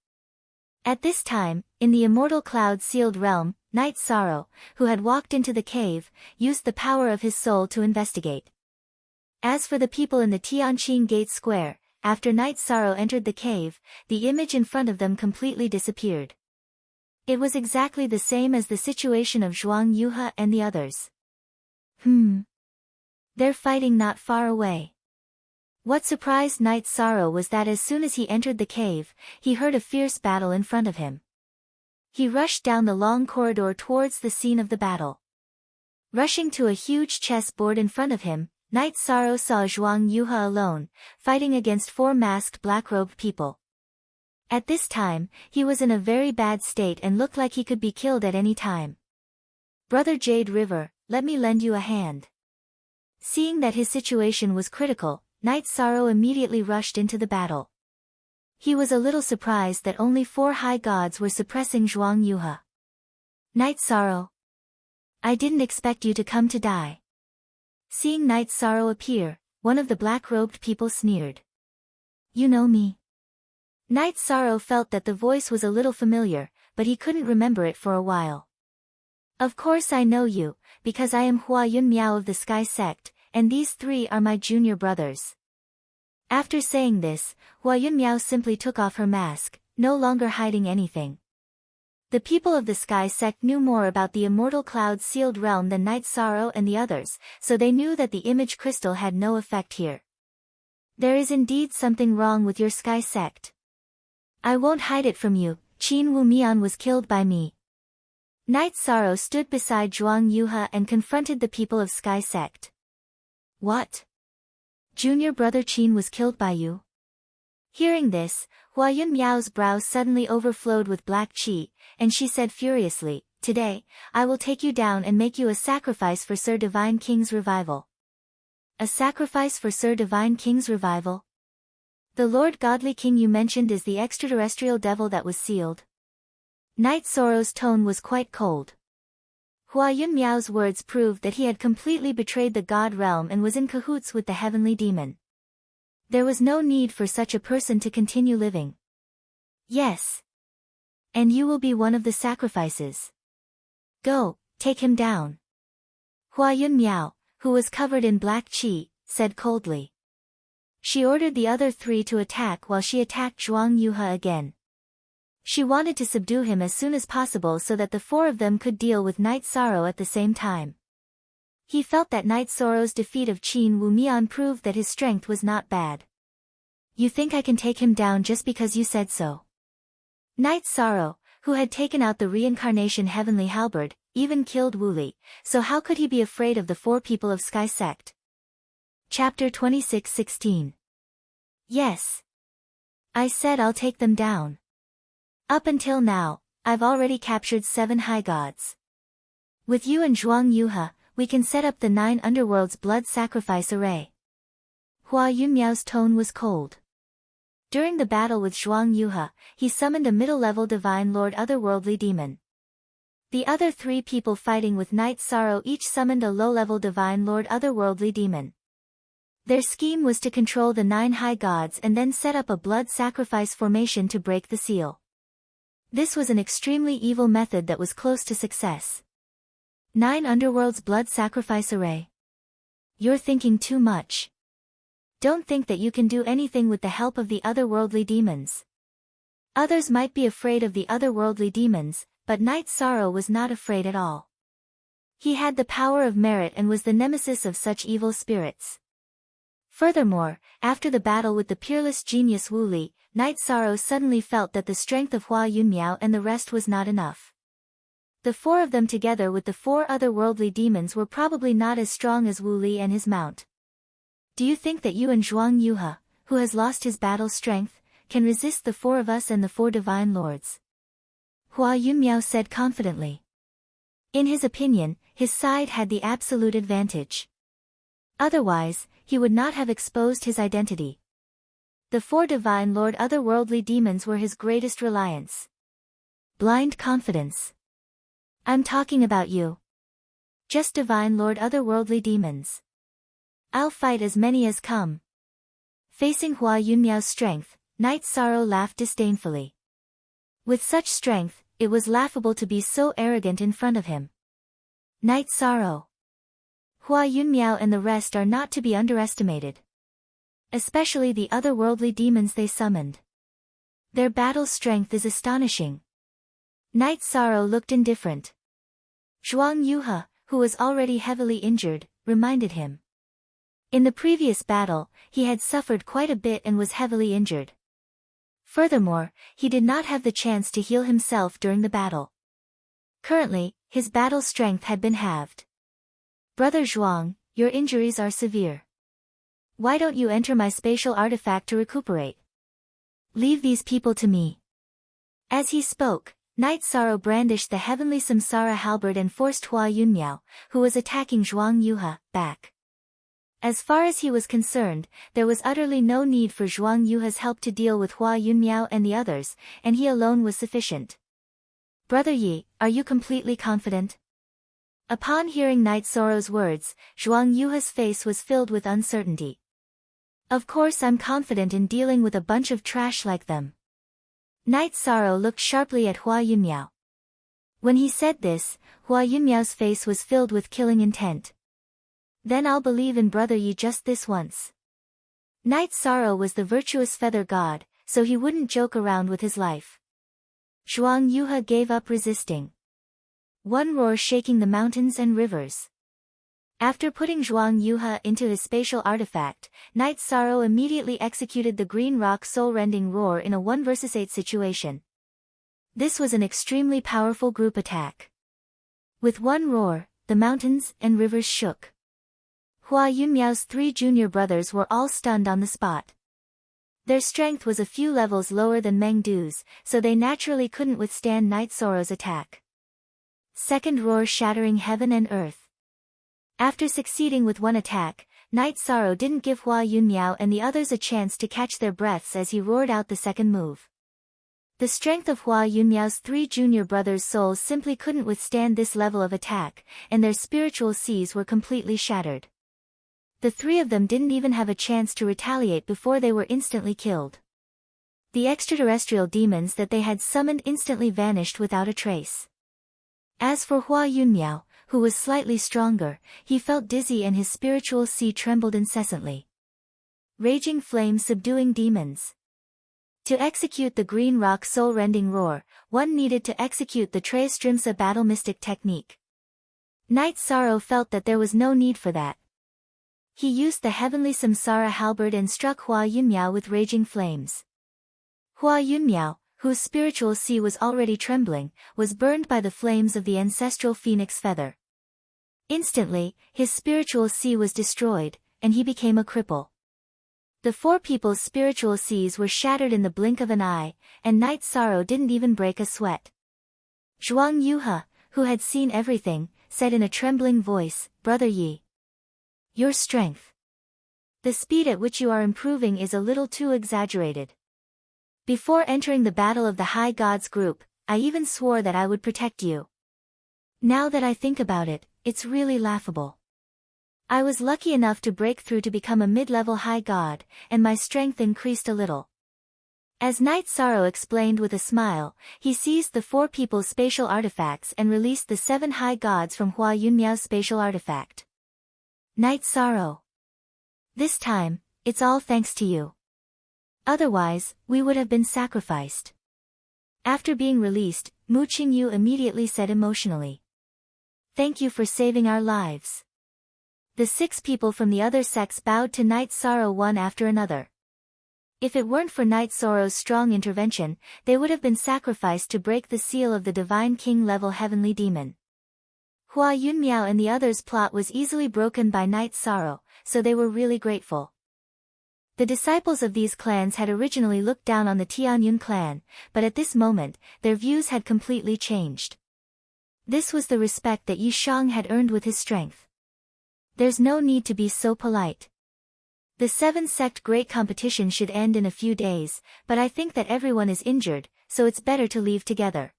At this time, in the Immortal Cloud-sealed realm, Night Sorrow, who had walked into the cave, used the power of his soul to investigate. As for the people in the Tianqing Gate Square, after Night Sorrow entered the cave, the image in front of them completely disappeared. It was exactly the same as the situation of Zhuang Yuhe and the others. They're fighting not far away. What surprised Night Sorrow was that as soon as he entered the cave, he heard a fierce battle in front of him. He rushed down the long corridor towards the scene of the battle. Rushing to a huge chess board in front of him, Night Sorrow saw Zhuang Yuhe alone, fighting against 4 masked black-robed people. At this time, he was in a very bad state and looked like he could be killed at any time. Brother Jade River, let me lend you a hand. Seeing that his situation was critical, Night Sorrow immediately rushed into the battle. He was a little surprised that only 4 high gods were suppressing Zhuang Yuhe. Night Sorrow. I didn't expect you to come to die. Seeing Night Sorrow appear, one of the black-robed people sneered. You know me. Night Sorrow felt that the voice was a little familiar, but he couldn't remember it for a while. Of course I know you, because I am Hua Yun Miao of the Sky Sect, and these 3 are my junior brothers. After saying this, Hua Yun Miao simply took off her mask, no longer hiding anything. The people of the Sky Sect knew more about the Immortal Cloud-sealed realm than Night Sorrow and the others, so they knew that the image crystal had no effect here. There is indeed something wrong with your Sky Sect. I won't hide it from you, Qin Wu Mian was killed by me. Night Sorrow stood beside Zhuang Yuhe and confronted the people of Sky Sect. What? Junior brother Qin was killed by you? Hearing this, Hua Yun Miao's brow suddenly overflowed with black qi, and she said furiously, Today, I will take you down and make you a sacrifice for Sir Divine King's revival. A sacrifice for Sir Divine King's revival? The Lord Godly King you mentioned is the extraterrestrial devil that was sealed. Night Sorrow's tone was quite cold. Hua Yun Miao's words proved that he had completely betrayed the God realm and was in cahoots with the heavenly demon. There was no need for such a person to continue living. Yes. And you will be one of the sacrifices. Go, take him down. Hua Yun Miao, who was covered in black qi, said coldly. She ordered the other 3 to attack while she attacked Zhuang Yuhe again. She wanted to subdue him as soon as possible so that the 4 of them could deal with Night Sorrow at the same time. He felt that Night Sorrow's defeat of Qin Wu Mian proved that his strength was not bad. You think I can take him down just because you said so? Night Sorrow, who had taken out the reincarnation heavenly halberd, even killed Wu Li, so how could he be afraid of the four people of Sky Sect? Chapter 26:16. Yes. I said I'll take them down. Up until now, I've already captured 7 high gods. With you and Zhuang Yuhe, we can set up the 9 underworlds blood sacrifice array. Hua Yunmiao's tone was cold. During the battle with Zhuang Yuhe, he summoned a middle-level divine lord otherworldly demon. The other 3 people fighting with Night Sorrow each summoned a low-level divine lord otherworldly demon. Their scheme was to control the 9 high gods and then set up a blood sacrifice formation to break the seal. This was an extremely evil method that was close to success. 9 underworlds blood sacrifice array. You're thinking too much. Don't think that you can do anything with the help of the otherworldly demons. Others might be afraid of the otherworldly demons, but Night Sorrow was not afraid at all. He had the power of merit and was the nemesis of such evil spirits. Furthermore, after the battle with the peerless genius Wu Li, Night Sorrow suddenly felt that the strength of Hua Yunmiao and the rest was not enough. The 4 of them together with the 4 otherworldly demons were probably not as strong as Wu Li and his mount. Do you think that you and Zhuang Yuhe, who has lost his battle strength, can resist the 4 of us and the 4 divine lords? Hua Yunmiao said confidently. In his opinion, his side had the absolute advantage. Otherwise, he would not have exposed his identity. The 4 divine lord otherworldly demons were his greatest reliance. Blind confidence. I'm talking about you. Just divine lord otherworldly demons. I'll fight as many as come. Facing Hua Yunmiao's strength, Night Sorrow laughed disdainfully. With such strength, it was laughable to be so arrogant in front of him. Night Sorrow. Hua Yunmiao and the rest are not to be underestimated. Especially the otherworldly demons they summoned. Their battle strength is astonishing. Night Sorrow looked indifferent. Zhuang Yuhe, who was already heavily injured, reminded him. In the previous battle, he had suffered quite a bit and was heavily injured. Furthermore, he did not have the chance to heal himself during the battle. Currently, his battle strength had been halved. Brother Zhuang, your injuries are severe. Why don't you enter my spatial artifact to recuperate? Leave these people to me. As he spoke, Night Sorrow brandished the heavenly samsara halberd and forced Hua Yunmiao, who was attacking Zhuang Yuhe, back. As far as he was concerned, there was utterly no need for Zhuang Yuhe's help to deal with Hua Yunmiao and the others, and he alone was sufficient. Brother Yi, are you completely confident? Upon hearing Night Sorrow's words, Zhuang Yuhe's face was filled with uncertainty. Of course I'm confident in dealing with a bunch of trash like them. Night Sorrow looked sharply at Hua Yunmiao. When he said this, Hua Yunmiao's face was filled with killing intent. Then I'll believe in Brother Yi just this once. Night Sorrow was the virtuous feather god, so he wouldn't joke around with his life. Zhuang Yuhe gave up resisting. One roar shaking the mountains and rivers. After putting Zhuang Yuhe into his spatial artifact, Night Sorrow immediately executed the Green Rock soul-rending roar in a 1 vs 8 situation. This was an extremely powerful group attack. With one roar, the mountains and rivers shook. Hua Yunmiao's 3 junior brothers were all stunned on the spot. Their strength was a few levels lower than Meng Du's, so they naturally couldn't withstand Night Sorrow's attack. Second roar shattering heaven and earth. After succeeding with one attack, Night Sorrow didn't give Hua Yunmiao and the others a chance to catch their breaths as he roared out the second move. The strength of Hua Yunmiao's 3 junior brothers' souls simply couldn't withstand this level of attack, and their spiritual seas were completely shattered. The 3 of them didn't even have a chance to retaliate before they were instantly killed. The extraterrestrial demons that they had summoned instantly vanished without a trace. As for Hua Yunmiao, who was slightly stronger, he felt dizzy and his spiritual sea trembled incessantly. Raging flame subduing demons. To execute the Green Rock soul-rending roar, one needed to execute the Treistrimsa battle mystic technique. Night Sorrow felt that there was no need for that. He used the heavenly samsara halberd and struck Hua Yunmiao with raging flames. Hua Yunmiao, whose spiritual sea was already trembling, was burned by the flames of the ancestral phoenix feather. Instantly, his spiritual sea was destroyed, and he became a cripple. The four people's spiritual seas were shattered in the blink of an eye, and Night Sorrow didn't even break a sweat. Zhuang Yuhe, who had seen everything, said in a trembling voice, "Brother Yi, your strength. The speed at which you are improving is a little too exaggerated. Before entering the battle of the High Gods group, I even swore that I would protect you. Now that I think about it, it's really laughable. I was lucky enough to break through to become a mid-level high god, and my strength increased a little." As Night Sorrow explained with a smile, he seized the four people's spatial artifacts and released the 7 high gods from Hua Yunmiao's spatial artifact. "Night Sorrow. This time, it's all thanks to you. Otherwise, we would have been sacrificed." After being released, Mu Qingyu immediately said emotionally, "Thank you for saving our lives." The 6 people from the other sects bowed to Night Sorrow one after another. If it weren't for Night Sorrow's strong intervention, they would have been sacrificed to break the seal of the Divine King-level heavenly demon. Hua Yunmiao and the others' plot was easily broken by Night Sorrow, so they were really grateful. The disciples of these clans had originally looked down on the Tianyun clan, but at this moment, their views had completely changed. This was the respect that Yi Shang had earned with his strength. There's no need to be so polite. The 7-sect great competition should end in a few days, but I think that everyone is injured, so it's better to leave together.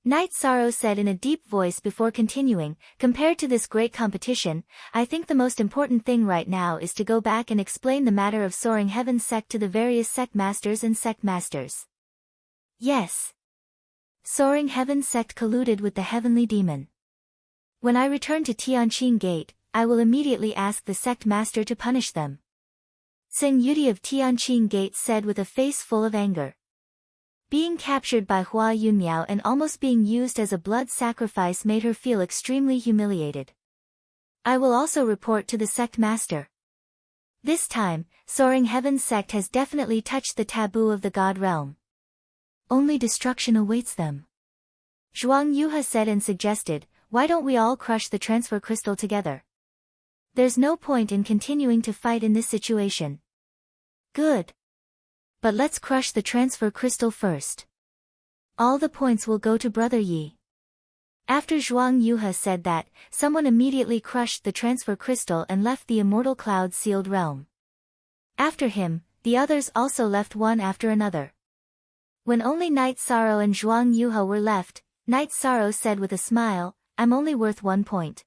Night Sorrow said in a deep voice before continuing, "Compared to this great competition, I think the most important thing right now is to go back and explain the matter of Soaring Heaven sect to the various sect masters and sect masters." Yes. Soaring Heaven sect colluded with the heavenly demon. When I return to Tianqing Gate, I will immediately ask the sect master to punish them. Seng Yudi of Tianqing Gate said with a face full of anger. Being captured by Hua Yunmiao and almost being used as a blood sacrifice made her feel extremely humiliated. I will also report to the sect master. This time, Soaring Heaven sect has definitely touched the taboo of the god realm. Only destruction awaits them. Zhuang Yuhe said and suggested, "Why don't we all crush the transfer crystal together? There's no point in continuing to fight in this situation." "Good. But let's crush the transfer crystal first. All the points will go to Brother Yi." After Zhuang Yuhe said that, someone immediately crushed the transfer crystal and left the immortal cloud-sealed realm. After him, the others also left one after another. When only Night Sorrow and Zhuang Yuhe were left, Night Sorrow said with a smile, "I'm only worth 1 point.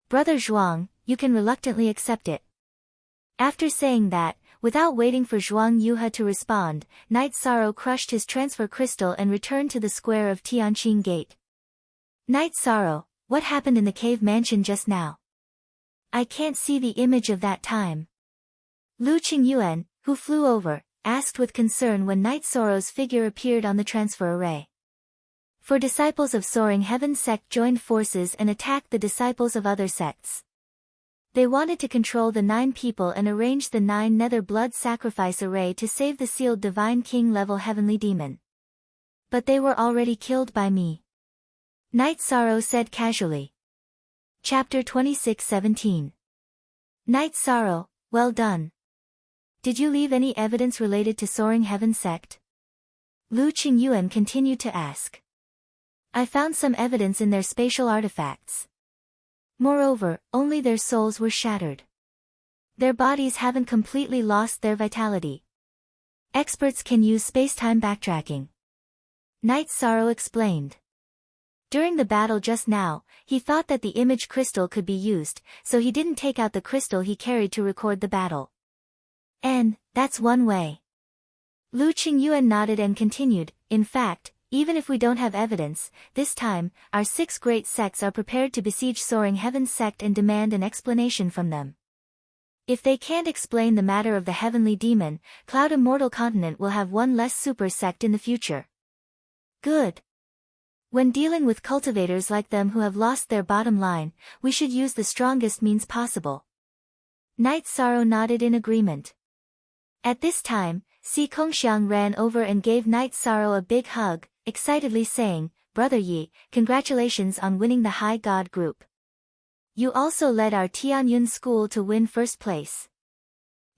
Brother Zhuang, you can reluctantly accept it." After saying that, without waiting for Zhuang Yuhe to respond, Night Sorrow crushed his transfer crystal and returned to the square of Tianqing Gate. "Night Sorrow, what happened in the cave mansion just now? I can't see the image of that time." Lu Qingyuan, who flew over, asked with concern when Night Sorrow's figure appeared on the transfer array. For disciples of Soaring Heaven sect joined forces and attacked the disciples of other sects. They wanted to control the 9 people and arrange the 9 nether blood sacrifice array to save the sealed Divine King-level heavenly demon. But they were already killed by me. Night Sorrow said casually. Chapter 26:17. Night Sorrow, well done. Did you leave any evidence related to Soaring Heaven sect? Lu Qingyuan continued to ask. I found some evidence in their spatial artifacts. Moreover, only their souls were shattered. Their bodies haven't completely lost their vitality. Experts can use space-time backtracking. Night Sorrow explained. During the battle just now, he thought that the image crystal could be used, so he didn't take out the crystal he carried to record the battle. And, that's one way. Lu Qingyuan nodded and continued, in fact, even if we don't have evidence, this time, our 6 great sects are prepared to besiege Soaring Heaven sect and demand an explanation from them. If they can't explain the matter of the heavenly demon, Cloud Immortal Continent will have one less super sect in the future. Good. When dealing with cultivators like them who have lost their bottom line, we should use the strongest means possible. Night Sorrow nodded in agreement. At this time, Si Kongxiang ran over and gave Night Sorrow a big hug, excitedly saying, "Brother Yi, congratulations on winning the High God group. You also led our Tianyun school to win first place.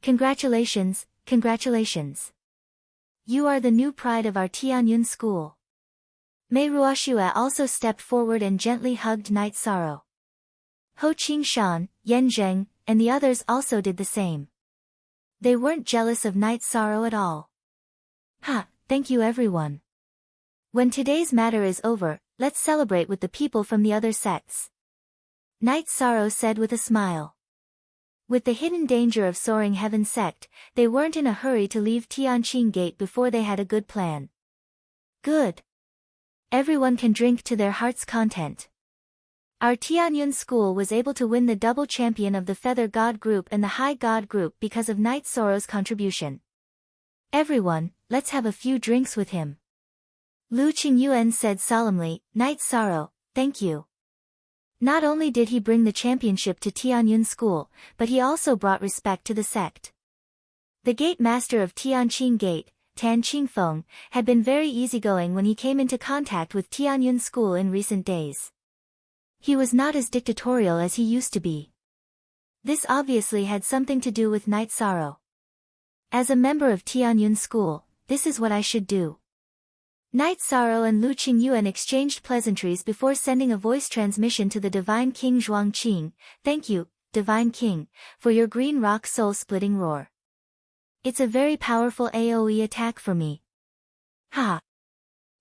Congratulations, congratulations. You are the new pride of our Tianyun school." Mei Ruoxue also stepped forward and gently hugged Night Sorrow. Ho Qingshan, Yan Zheng, and the others also did the same. They weren't jealous of Night Sorrow at all. "Ha, thank you everyone. When today's matter is over, let's celebrate with the people from the other sects," Night Sorrow said with a smile. With the hidden danger of Soaring Heaven sect, they weren't in a hurry to leave Tianqing Gate before they had a good plan. Good. Everyone can drink to their heart's content. Our Tianyun school was able to win the double champion of the Feather God group and the High God group because of Night Sorrow's contribution. Everyone, let's have a few drinks with him. Lu Qingyuan said solemnly, "Night Sorrow, thank you. Not only did he bring the championship to Tianyun school, but he also brought respect to the sect." The gate master of Tianqing Gate, Tan Qingfeng, had been very easygoing when he came into contact with Tianyun school in recent days. He was not as dictatorial as he used to be. This obviously had something to do with Night Sorrow. As a member of Tianyun school, this is what I should do. Night Sorrow and Lu Qingyuan exchanged pleasantries before sending a voice transmission to the Divine King Zhuangqing. "Thank you, Divine King, for your green rock soul-splitting roar. It's a very powerful AoE attack for me. Ha!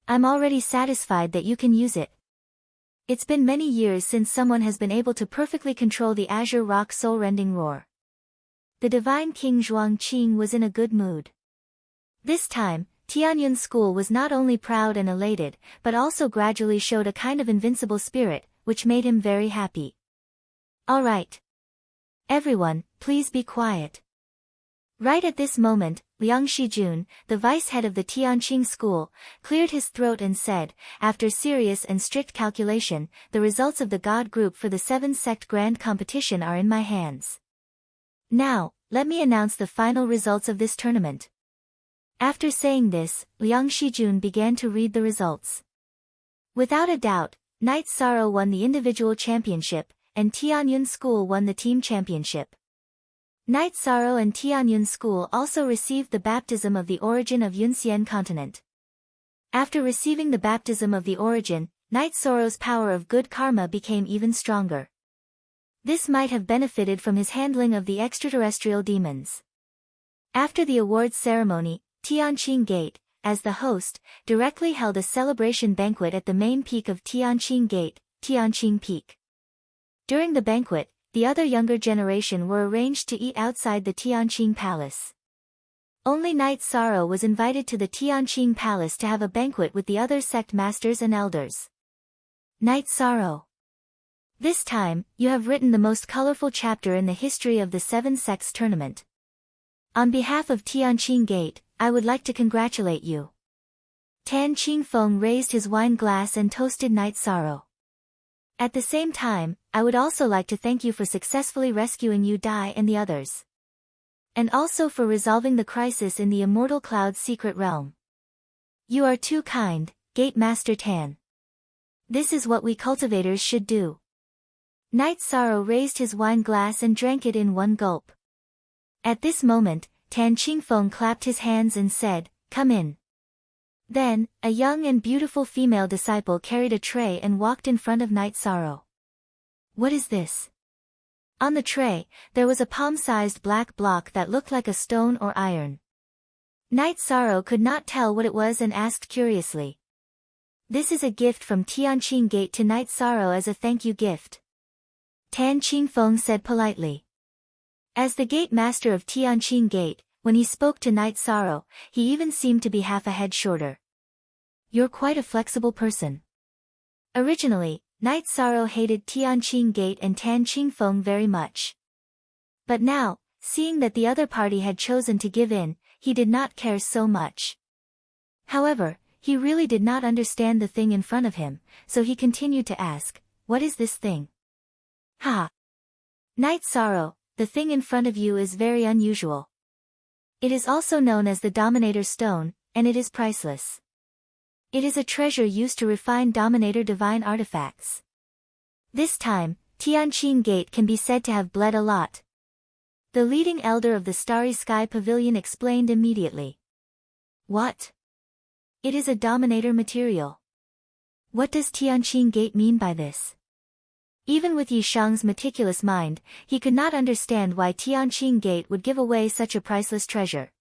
I'm already satisfied that you can use it. It's been many years since someone has been able to perfectly control the Azure Rock soul-rending roar." The Divine King Zhuangqing was in a good mood. This time, Tianyun school was not only proud and elated, but also gradually showed a kind of invincible spirit, which made him very happy. "All right. Everyone, please be quiet." Right at this moment, Liang Shijun, the vice head of the Tianqing school, cleared his throat and said, "After serious and strict calculation, the results of the God group for the 7-sect grand competition are in my hands. Now, let me announce the final results of this tournament." After saying this, Liang Shijun began to read the results. Without a doubt, Night Sorrow won the individual championship, and Tianyun school won the team championship. Night Sorrow and Tianyun school also received the baptism of the origin of Yunxian continent. After receiving the baptism of the origin, Night Sorrow's power of good karma became even stronger. This might have benefited from his handling of the extraterrestrial demons. After the awards ceremony, Tianqing Gate, as the host, directly held a celebration banquet at the main peak of Tianqing Gate, Tianqing Peak. During the banquet, the other younger generation were arranged to eat outside the Tianqing Palace. Only Night Sorrow was invited to the Tianqing Palace to have a banquet with the other sect masters and elders. Night Sorrow. This time, you have written the most colorful chapter in the history of the 7 sects tournament. On behalf of Tianqing Gate, I would like to congratulate you. Tan Qingfeng raised his wine glass and toasted Night Sorrow. At the same time, I would also like to thank you for successfully rescuing Yu Dai and the others. And also for resolving the crisis in the Immortal Cloud's secret realm. You are too kind, Gate Master Tan. This is what we cultivators should do. Night Sorrow raised his wine glass and drank it in one gulp. At this moment, Tan Qingfeng clapped his hands and said, "Come in." Then, a young and beautiful female disciple carried a tray and walked in front of Night Sorrow. What is this? On the tray, there was a palm-sized black block that looked like a stone or iron. Night Sorrow could not tell what it was and asked curiously. This is a gift from Tianqing Gate to Night Sorrow as a thank you gift. Tan Qingfeng said politely. As the gate master of Tianqing Gate, when he spoke to Night Sorrow, he even seemed to be half a head shorter. You're quite a flexible person. Originally, Night Sorrow hated Tianqing Gate and Tan Qingfeng very much. But now, seeing that the other party had chosen to give in, he did not care so much. However, he really did not understand the thing in front of him, so he continued to ask, "What is this thing?" Ha! Night Sorrow, the thing in front of you is very unusual. It is also known as the Dominator Stone, and it is priceless. It is a treasure used to refine Dominator divine artifacts. This time, Tianqing Gate can be said to have bled a lot. The leading elder of the Starry Sky Pavilion explained immediately. What? It is a Dominator material. What does Tianqing Gate mean by this? Even with Yi Shang's meticulous mind, he could not understand why Tianqing Gate would give away such a priceless treasure.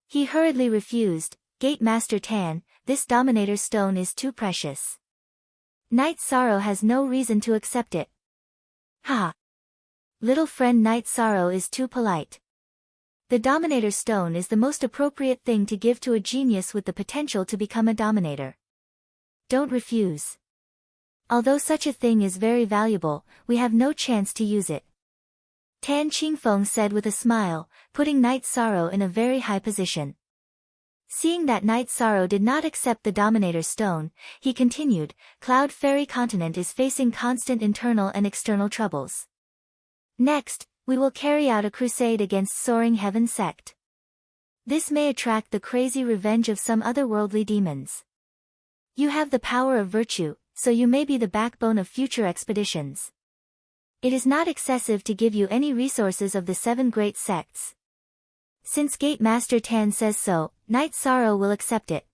He hurriedly refused. Gate Master Tan, this Dominator Stone is too precious. Night Sorrow has no reason to accept it. Ha! Little friend Night Sorrow is too polite. The Dominator Stone is the most appropriate thing to give to a genius with the potential to become a Dominator. Don't refuse. Although such a thing is very valuable, we have no chance to use it. Tan Qingfeng said with a smile, putting Night Sorrow in a very high position. Seeing that Night Sorrow did not accept the Dominator Stone, he continued, Cloud Fairy Continent is facing constant internal and external troubles. Next, we will carry out a crusade against Soaring Heaven sect. This may attract the crazy revenge of some otherworldly demons. You have the power of virtue, so you may be the backbone of future expeditions. It is not excessive to give you any resources of the 7 great sects. Since Gate Master Tan says so, Night Sorrow will accept it.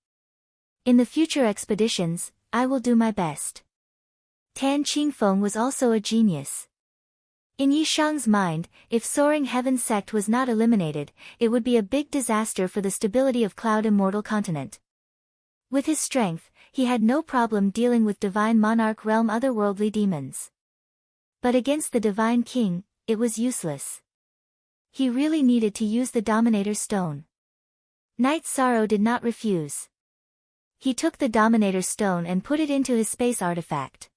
In the future expeditions, I will do my best. Tan Qingfeng was also a genius. In Yi Shang's mind, if Soaring Heaven sect was not eliminated, it would be a big disaster for the stability of Cloud Immortal Continent. With his strength, he had no problem dealing with Divine Monarch Realm otherworldly demons. But against the Divine King, it was useless. He really needed to use the Dominator Stone. Night Sorrow did not refuse. He took the Dominator Stone and put it into his space artifact.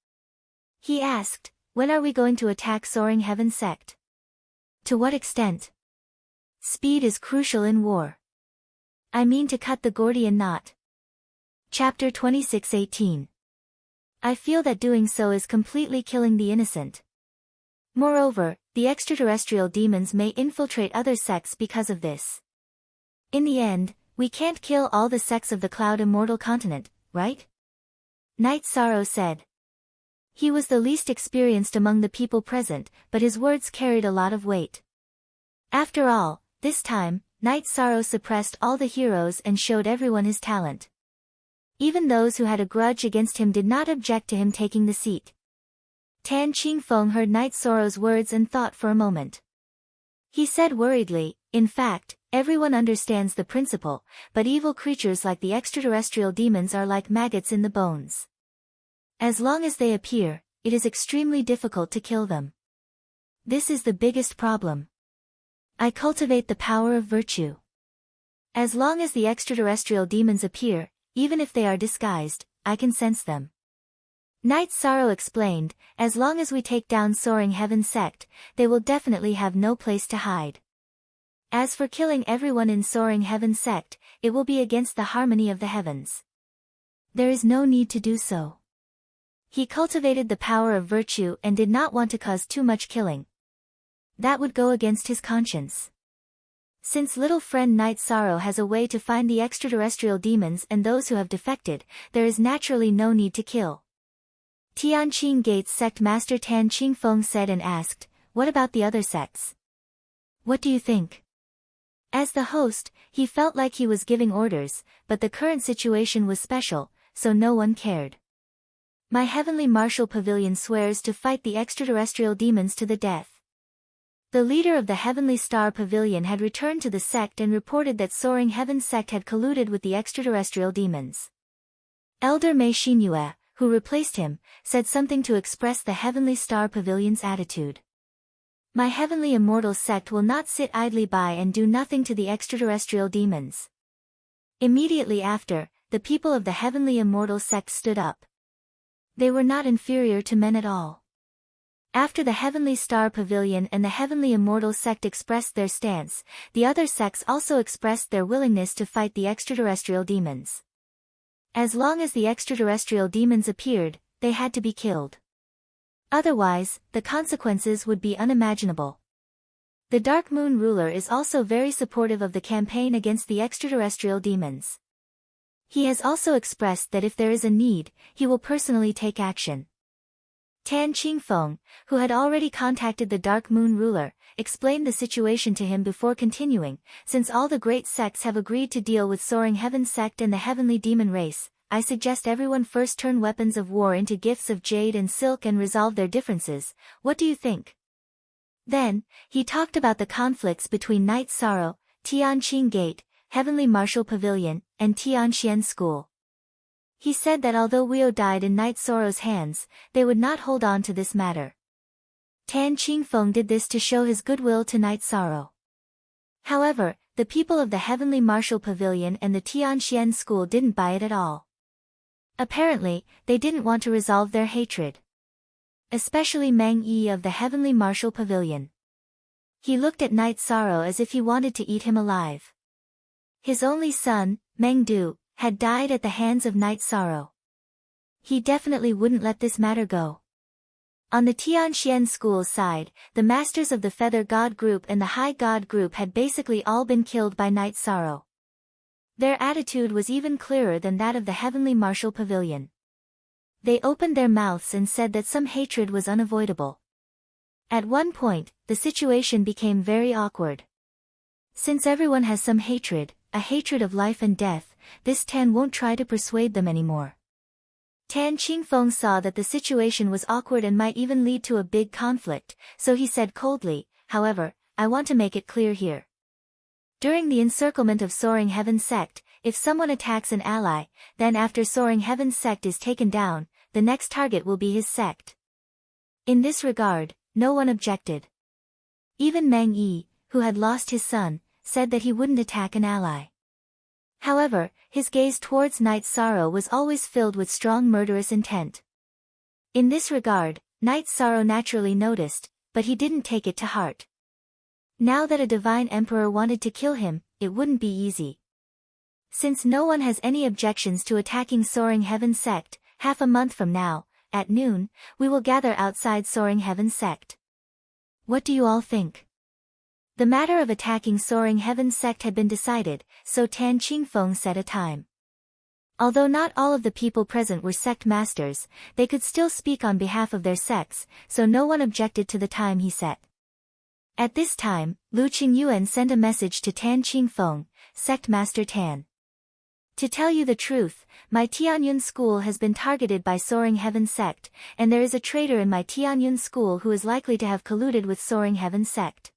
He asked, when are we going to attack Soaring Heaven sect? To what extent? Speed is crucial in war. I mean to cut the Gordian knot. Chapter 26:18. I feel that doing so is completely killing the innocent. Moreover, the extraterrestrial demons may infiltrate other sects because of this. In the end, we can't kill all the sects of the Cloud Immortal Continent, right? Night Sorrow said. He was the least experienced among the people present, but his words carried a lot of weight. After all, this time, Night Sorrow suppressed all the heroes and showed everyone his talent. Even those who had a grudge against him did not object to him taking the seat. Tan Qingfeng heard Night Sorrow's words and thought for a moment. He said worriedly, in fact, everyone understands the principle, but evil creatures like the extraterrestrial demons are like maggots in the bones. As long as they appear, it is extremely difficult to kill them. This is the biggest problem. I cultivate the power of virtue. As long as the extraterrestrial demons appear, even if they are disguised, I can sense them. Night Sorrow explained, as long as we take down Soaring Heaven sect, they will definitely have no place to hide. As for killing everyone in Soaring Heaven sect, it will be against the harmony of the heavens. There is no need to do so. He cultivated the power of virtue and did not want to cause too much killing. That would go against his conscience. Since little friend Night Sorrow has a way to find the extraterrestrial demons and those who have defected, there is naturally no need to kill. Tianqing Gate's sect master Tan Qingfeng said and asked, what about the other sects? What do you think? As the host, he felt like he was giving orders, but the current situation was special, so no one cared. My Heavenly Martial Pavilion swears to fight the extraterrestrial demons to the death. The leader of the Heavenly Star Pavilion had returned to the sect and reported that Soaring Heaven sect had colluded with the extraterrestrial demons. Elder Mei Xinyue, who replaced him, said something to express the Heavenly Star Pavilion's attitude. My Heavenly Immortal sect will not sit idly by and do nothing to the extraterrestrial demons. Immediately after, the people of the Heavenly Immortal sect stood up. They were not inferior to men at all. After the Heavenly Star Pavilion and the Heavenly Immortal sect expressed their stance, the other sects also expressed their willingness to fight the extraterrestrial demons. As long as the extraterrestrial demons appeared, they had to be killed. Otherwise, the consequences would be unimaginable. The Dark Moon ruler is also very supportive of the campaign against the extraterrestrial demons. He has also expressed that if there is a need, he will personally take action. Tan Qingfeng, who had already contacted the Dark Moon ruler, explained the situation to him before continuing. Since all the great sects have agreed to deal with Soaring Heaven sect and the heavenly demon race, I suggest everyone first turn weapons of war into gifts of jade and silk and resolve their differences. What do you think? Then, he talked about the conflicts between Night Sorrow, Tianqing Gate, Heavenly Martial Pavilion, and Tianxian School. He said that although Weo died in Night Sorrow's hands, they would not hold on to this matter. Tan Qingfeng did this to show his goodwill to Night Sorrow. However, the people of the Heavenly Martial Pavilion and the Tianxian School didn't buy it at all. Apparently, they didn't want to resolve their hatred. Especially Meng Yi of the Heavenly Martial Pavilion. He looked at Night Sorrow as if he wanted to eat him alive. His only son, Meng Du, had died at the hands of Night Sorrow. He definitely wouldn't let this matter go. On the Tianxian School's side, the Masters of the Feather God Group and the High God Group had basically all been killed by Night Sorrow. Their attitude was even clearer than that of the Heavenly Martial Pavilion. They opened their mouths and said that some hatred was unavoidable. At one point, the situation became very awkward. Since everyone has some hatred, a hatred of life and death, this Tan won't try to persuade them anymore. Tan Qingfeng saw that the situation was awkward and might even lead to a big conflict, so he said coldly, however, I want to make it clear here. During the encirclement of Soaring Heaven sect, if someone attacks an ally, then after Soaring Heaven sect is taken down, the next target will be his sect. In this regard, no one objected. Even Meng Yi, who had lost his son, said that he wouldn't attack an ally. However, his gaze towards Night Sorrow was always filled with strong murderous intent. In this regard, Night Sorrow naturally noticed, but he didn't take it to heart. Now that a divine emperor wanted to kill him, it wouldn't be easy. Since no one has any objections to attacking Soaring Heaven sect, half a month from now, at noon, we will gather outside Soaring Heaven sect. What do you all think? The matter of attacking Soaring Heaven sect had been decided, so Tan Qingfeng set a time. Although not all of the people present were sect masters, they could still speak on behalf of their sects, so no one objected to the time he set. At this time, Lu Qingyuan sent a message to Tan Qingfeng, Sect Master Tan. To tell you the truth, my Tianyun school has been targeted by Soaring Heaven sect, and there is a traitor in my Tianyun school who is likely to have colluded with Soaring Heaven sect.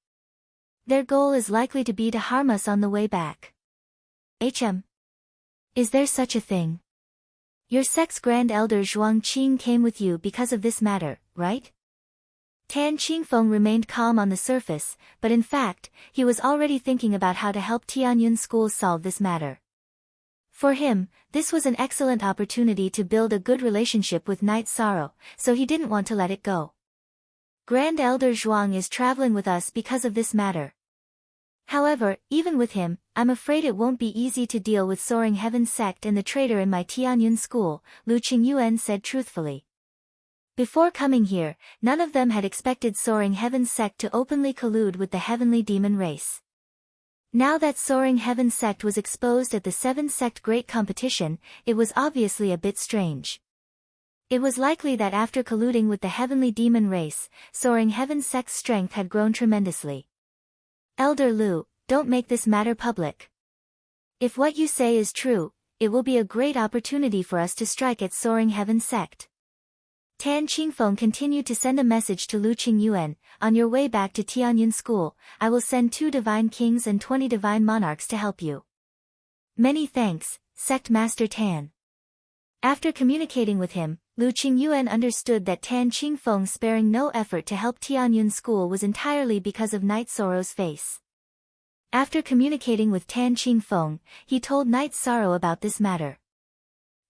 Their goal is likely to be to harm us on the way back. Is there such a thing? Your sect's Grand Elder Zhuang Qing came with you because of this matter, right? Tan Qingfeng remained calm on the surface, but in fact, he was already thinking about how to help Tianyun School solve this matter. For him, this was an excellent opportunity to build a good relationship with Night Sorrow, so he didn't want to let it go. Grand Elder Zhuang is traveling with us because of this matter. However, even with him, I'm afraid it won't be easy to deal with Soaring Heaven sect and the traitor in my Tianyun school, Lu Qingyuan said truthfully. Before coming here, none of them had expected Soaring Heaven sect to openly collude with the heavenly demon race. Now that Soaring Heaven sect was exposed at the 7-sect great competition, it was obviously a bit strange. It was likely that after colluding with the heavenly demon race, Soaring Heaven sect's strength had grown tremendously. Elder Lu, don't make this matter public. If what you say is true, it will be a great opportunity for us to strike at Soaring Heaven sect. Tan Qingfeng continued to send a message to Lu Qingyuan, on your way back to Tianyun School, I will send 2 divine kings and 20 divine monarchs to help you. Many thanks, Sect Master Tan. After communicating with him, Lu Qingyuan understood that Tan Qingfeng sparing no effort to help Tianyun School was entirely because of Night Sorrow's face. After communicating with Tan Qingfeng, he told Night Sorrow about this matter.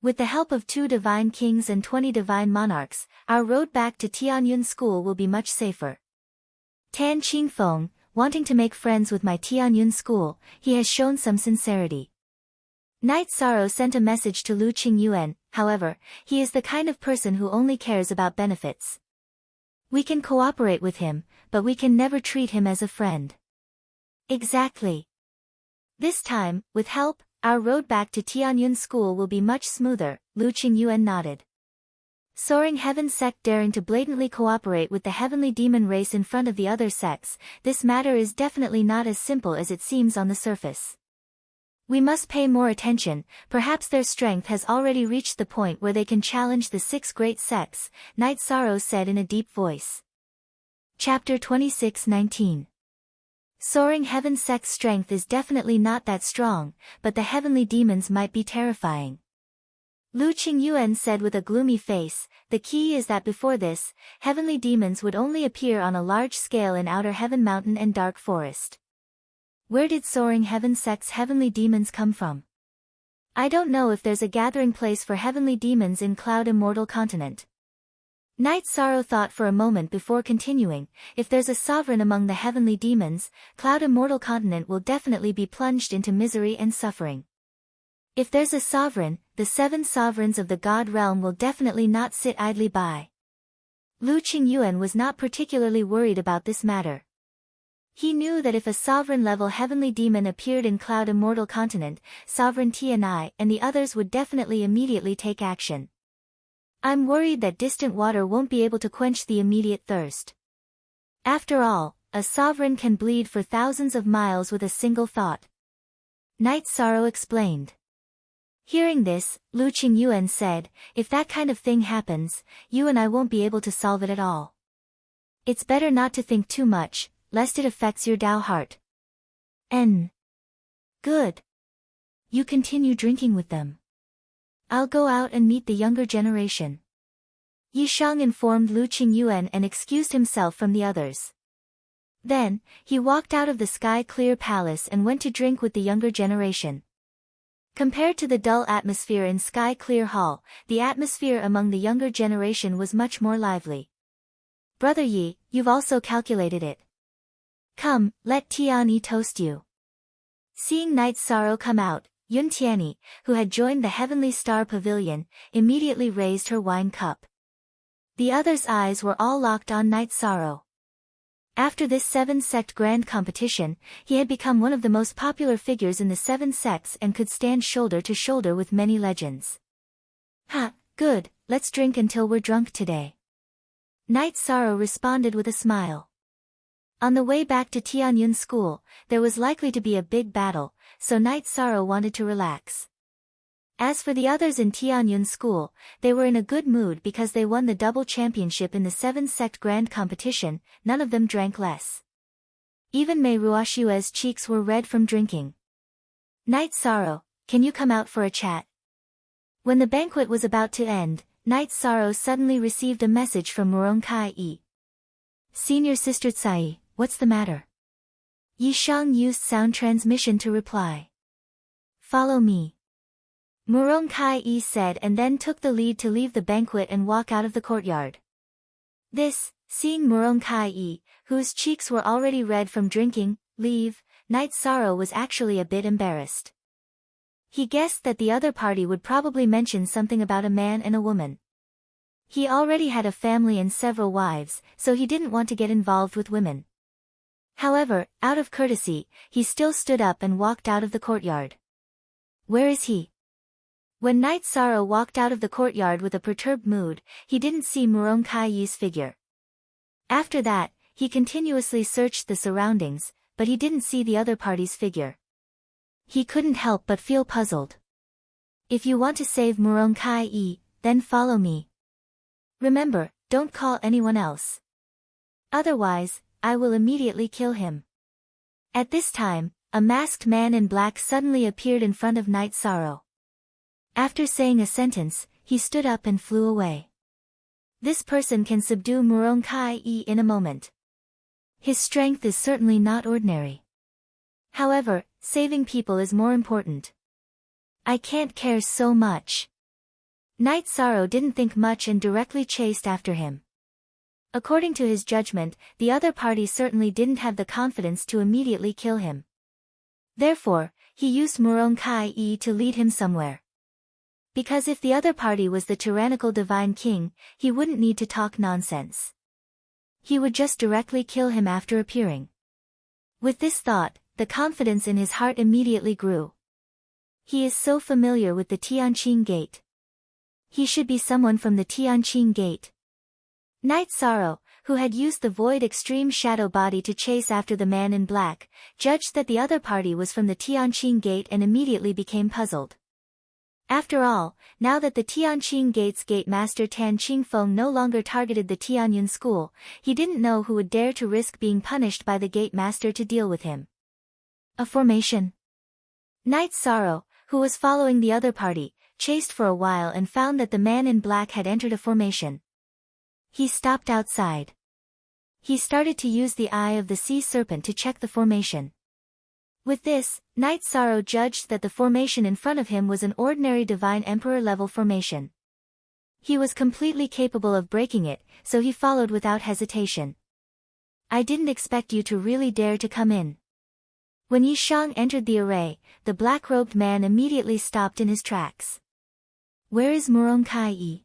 With the help of 2 divine kings and 20 divine monarchs, our road back to Tianyun School will be much safer. Tan Qingfeng, wanting to make friends with my Tianyun School, he has shown some sincerity. Night Sorrow sent a message to Lu Qingyuan, however, he is the kind of person who only cares about benefits. We can cooperate with him, but we can never treat him as a friend. Exactly. This time, with help, our road back to Tianyun School will be much smoother, Lu Qingyuan nodded. Soaring Heaven sect daring to blatantly cooperate with the heavenly demon race in front of the other sects, this matter is definitely not as simple as it seems on the surface. We must pay more attention, perhaps their strength has already reached the point where they can challenge the 6 great sects, Night Sorrow said in a deep voice. Chapter 26:19. Soaring Heaven sect's strength is definitely not that strong, but the heavenly demons might be terrifying. Lu Qingyuan said with a gloomy face, the key is that before this, heavenly demons would only appear on a large scale in Outer Heaven Mountain and Dark Forest. Where did Soaring Heaven sect's heavenly demons come from? I don't know if there's a gathering place for heavenly demons in Cloud Immortal Continent. Night Sorrow thought for a moment before continuing, if there's a sovereign among the heavenly demons, Cloud Immortal Continent will definitely be plunged into misery and suffering. If there's a sovereign, the 7 sovereigns of the God realm will definitely not sit idly by. Lu Qingyuan was not particularly worried about this matter. He knew that if a sovereign-level heavenly demon appeared in Cloud Immortal Continent, Sovereign Tianai and the others would definitely immediately take action. I'm worried that distant water won't be able to quench the immediate thirst. After all, a sovereign can bleed for thousands of miles with a single thought. Night Sorrow explained. Hearing this, Lu Qingyuan said, if that kind of thing happens, you and I won't be able to solve it at all. It's better not to think too much, lest it affects your Tao heart. Good. You continue drinking with them. I'll go out and meet the younger generation. Yishang informed Lu Qingyuan and excused himself from the others. Then, he walked out of the sky-clear palace and went to drink with the younger generation. Compared to the dull atmosphere in Sky Clear Hall, the atmosphere among the younger generation was much more lively. Brother Yi, you've also calculated it. Come, let Tianyi toast you. Seeing Night Sorrow come out, Yun Tianyi, who had joined the Heavenly Star Pavilion, immediately raised her wine cup. The others' eyes were all locked on Night Sorrow. After this 7-sect grand competition, he had become one of the most popular figures in the 7 sects and could stand shoulder to shoulder with many legends. Ha, good, let's drink until we're drunk today. Night Sorrow responded with a smile. On the way back to Tianyun School, there was likely to be a big battle, so Night Sorrow wanted to relax. As for the others in Tianyun School, they were in a good mood because they won the double championship in the 7-sect grand competition, none of them drank less. Even Mei Ruoshue's cheeks were red from drinking. Night Sorrow, can you come out for a chat? When the banquet was about to end, Night Sorrow suddenly received a message from Murong Kai-i. Senior Sister Tsai, what's the matter? Yishang used sound transmission to reply. Follow me. Murong Kai-i said and then took the lead to leave the banquet and walk out of the courtyard. Seeing Murong Kai-i, whose cheeks were already red from drinking, leave, Night Sorrow was actually a bit embarrassed. He guessed that the other party would probably mention something about a man and a woman. He already had a family and several wives, so he didn't want to get involved with women. However, out of courtesy, he still stood up and walked out of the courtyard. Where is he? When Night Sorrow walked out of the courtyard with a perturbed mood, he didn't see Murong Kai-i's figure. After that, he continuously searched the surroundings, but he didn't see the other party's figure. He couldn't help but feel puzzled. If you want to save Murong Kai-i, then follow me. Remember, don't call anyone else. Otherwise, I will immediately kill him. At this time, a masked man in black suddenly appeared in front of Night Sorrow. After saying a sentence, he stood up and flew away. This person can subdue Murong Kai-i in a moment. His strength is certainly not ordinary. However, saving people is more important. I can't care so much. Night Sorrow didn't think much and directly chased after him. According to his judgment, the other party certainly didn't have the confidence to immediately kill him. Therefore, he used Murong Kai-i to lead him somewhere. Because if the other party was the tyrannical divine king, he wouldn't need to talk nonsense. He would just directly kill him after appearing. With this thought, the confidence in his heart immediately grew. He is so familiar with the Tianqing Gate. He should be someone from the Tianqing Gate. Night Sorrow, who had used the Void Extreme Shadow Body to chase after the man in black, judged that the other party was from the Tianqing Gate and immediately became puzzled. After all, now that the Tianqing Gate's Gate Master Tan Qingfeng no longer targeted the Tianyun school, he didn't know who would dare to risk being punished by the Gate Master to deal with him. A formation. Night Sorrow, who was following the other party, chased for a while and found that the man in black had entered a formation. He stopped outside. He started to use the Eye of the Sea Serpent to check the formation. With this, Night Sorrow judged that the formation in front of him was an ordinary Divine Emperor level formation. He was completely capable of breaking it, so he followed without hesitation. I didn't expect you to really dare to come in. When Yi Shang entered the array, the black-robed man immediately stopped in his tracks. Where is Murong Kai-yi?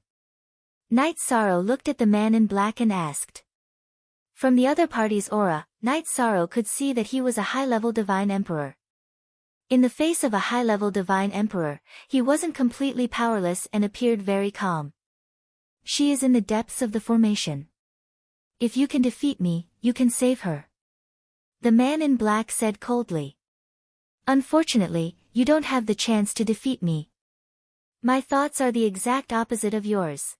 Night Sorrow looked at the man in black and asked. From the other party's aura, Night Sorrow could see that he was a high-level Divine Emperor. In the face of a high-level Divine Emperor, he wasn't completely powerless and appeared very calm. She is in the depths of the formation. If you can defeat me, you can save her. The man in black said coldly. Unfortunately, you don't have the chance to defeat me. My thoughts are the exact opposite of yours.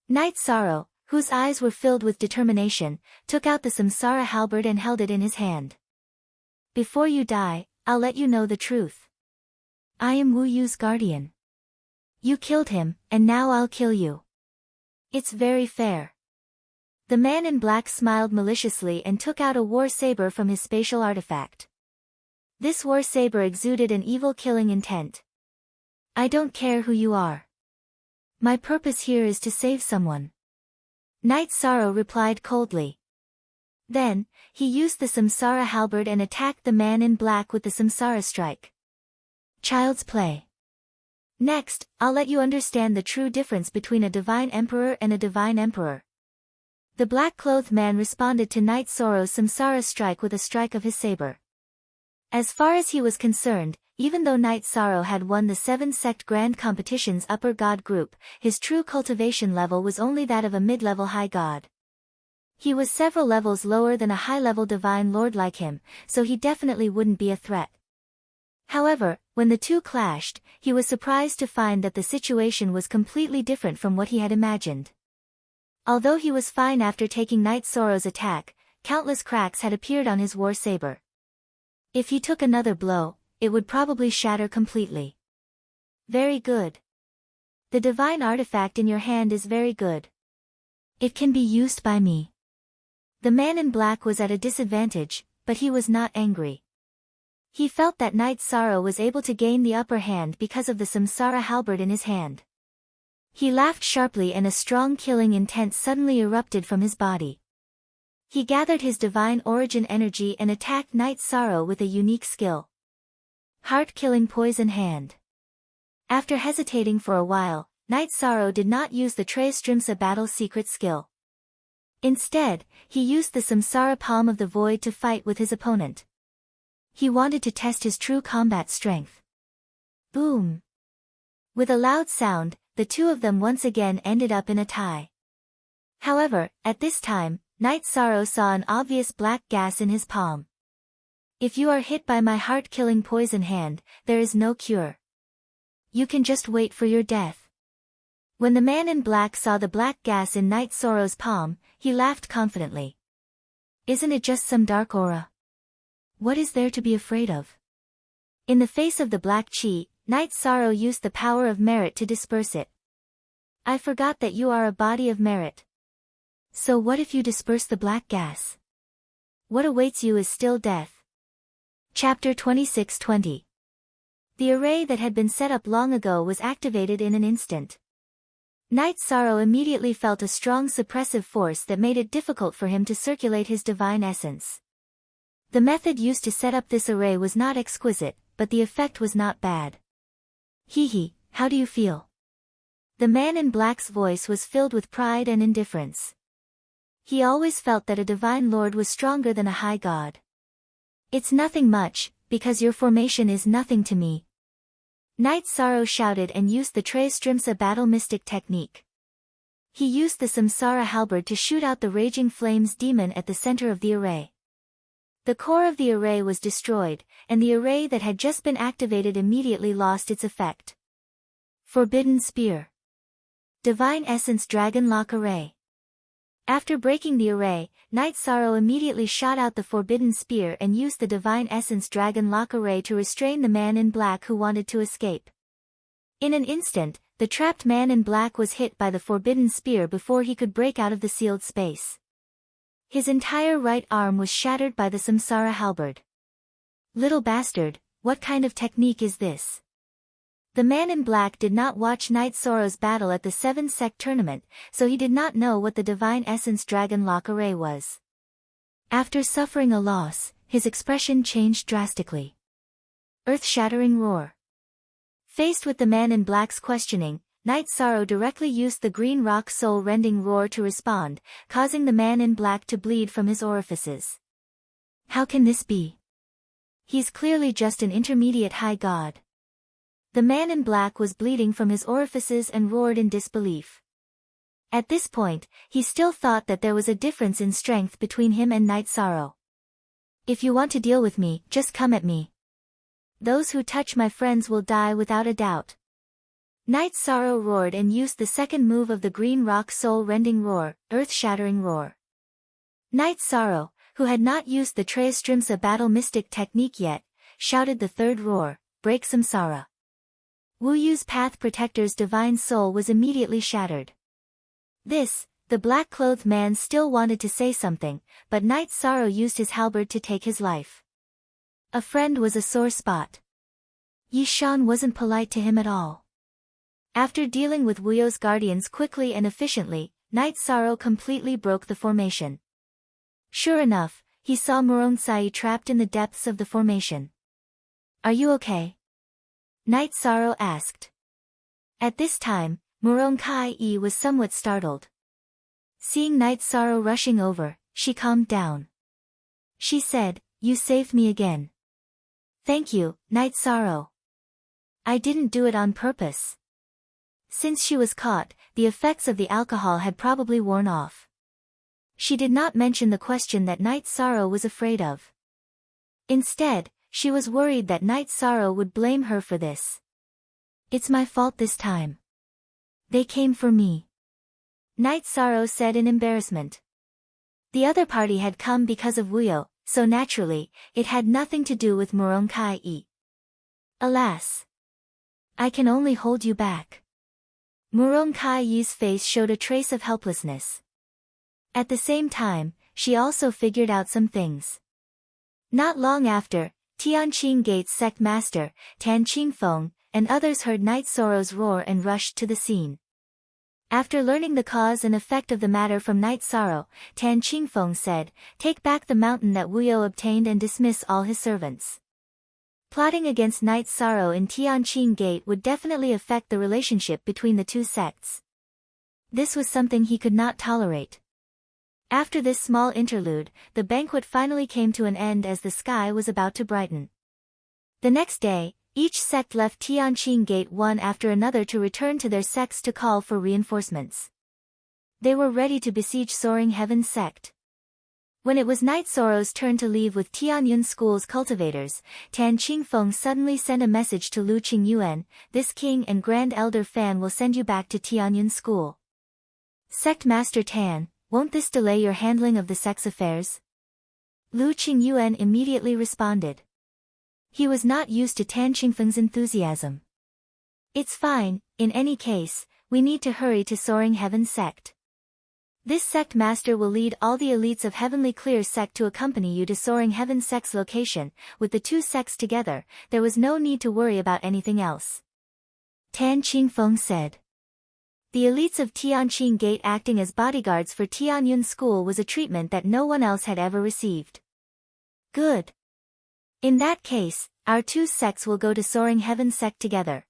Night Sorrow, whose eyes were filled with determination, took out the Samsara halberd and held it in his hand. Before you die, I'll let you know the truth. I am Wu Yu's guardian. You killed him, and now I'll kill you. It's very fair. The man in black smiled maliciously and took out a war saber from his spatial artifact. This war saber exuded an evil killing intent. I don't care who you are. My purpose here is to save someone. Night Sorrow replied coldly. Then, he used the Samsara halberd and attacked the man in black with the Samsara strike. Child's play. Next, I'll let you understand the true difference between a Divine Emperor and a Divine Emperor. The black-clothed man responded to Night Sorrow's Samsara strike with a strike of his saber. As far as he was concerned, even though Night Sorrow had won the 7-sect Grand Competition's upper god group, his true cultivation level was only that of a mid-level high god. He was several levels lower than a high-level divine lord like him, so he definitely wouldn't be a threat. However, when the two clashed, he was surprised to find that the situation was completely different from what he had imagined. Although he was fine after taking Night Sorrow's attack, countless cracks had appeared on his war saber. If he took another blow, it would probably shatter completely. Very good. The divine artifact in your hand is very good. It can be used by me. The man in black was at a disadvantage, but he was not angry. He felt that Night Sorrow was able to gain the upper hand because of the Samsara halberd in his hand. He laughed sharply and a strong killing intent suddenly erupted from his body. He gathered his divine origin energy and attacked Night Sorrow with a unique skill. Heart-killing poison hand. After hesitating for a while, Night Sorrow did not use the Trayastrimsa battle secret skill. Instead, he used the Samsara palm of the void to fight with his opponent. He wanted to test his true combat strength. Boom! With a loud sound, the two of them once again ended up in a tie. However, at this time, Night Sorrow saw an obvious black gas in his palm. If you are hit by my heart-killing poison hand, there is no cure. You can just wait for your death. When the man in black saw the black gas in Night Sorrow's palm, he laughed confidently. Isn't it just some dark aura? What is there to be afraid of? In the face of the black chi, Night Sorrow used the power of merit to disperse it. I forgot that you are a body of merit. So what if you disperse the black gas? What awaits you is still death. Chapter 26-20. The array that had been set up long ago was activated in an instant. Night Sorrow immediately felt a strong suppressive force that made it difficult for him to circulate his divine essence. The method used to set up this array was not exquisite, but the effect was not bad. Hee, how do you feel? The man in black's voice was filled with pride and indifference. He always felt that a divine lord was stronger than a high god. It's nothing much, because your formation is nothing to me. Knight Sorrow shouted and used the Trayastrimsa battle mystic technique. He used the Samsara halberd to shoot out the raging flames demon at the center of the array. The core of the array was destroyed, and the array that had just been activated immediately lost its effect. Forbidden Spear. Divine Essence Dragon Lock Array. After breaking the array, Knight Sorrow immediately shot out the Forbidden Spear and used the Divine Essence Dragon Lock Array to restrain the man in black who wanted to escape. In an instant, the trapped man in black was hit by the Forbidden Spear before he could break out of the sealed space. His entire right arm was shattered by the Samsara halberd. Little bastard, what kind of technique is this? The man in black did not watch Knight Sorrow's battle at the 7-sect tournament, so he did not know what the Divine Essence Dragon Lock Array was. After suffering a loss, his expression changed drastically. Earth-shattering roar. Faced with the man in black's questioning, Knight Sorrow directly used the green rock soul-rending roar to respond, causing the man in black to bleed from his orifices. How can this be? He's clearly just an intermediate high god. The man in black was bleeding from his orifices and roared in disbelief. At this point, he still thought that there was a difference in strength between him and Knight Sorrow. If you want to deal with me, just come at me. Those who touch my friends will die without a doubt. Knight Sorrow roared and used the second move of the green rock soul-rending roar, earth-shattering roar. Knight Sorrow, who had not used the Trayastrimsa battle mystic technique yet, shouted the third roar, break Samsara. Wu Yu's Path Protector's divine soul was immediately shattered. The black-clothed man still wanted to say something, but Knight Sorrow used his halberd to take his life. A friend was a sore spot. Yi Shan wasn't polite to him at all. After dealing with Wu Yu's guardians quickly and efficiently, Knight Sorrow completely broke the formation. Sure enough, he saw Murong-sai trapped in the depths of the formation. Are you okay? Knight Sorrow asked. At this time, Murong-kai was somewhat startled. Seeing Knight Sorrow rushing over, she calmed down. She said, you saved me again. Thank you, Knight Sorrow. I didn't do it on purpose. Since she was caught, the effects of the alcohol had probably worn off. She did not mention the question that Knight Sorrow was afraid of. Instead, she was worried that Knight Sorrow would blame her for this. It's my fault this time. They came for me. Knight Sorrow said in embarrassment. The other party had come because of Wu Yu, so naturally, it had nothing to do with Murong-kai. Alas. I can only hold you back. Murong-kai's face showed a trace of helplessness. At the same time, she also figured out some things. Not long after, Tianqing Gate's sect master, Tan Qingfeng, and others heard Knight Sorrow's roar and rushed to the scene. After learning the cause and effect of the matter from Knight Sorrow, Tan Qingfeng said, take back the mountain that Wu Yu obtained and dismiss all his servants. Plotting against Knight Sorrow in Tianqing Gate would definitely affect the relationship between the two sects. This was something he could not tolerate. After this small interlude, the banquet finally came to an end as the sky was about to brighten. The next day, each sect left Tianqing Gate one after another to return to their sects to call for reinforcements. They were ready to besiege Soaring Heaven sect. When it was Knight Sorrow's turn to leave with Tianyun School's cultivators, Tan Qingfeng suddenly sent a message to Lu Qingyuan, this king and Grand Elder Fan will send you back to Tianyun School. Sect Master Tan, won't this delay your handling of the sect's affairs? Lu Qingyuan immediately responded. He was not used to Tan Qingfeng's enthusiasm. It's fine, in any case, we need to hurry to Soaring Heaven sect. This sect master will lead all the elites of Heavenly Clear sect to accompany you to Soaring Heaven sect's location. With the two sects together, there was no need to worry about anything else. Tan Qingfeng said. The elites of Tianqing Gate acting as bodyguards for Tianyun School was a treatment that no one else had ever received. Good. In that case, our two sects will go to Soaring Heaven sect together.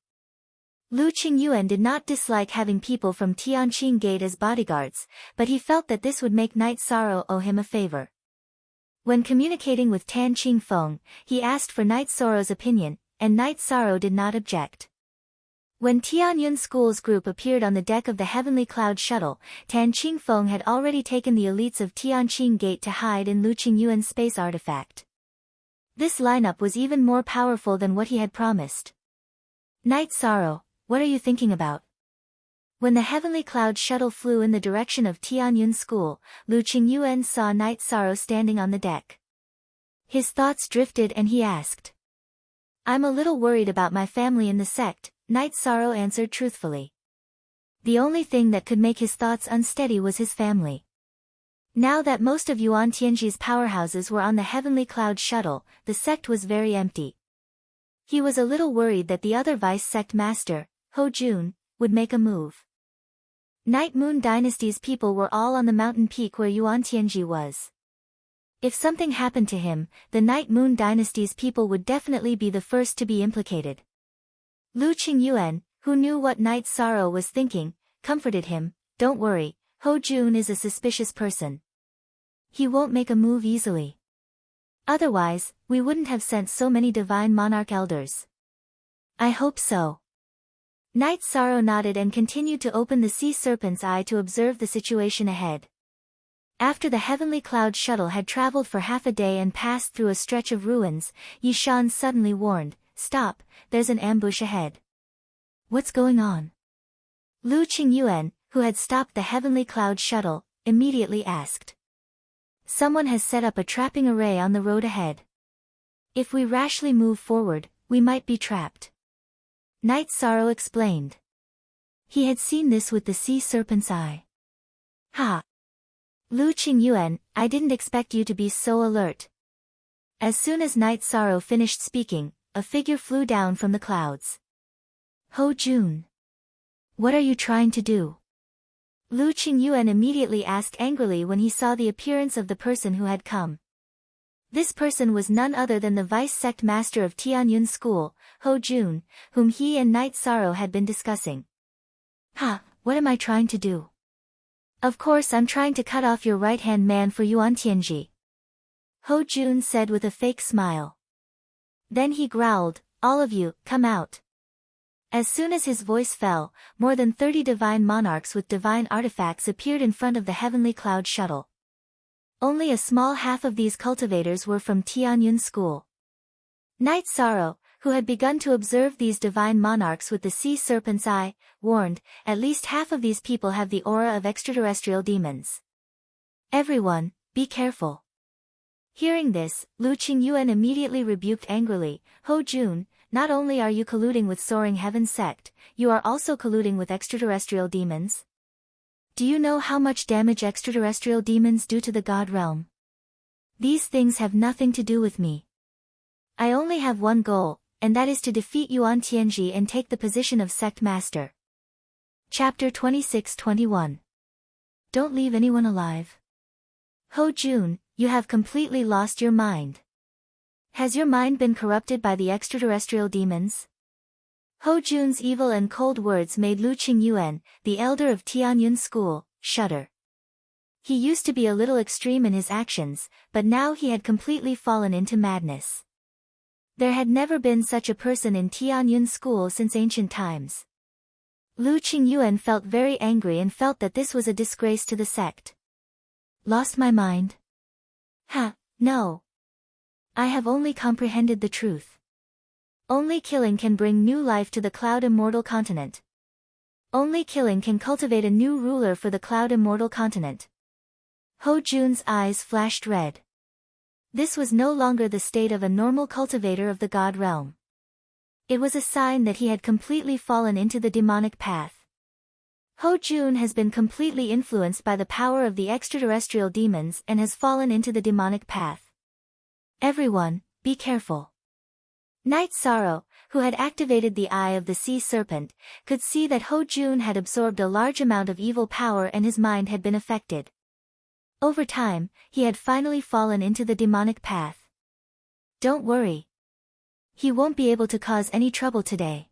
Lu Qingyuan did not dislike having people from Tianqing Gate as bodyguards, but he felt that this would make Night Sorrow owe him a favor. When communicating with Tan Qingfeng, he asked for Night Sorrow's opinion, and Night Sorrow did not object. When Tianyun School's group appeared on the deck of the Heavenly Cloud shuttle, Tan Qingfeng had already taken the elites of Tianqing Gate to hide in Lu Qingyuan's space artifact. This lineup was even more powerful than what he had promised. Night Sorrow, what are you thinking about? When the Heavenly Cloud shuttle flew in the direction of Tianyun School, Lu Qingyuan saw Night Sorrow standing on the deck. His thoughts drifted and he asked. I'm a little worried about my family in the sect, Night Sorrow answered truthfully. The only thing that could make his thoughts unsteady was his family. Now that most of Yuan Tianji's powerhouses were on the Heavenly Cloud shuttle, the sect was very empty. He was a little worried that the other vice sect master, Ho Jun, would make a move. Night Moon Dynasty's people were all on the mountain peak where Yuan Tianji was. If something happened to him, the Night Moon Dynasty's people would definitely be the first to be implicated. Lu Qingyuan, who knew what Night Sorrow was thinking, comforted him, don't worry, Ho Jun is a suspicious person. He won't make a move easily. Otherwise, we wouldn't have sent so many Divine Monarch Elders. I hope so. Night Sorrow nodded and continued to open the Sea Serpent's eye to observe the situation ahead. After the Heavenly Cloud shuttle had traveled for half a day and passed through a stretch of ruins, Yishan suddenly warned, stop, there's an ambush ahead. What's going on? Lu Qingyuan, who had stopped the Heavenly Cloud shuttle, immediately asked. Someone has set up a trapping array on the road ahead. If we rashly move forward, we might be trapped. Night Sorrow explained. He had seen this with the Sea Serpent's eye. Ha! Lu Qingyuan, I didn't expect you to be so alert. As soon as Night Sorrow finished speaking, a figure flew down from the clouds. Ho Jun. What are you trying to do? Lu Qingyuan immediately asked angrily when he saw the appearance of the person who had come. This person was none other than the vice sect master of Tianyun School, Ho Jun, whom he and Night Sorrow had been discussing. Ha, what am I trying to do? Of course I'm trying to cut off your right-hand man for Yuan Tianji. Ho Jun said with a fake smile. Then he growled, all of you, come out. As soon as his voice fell, more than 30 divine monarchs with divine artifacts appeared in front of the Heavenly Cloud shuttle. Only a small half of these cultivators were from Tianyun School. Night Sorrow, who had begun to observe these divine monarchs with the Sea Serpent's eye, warned, at least half of these people have the aura of extraterrestrial demons. Everyone, be careful. Hearing this, Lu Qingyuan immediately rebuked angrily, Ho Jun, not only are you colluding with Soaring Heaven sect, you are also colluding with extraterrestrial demons? Do you know how much damage extraterrestrial demons do to the God realm? These things have nothing to do with me. I only have one goal, and that is to defeat Yuan Tianji and take the position of sect master. Chapter 26-21. Don't leave anyone alive. Ho Jun, you have completely lost your mind. Has your mind been corrupted by the extraterrestrial demons? Ho Jun's evil and cold words made Lu Qingyuan, the elder of Tianyun School, shudder. He used to be a little extreme in his actions, but now he had completely fallen into madness. There had never been such a person in Tianyun School since ancient times. Lu Qingyuan felt very angry and felt that this was a disgrace to the sect. Lost my mind? Ha, no. I have only comprehended the truth. Only killing can bring new life to the Cloud Immortal Continent. Only killing can cultivate a new ruler for the Cloud Immortal Continent. Ho Jun's eyes flashed red. This was no longer the state of a normal cultivator of the God realm. It was a sign that he had completely fallen into the demonic path. Ho Jun has been completely influenced by the power of the extraterrestrial demons and has fallen into the demonic path. Everyone, be careful. Night Sorrow, who had activated the Eye of the Sea Serpent, could see that Ho Jun had absorbed a large amount of evil power and his mind had been affected. Over time, he had finally fallen into the demonic path. Don't worry. He won't be able to cause any trouble today.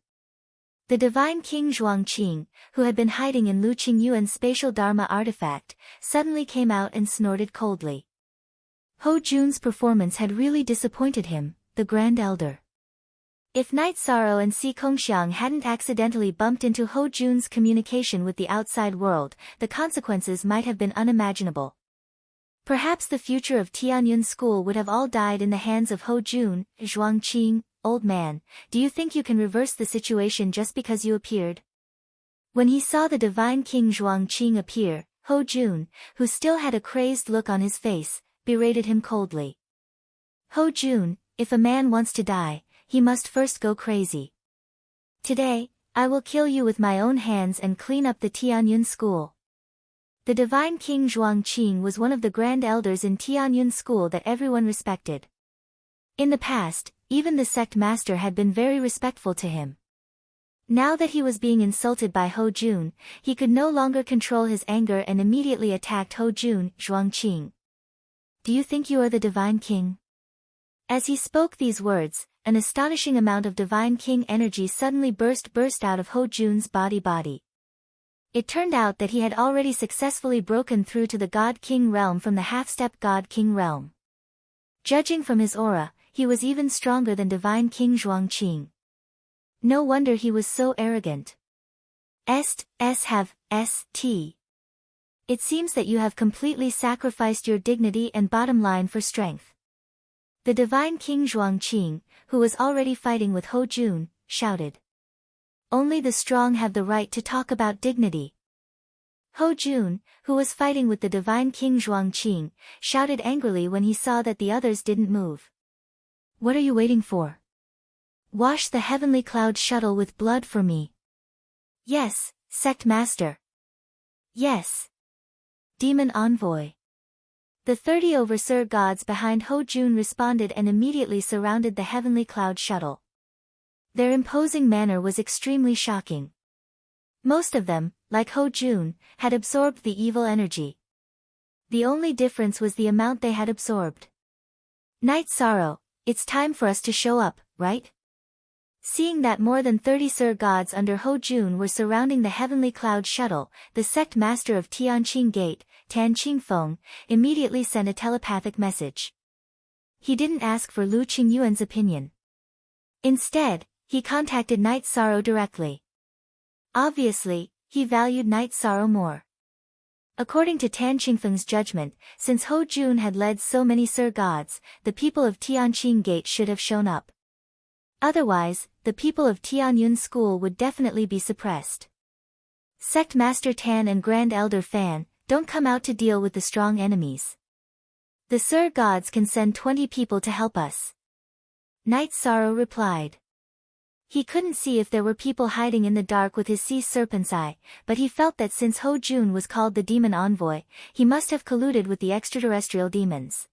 The divine king Zhuangqing, who had been hiding in Lu Qingyuan's spatial dharma artifact, suddenly came out and snorted coldly. Ho Jun's performance had really disappointed him, the Grand Elder. If Night Sorrow and Si Kongxiang hadn't accidentally bumped into Ho Jun's communication with the outside world, the consequences might have been unimaginable. Perhaps the future of Tianyun School would have all died in the hands of Ho Jun. Zhuangqing, old man, do you think you can reverse the situation just because you appeared? When he saw the divine king Zhuangqing appear, Ho Jun, who still had a crazed look on his face, berated him coldly. Ho Jun, if a man wants to die, he must first go crazy. Today, I will kill you with my own hands and clean up the Tianyun School. The divine king Zhuangqing was one of the grand elders in Tianyun School that everyone respected. In the past, even the sect master had been very respectful to him. Now that he was being insulted by Ho Jun, he could no longer control his anger and immediately attacked Ho Jun. Zhuangqing, do you think you are the divine king? As he spoke these words, an astonishing amount of divine king energy suddenly burst out of Ho Jun's body. It turned out that he had already successfully broken through to the God King realm from the half-step God King realm. Judging from his aura, he was even stronger than divine king Zhuangqing. No wonder he was so arrogant. St. It seems that you have completely sacrificed your dignity and bottom line for strength. The divine king Zhuangqing, who was already fighting with Ho Jun, shouted. Only the strong have the right to talk about dignity. Ho Jun, who was fighting with the divine king Zhuangqing, shouted angrily when he saw that the others didn't move. What are you waiting for? Wash the heavenly cloud shuttle with blood for me. Yes, sect master. Yes. Demon envoy. The 30 overseer gods behind Ho Jun responded and immediately surrounded the heavenly cloud shuttle. Their imposing manner was extremely shocking. Most of them, like Ho Jun, had absorbed the evil energy. The only difference was the amount they had absorbed. Night Sorrow, it's time for us to show up, right? Seeing that more than 30 Sir gods under Ho Jun were surrounding the heavenly cloud shuttle, the sect master of Tianqing Gate, Tan Qingfeng, immediately sent a telepathic message. He didn't ask for Lu Qingyuan's opinion. Instead, he contacted Night Sorrow directly. Obviously, he valued Night Sorrow more. According to Tan Qingfeng's judgment, since Ho Jun had led so many Sir gods, the people of Tianqing Gate should have shown up. Otherwise, the people of Tianyun School would definitely be suppressed. Sect Master Tan and Grand Elder Fan, don't come out to deal with the strong enemies. The Sir gods can send 20 people to help us. Night Sorrow replied. He couldn't see if there were people hiding in the dark with his sea serpent's eye, but he felt that since Ho Jun was called the demon envoy, he must have colluded with the extraterrestrial demons.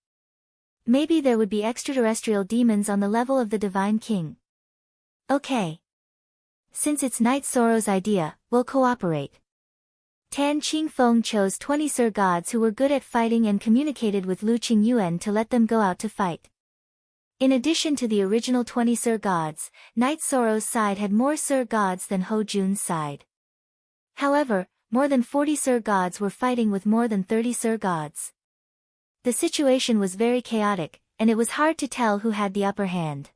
Maybe there would be extraterrestrial demons on the level of the Divine King. Okay. Since it's Night Sorrow's idea, we'll cooperate. Tan Qingfeng chose 20 Sir gods who were good at fighting and communicated with Lu Qingyuan to let them go out to fight. In addition to the original 20 Sir gods, Night Sorrow's side had more Sir gods than Ho Jun's side. However, more than 40 Sir gods were fighting with more than 30 Sir gods. The situation was very chaotic, and it was hard to tell who had the upper hand.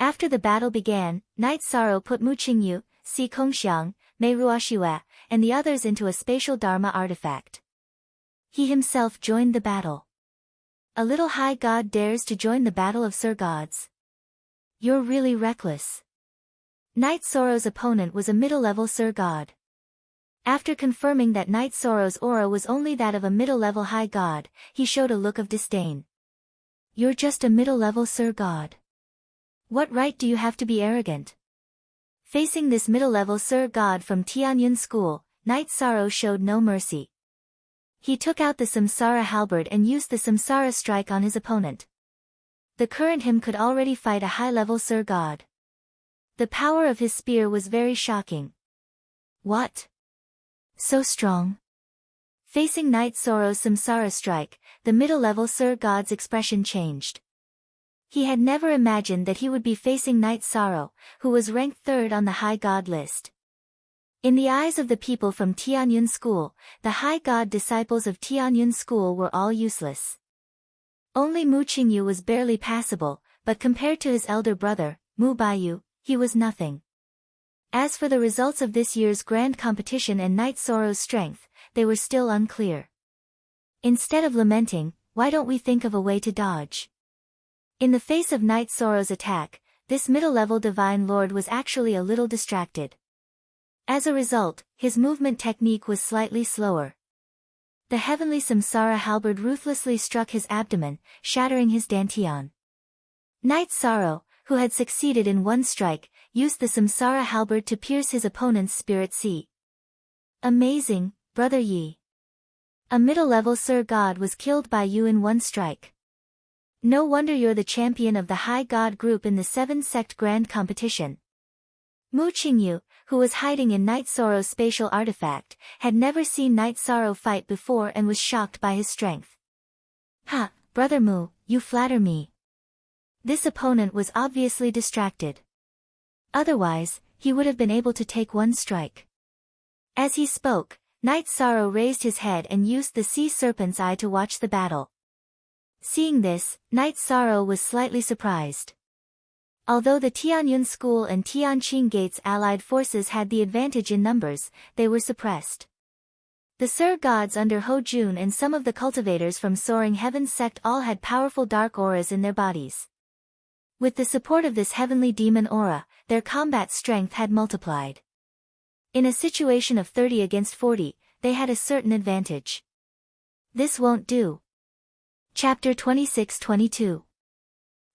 After the battle began, Night Sorrow put Mu Qingyu, Si Kongxiang, Mei Ruoxue, and the others into a spatial dharma artifact. He himself joined the battle. A little high god dares to join the battle of Sir gods. You're really reckless. Night Sorrow's opponent was a middle-level Sir god. After confirming that Night Sorrow's aura was only that of a middle-level high god, he showed a look of disdain. You're just a middle-level Sir god. What right do you have to be arrogant? Facing this middle-level Sir god from Tianyun School, Night Sorrow showed no mercy. He took out the Samsara halberd and used the Samsara strike on his opponent. The current him could already fight a high-level Sir god. The power of his spear was very shocking. What? So strong? Facing Night Sorrow's Samsara strike, the middle-level Sir god's expression changed. He had never imagined that he would be facing Night Sorrow, who was ranked third on the High God list. In the eyes of the people from Tianyun School, the High God disciples of Tianyun School were all useless. Only Mu Qingyu was barely passable, but compared to his elder brother, Mu Baiyu, he was nothing. As for the results of this year's grand competition and Night Sorrow's strength, they were still unclear. Instead of lamenting, why don't we think of a way to dodge? In the face of Night Sorrow's attack, this middle-level Divine Lord was actually a little distracted. As a result, his movement technique was slightly slower. The heavenly Samsara halberd ruthlessly struck his abdomen, shattering his dantian. Night Sorrow, who had succeeded in one strike, used the Samsara halberd to pierce his opponent's spirit sea. Amazing, Brother Yi. A middle-level Sir God was killed by you in one strike. No wonder you're the champion of the High God group in the 7-sect grand competition. Mu Qingyu, who was hiding in Night Sorrow's spatial artifact, had never seen Night Sorrow fight before and was shocked by his strength. Ha, Brother Mu, you flatter me. This opponent was obviously distracted. Otherwise, he would have been able to take one strike. As he spoke, Night Sorrow raised his head and used the sea serpent's eye to watch the battle. Seeing this, Night Sorrow was slightly surprised. Although the Tianyun School and Tianqing Gate's allied forces had the advantage in numbers, they were suppressed. The Sir Gods under Ho Jun and some of the cultivators from Soaring Heaven's sect all had powerful dark auras in their bodies. With the support of this heavenly demon aura, their combat strength had multiplied. In a situation of 30 against 40, they had a certain advantage. This won't do. Chapter 26-22.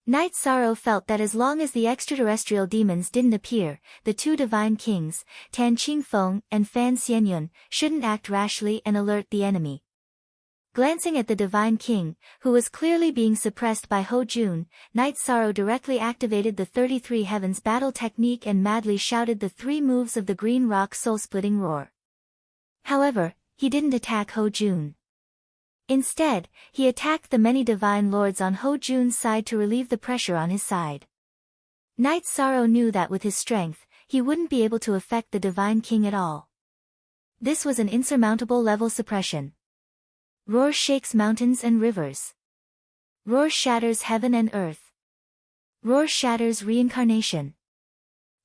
Night Sorrow felt that as long as the extraterrestrial demons didn't appear, the two divine kings, Tan Qingfeng and Fan Xianyun, shouldn't act rashly and alert the enemy. Glancing at the divine king, who was clearly being suppressed by Ho Jun, Night Sorrow directly activated the 33 Heavens battle technique and madly shouted the 3 moves of the Green Rock soul-splitting roar. However, he didn't attack Ho Jun. Instead, he attacked the many divine lords on Ho Jun's side to relieve the pressure on his side. Night Sorrow knew that with his strength, he wouldn't be able to affect the divine king at all. This was an insurmountable level suppression. Roar shakes mountains and rivers. Roar shatters heaven and earth. Roar shatters reincarnation.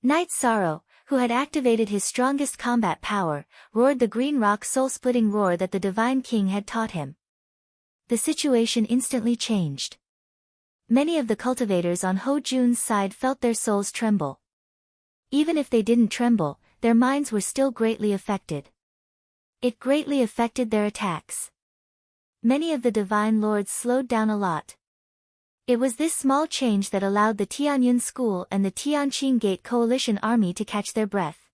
Night Sorrow, who had activated his strongest combat power, roared the Green Rock soul-splitting roar that the divine king had taught him. The situation instantly changed. Many of the cultivators on Ho Jun's side felt their souls tremble. Even if they didn't tremble, their minds were still greatly affected. It greatly affected their attacks. Many of the divine lords slowed down a lot. It was this small change that allowed the Tianyun School and the Tianqing Gate coalition army to catch their breath.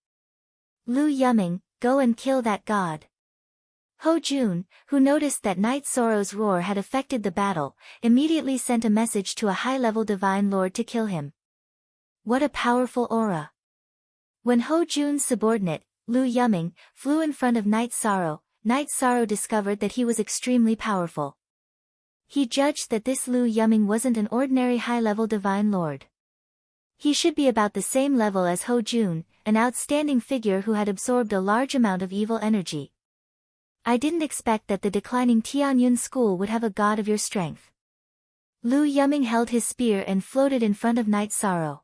Lu Yuming, go and kill that god. Ho Jun, who noticed that Night Sorrow's roar had affected the battle, immediately sent a message to a high-level divine lord to kill him. What a powerful aura! When Ho Jun's subordinate, Lu Yuming, flew in front of Night Sorrow discovered that he was extremely powerful. He judged that this Lu Yuming wasn't an ordinary high-level divine lord. He should be about the same level as Ho Jun, an outstanding figure who had absorbed a large amount of evil energy. I didn't expect that the declining Tianyun School would have a god of your strength. Lu Yuming held his spear and floated in front of Night Sorrow.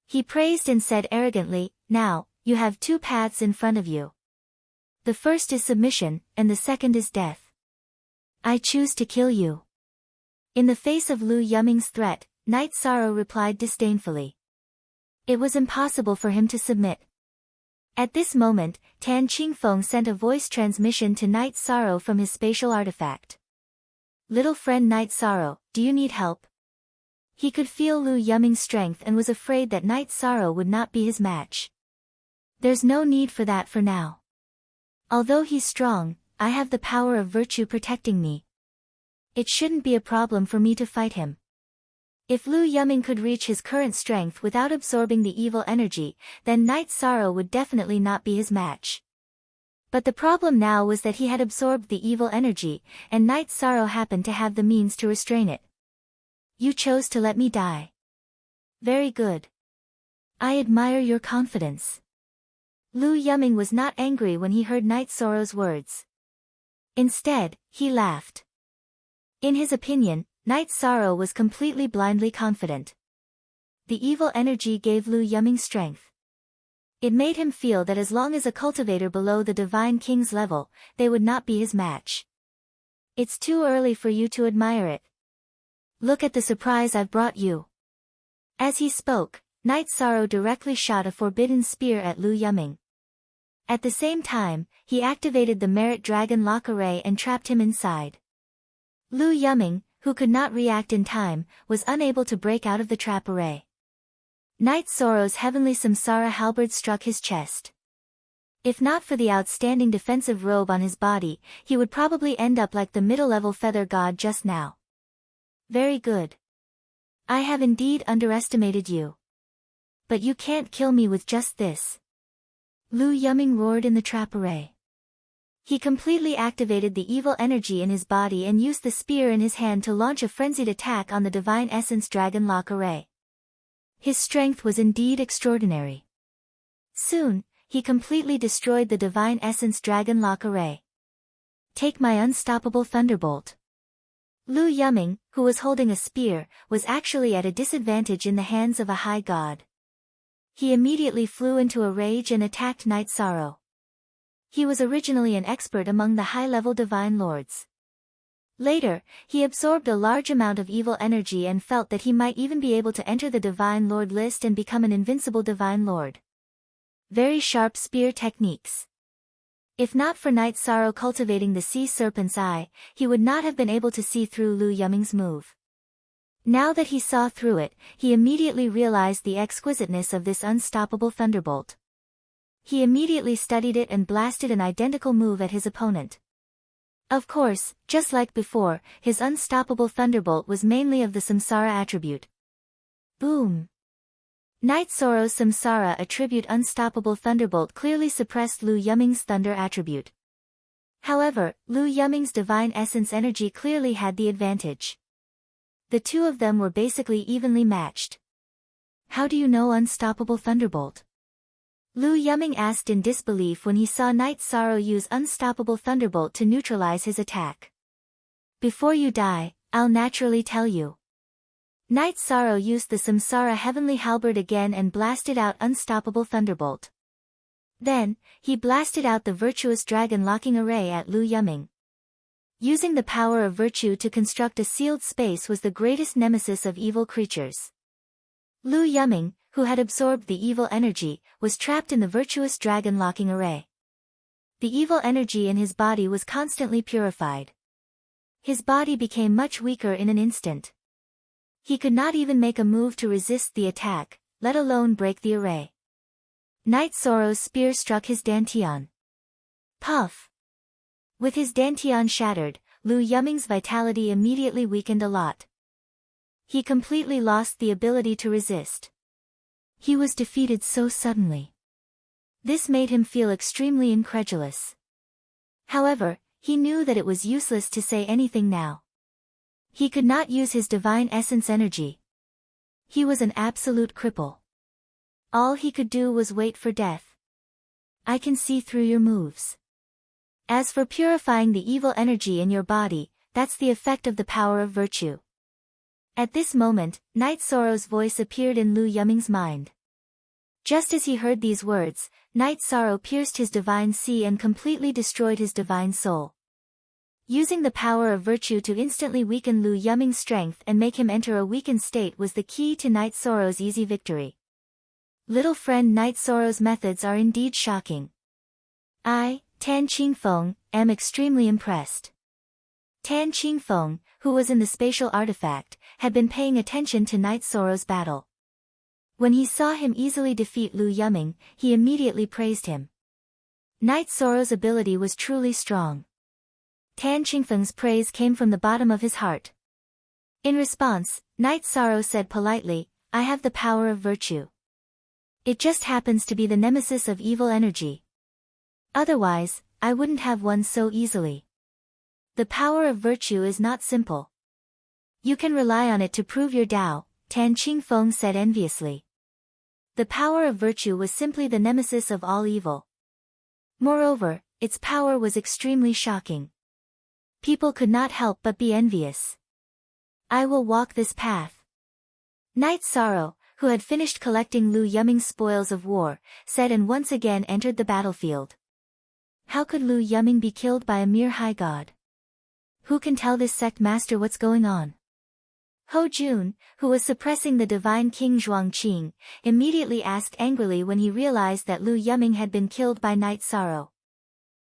He praised and said arrogantly, now, you have 2 paths in front of you. The first is submission, and the second is death. I choose to kill you. In the face of Lu Yuming's threat, Night Sorrow replied disdainfully. It was impossible for him to submit. At this moment, Tan Qingfeng sent a voice transmission to Night Sorrow from his spatial artifact. Little friend Night Sorrow, do you need help? He could feel Lu Yuming's strength and was afraid that Night Sorrow would not be his match. There's no need for that for now. Although he's strong, I have the power of virtue protecting me. It shouldn't be a problem for me to fight him. If Lu Yuming could reach his current strength without absorbing the evil energy, then Night Sorrow would definitely not be his match. But the problem now was that he had absorbed the evil energy, and Night Sorrow happened to have the means to restrain it. You chose to let me die. Very good. I admire your confidence. Lu Yuming was not angry when he heard Night Sorrow's words. Instead, he laughed. In his opinion, Night Sorrow was completely blindly confident. The evil energy gave Lu Yuming strength. It made him feel that as long as a cultivator below the Divine King's level, they would not be his match. It's too early for you to admire it. Look at the surprise I've brought you. As he spoke, Night Sorrow directly shot a forbidden spear at Lu Yuming. At the same time, he activated the Merit Dragon Lock Array and trapped him inside. Lu Yuming, who could not react in time, was unable to break out of the trap array. Night Sorrow's heavenly Samsara halberd struck his chest. If not for the outstanding defensive robe on his body, he would probably end up like the middle-level feather god just now. Very good. I have indeed underestimated you. But you can't kill me with just this. Lu Yuming roared in the trap array. He completely activated the evil energy in his body and used the spear in his hand to launch a frenzied attack on the Divine Essence Dragon Lock Array. His strength was indeed extraordinary. Soon, he completely destroyed the Divine Essence Dragon Lock Array. Take my unstoppable thunderbolt. Lu Yuming, who was holding a spear, was actually at a disadvantage in the hands of a high god. He immediately flew into a rage and attacked Night Sorrow. He was originally an expert among the high-level divine lords. Later, he absorbed a large amount of evil energy and felt that he might even be able to enter the Divine Lord list and become an invincible Divine Lord. Very sharp spear techniques. If not for Night Sorrow cultivating the Sea Serpent's Eye, he would not have been able to see through Lu Yuming's move. Now that he saw through it, he immediately realized the exquisiteness of this unstoppable thunderbolt. He immediately studied it and blasted an identical move at his opponent. Of course, just like before, his unstoppable thunderbolt was mainly of the Samsara attribute. Boom! Night Sorrow's Samsara attribute unstoppable thunderbolt clearly suppressed Lu Yuming's thunder attribute. However, Lu Yuming's divine essence energy clearly had the advantage. The two of them were basically evenly matched. How do you know unstoppable thunderbolt? Lu Yuming asked in disbelief when he saw Night Sorrow use unstoppable thunderbolt to neutralize his attack. Before you die, I'll naturally tell you. Night Sorrow used the Samsara heavenly halberd again and blasted out unstoppable thunderbolt. Then, he blasted out the virtuous dragon locking array at Lu Yuming. Using the power of virtue to construct a sealed space was the greatest nemesis of evil creatures. Lu Yuming, who had absorbed the evil energy, was trapped in the virtuous dragon locking array. The evil energy in his body was constantly purified. His body became much weaker in an instant. He could not even make a move to resist the attack, let alone break the array. Night Sorrow's spear struck his dantian. Puff! With his dantian shattered, Lu Yuming's vitality immediately weakened a lot. He completely lost the ability to resist. He was defeated so suddenly. This made him feel extremely incredulous. However, he knew that it was useless to say anything now. He could not use his divine essence energy. He was an absolute cripple. All he could do was wait for death. I can see through your moves. As for purifying the evil energy in your body, that's the effect of the power of virtue. At this moment, Night Sorrow's voice appeared in Lu Yuming's mind. Just as he heard these words, Night Sorrow pierced his divine sea and completely destroyed his divine soul. Using the power of virtue to instantly weaken Lu Yuming's strength and make him enter a weakened state was the key to Night Sorrow's easy victory. Little friend, Night Sorrow's methods are indeed shocking. I, Tan Qingfeng, am extremely impressed. Tan Qingfeng, who was in the spatial artifact, had been paying attention to Night Sorrow's battle. When he saw him easily defeat Lu Yuming, he immediately praised him. Night Sorrow's ability was truly strong. Tan Qingfeng's praise came from the bottom of his heart. In response, Night Sorrow said politely, I have the power of virtue. It just happens to be the nemesis of evil energy. Otherwise, I wouldn't have won so easily. The power of virtue is not simple. You can rely on it to prove your Tao, Tan Qingfeng said enviously. The power of virtue was simply the nemesis of all evil. Moreover, its power was extremely shocking. People could not help but be envious. I will walk this path. Knight Sorrow, who had finished collecting Lu Yuming's spoils of war, said and once again entered the battlefield. How could Lu Yuming be killed by a mere high god? Who can tell this sect master what's going on? Ho Jun, who was suppressing the divine king Zhuangqing, immediately asked angrily when he realized that Lu Yuming had been killed by Knight Sorrow.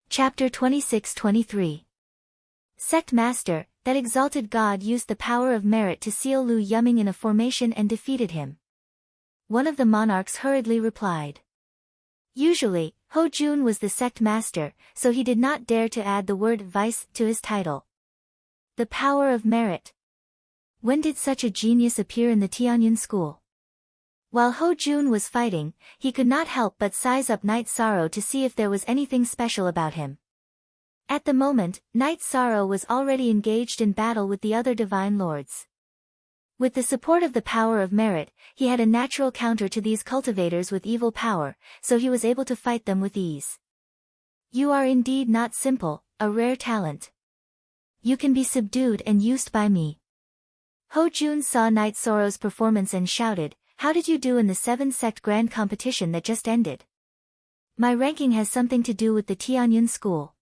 Chapter 26-23. Sect Master, that exalted god used the power of merit to seal Lu Yuming in a formation and defeated him. One of the monarchs hurriedly replied. Usually, Ho Jun was the sect master, so he did not dare to add the word vice to his title. The power of merit. When did such a genius appear in the Tianyun school? While Ho Jun was fighting, he could not help but size up Knight Sorrow to see if there was anything special about him. At the moment, Knight Sorrow was already engaged in battle with the other divine lords. With the support of the power of merit, he had a natural counter to these cultivators with evil power, so he was able to fight them with ease. You are indeed not simple, a rare talent. You can be subdued and used by me. Ho Jun saw Knight Sorrow's performance and shouted, "How did you do in the 7-sect grand competition that just ended?" My ranking has something to do with the Tianyun school.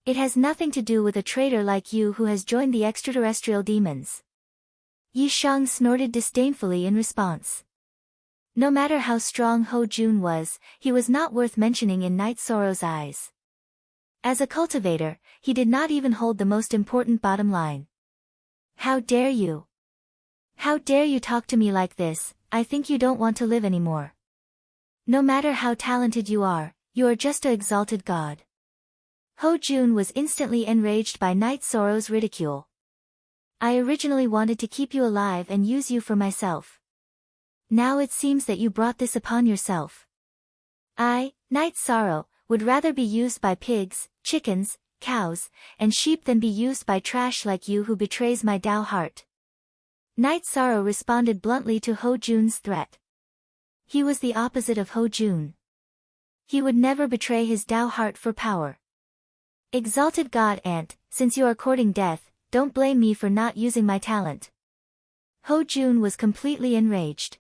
It has nothing to do with a traitor like you who has joined the extraterrestrial demons. Yi Shang snorted disdainfully in response. No matter how strong Ho Jun was, he was not worth mentioning in Knight Sorrow's eyes. As a cultivator, he did not even hold the most important bottom line. How dare you? How dare you talk to me like this? I think you don't want to live anymore. No matter how talented you are just an exalted god. Ho Jun was instantly enraged by Knight Sorrow's ridicule. I originally wanted to keep you alive and use you for myself. Now it seems that you brought this upon yourself. I, Knight Sorrow, would rather be used by pigs, chickens, cows, and sheep than be used by trash like you who betrays my Tao heart. Knight Sorrow responded bluntly to Ho Jun's threat. He was the opposite of Ho Jun. He would never betray his Tao heart for power. Exalted God Ant, since you are courting death, don't blame me for not using my talent. Ho Jun was completely enraged.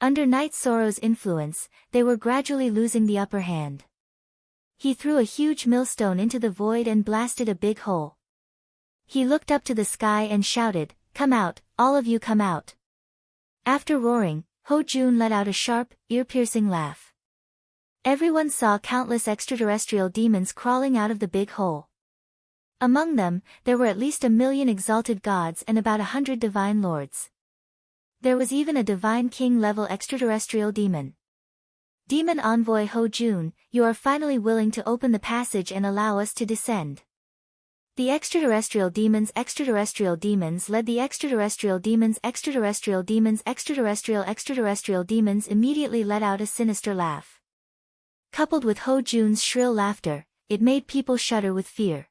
Under Knight Sorrow's influence, they were gradually losing the upper hand. He threw a huge millstone into the void and blasted a big hole. He looked up to the sky and shouted, "Come out, all of you come out." After roaring, Ho Jun let out a sharp, ear-piercing laugh. Everyone saw countless extraterrestrial demons crawling out of the big hole. Among them, there were at least 1,000,000 exalted gods and about 100 divine lords. There was even a divine king-level extraterrestrial demon. Demon Envoy Ho Jun, you are finally willing to open the passage and allow us to descend. The extraterrestrial demons led the extraterrestrial demons immediately let out a sinister laugh. Coupled with Ho Jun's shrill laughter, it made people shudder with fear.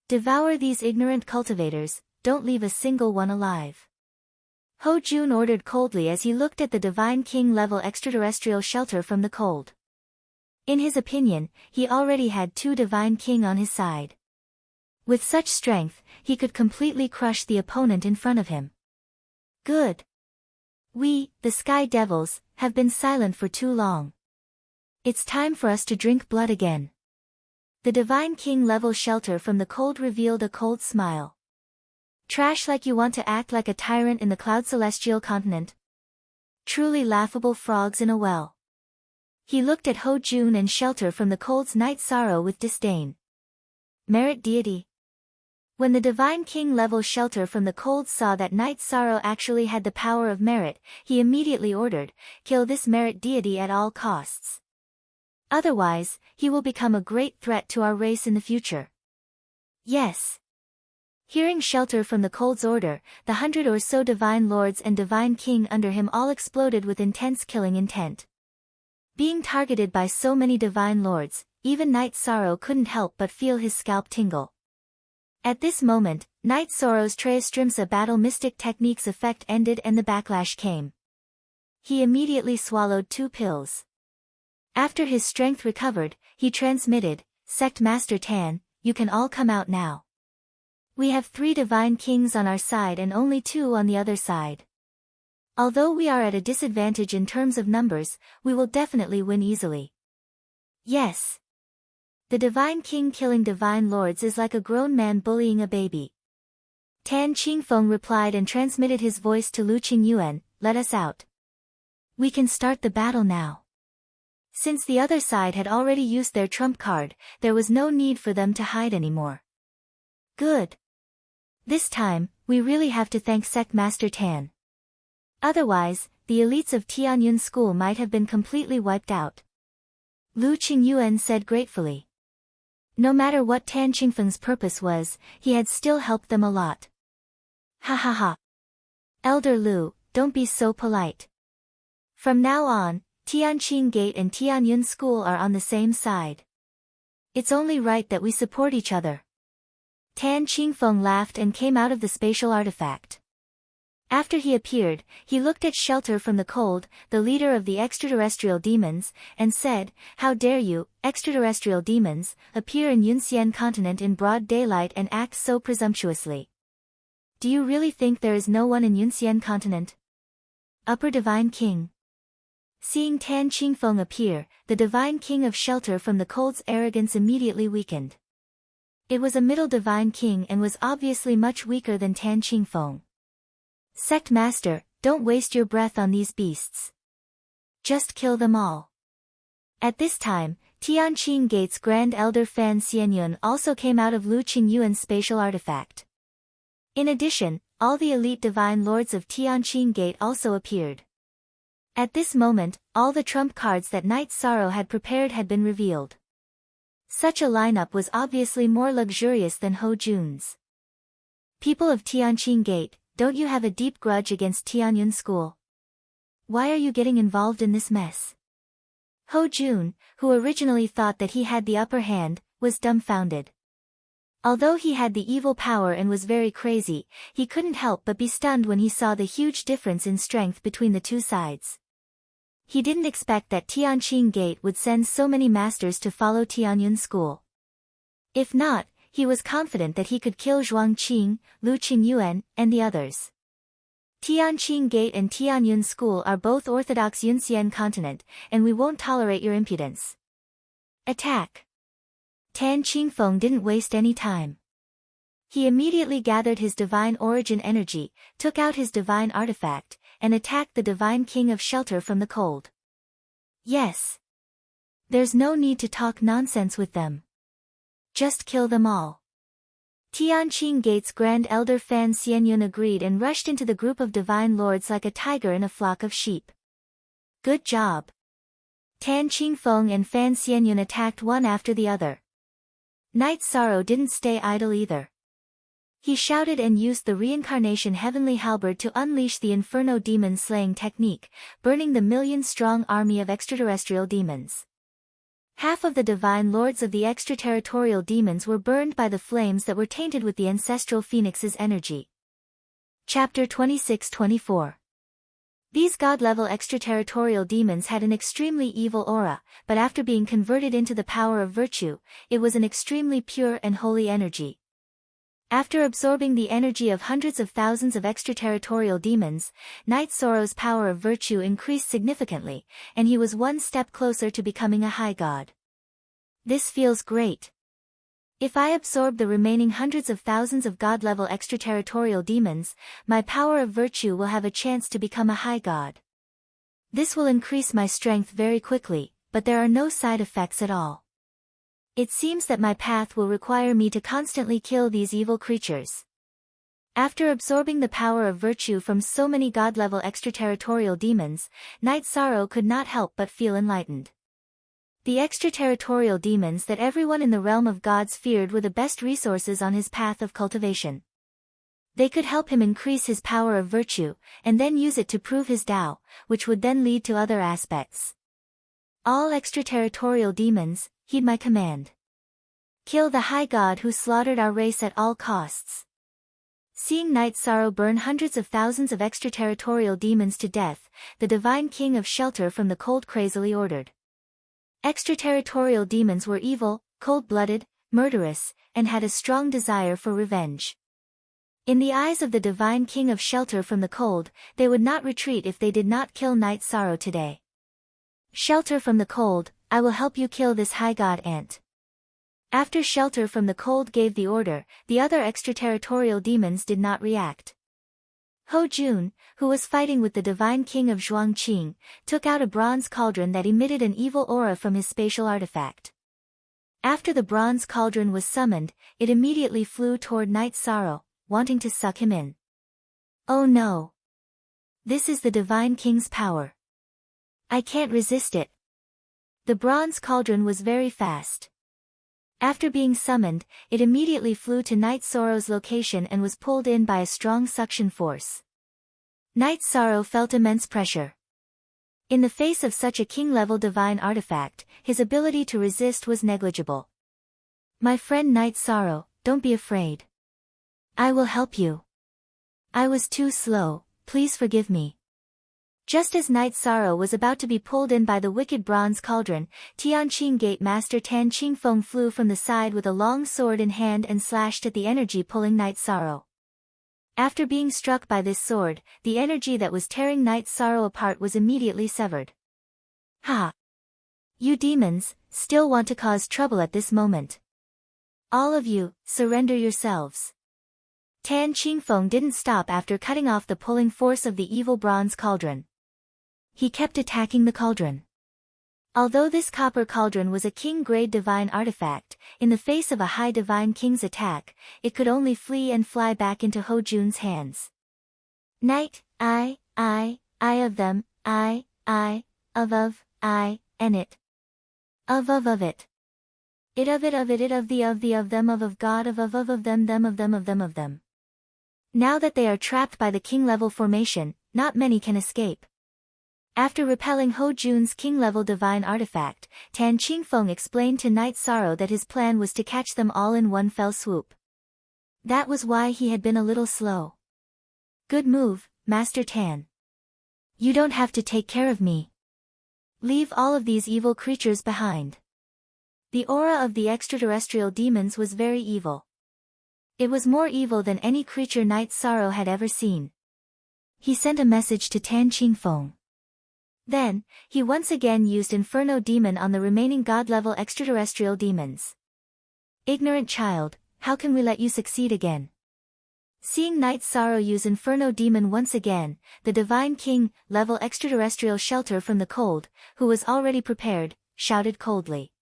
Devour these ignorant cultivators, don't leave a single one alive. Ho Jun ordered coldly as he looked at the divine king-level extraterrestrial shelter from the cold. In his opinion, he already had 2 divine king on his side. With such strength, he could completely crush the opponent in front of him. Good. We, the Sky Devils, have been silent for too long. It's time for us to drink blood again. The divine king-level shelter from the cold revealed a cold smile. Trash like you want to act like a tyrant in the cloud celestial continent. Truly laughable frogs in a well. He looked at Ho Jun and shelter from the cold's Knight Sorrow with disdain. Merit deity. When the divine king-level shelter from the cold saw that Knight Sorrow actually had the power of merit, he immediately ordered, kill this merit deity at all costs. Otherwise, he will become a great threat to our race in the future. Yes. Hearing shelter from the cold's order, the 100 or so divine lords and divine king under him all exploded with intense killing intent. Being targeted by so many divine lords, even Knight Sorrow couldn't help but feel his scalp tingle. At this moment, Knight Soros Treistrimsa battle mystic techniques effect ended and the backlash came. He immediately swallowed 2 pills. After his strength recovered, he transmitted, Sect Master Tan, you can all come out now. We have 3 divine kings on our side and only 2 on the other side. Although we are at a disadvantage in terms of numbers, we will definitely win easily. Yes. The divine king killing divine lords is like a grown man bullying a baby. Tan Qingfeng replied and transmitted his voice to Lu Qingyuan, let us out. We can start the battle now. Since the other side had already used their trump card, there was no need for them to hide anymore. Good. This time, we really have to thank Sect Master Tan. Otherwise, the elites of Tianyun School might have been completely wiped out. Lu Qingyuan said gratefully. No matter what Tan Qingfeng's purpose was, he had still helped them a lot. Ha ha ha. Elder Lu, don't be so polite. From now on, Tianqing Gate and Tianyun School are on the same side. It's only right that we support each other. Tan Qingfeng laughed and came out of the spatial artifact. After he appeared, he looked at Shelter from the Cold, the leader of the extraterrestrial demons, and said, how dare you, extraterrestrial demons, appear in Yunxian continent in broad daylight and act so presumptuously. Do you really think there is no one in Yunxian continent? Upper Divine King. Seeing Tan Qingfeng appear, the Divine King of Shelter from the Cold's arrogance immediately weakened. It was a middle Divine King and was obviously much weaker than Tan Qingfeng. Sect Master, don't waste your breath on these beasts. Just kill them all. At this time, Tianqing Gate's Grand Elder Fan Xianyun also came out of Lu Qingyuan's spatial artifact. In addition, all the elite divine lords of Tianqing Gate also appeared. At this moment, all the trump cards that Knight Sorrow had prepared had been revealed. Such a lineup was obviously more luxurious than Ho Jun's. People of Tianqing Gate, don't you have a deep grudge against Tianyun School? Why are you getting involved in this mess? Ho Jun, who originally thought that he had the upper hand, was dumbfounded. Although he had the evil power and was very crazy, he couldn't help but be stunned when he saw the huge difference in strength between the 2 sides. He didn't expect that Tianqing Gate would send so many masters to follow Tianyun School. If not, he was confident that he could kill Zhuang Qing, Lu Qingyuan, and the others. Tianqing Gate and Tianyun School are both Orthodox Yunxian continent, and we won't tolerate your impudence. Attack! Tan Qingfeng didn't waste any time. He immediately gathered his divine origin energy, took out his divine artifact, and attacked the divine king of Shelter from the Cold. Yes. There's no need to talk nonsense with them. Just kill them all. Tianqing Gate's Grand Elder Fan Xianyun agreed and rushed into the group of divine lords like a tiger in a flock of sheep. Good job. Tan Qingfeng and Fan Xianyun attacked one after the other. Knight Sorrow didn't stay idle either. He shouted and used the reincarnation heavenly halberd to unleash the inferno demon slaying technique, burning the million-strong army of extraterrestrial demons. Half of the divine lords of the extraterritorial demons were burned by the flames that were tainted with the ancestral phoenix's energy. Chapter 26-24. These god-level extraterritorial demons had an extremely evil aura, but after being converted into the power of virtue, it was an extremely pure and holy energy. After absorbing the energy of hundreds of thousands of extraterritorial demons, Knight Sorrow's power of virtue increased significantly, and he was one step closer to becoming a high god. This feels great. If I absorb the remaining hundreds of thousands of god-level extraterritorial demons, my power of virtue will have a chance to become a high god. This will increase my strength very quickly, but there are no side effects at all. It seems that my path will require me to constantly kill these evil creatures. After absorbing the power of virtue from so many god-level extraterritorial demons, Knight Sorrow could not help but feel enlightened. The extraterritorial demons that everyone in the realm of gods feared were the best resources on his path of cultivation. They could help him increase his power of virtue, and then use it to prove his Tao, which would then lead to other aspects. All extraterritorial demons, heed my command. Kill the high god who slaughtered our race at all costs. Seeing Night Sorrow burn hundreds of thousands of extraterritorial demons to death, the divine king of Shelter from the Cold crazily ordered. Extraterritorial demons were evil, cold-blooded, murderous, and had a strong desire for revenge. In the eyes of the divine king of Shelter from the Cold, they would not retreat if they did not kill Night Sorrow today. Shelter from the Cold, I will help you kill this high god ant. After Shelter from the Cold gave the order, the other extraterritorial demons did not react. Ho Jun, who was fighting with the divine king of Zhuangqing, took out a bronze cauldron that emitted an evil aura from his spatial artifact. After the bronze cauldron was summoned, it immediately flew toward Night Sorrow, wanting to suck him in. Oh no! This is the divine king's power. I can't resist it. The bronze cauldron was very fast. After being summoned, it immediately flew to Night Sorrow's location and was pulled in by a strong suction force. Night Sorrow felt immense pressure. In the face of such a king-level divine artifact, his ability to resist was negligible. My friend Night Sorrow, don't be afraid. I will help you. I was too slow, please forgive me. Just as Night Sorrow was about to be pulled in by the wicked bronze cauldron, Tianqing Gate Master Tan Qingfeng flew from the side with a long sword in hand and slashed at the energy pulling Night Sorrow. After being struck by this sword, the energy that was tearing Night Sorrow apart was immediately severed. Ha! You demons, still want to cause trouble at this moment. All of you, surrender yourselves. Tan Qingfeng didn't stop after cutting off the pulling force of the evil bronze cauldron. He kept attacking the cauldron. Although this copper cauldron was a king-grade divine artifact, in the face of a high divine king's attack, it could only flee and fly back into Ho Jun's hands. Night, I of them, I, of, I, and it. Of it. It of the of them of God of them. Now that they are trapped by the king-level formation, not many can escape. After repelling Ho Jun's king-level divine artifact, Tan Qingfeng explained to Night Sorrow that his plan was to catch them all in one fell swoop. That was why he had been a little slow. Good move, Master Tan. You don't have to take care of me. Leave all of these evil creatures behind. The aura of the extraterrestrial demons was very evil. It was more evil than any creature Night Sorrow had ever seen. He sent a message to Tan Qingfeng. Then, he once again used Inferno Demon on the remaining god-level extraterrestrial demons. Ignorant child, how can we let you succeed again? Seeing Night Sorrow use Inferno Demon once again, the Divine King-level extraterrestrial Shelter from the Cold, who was already prepared, shouted coldly.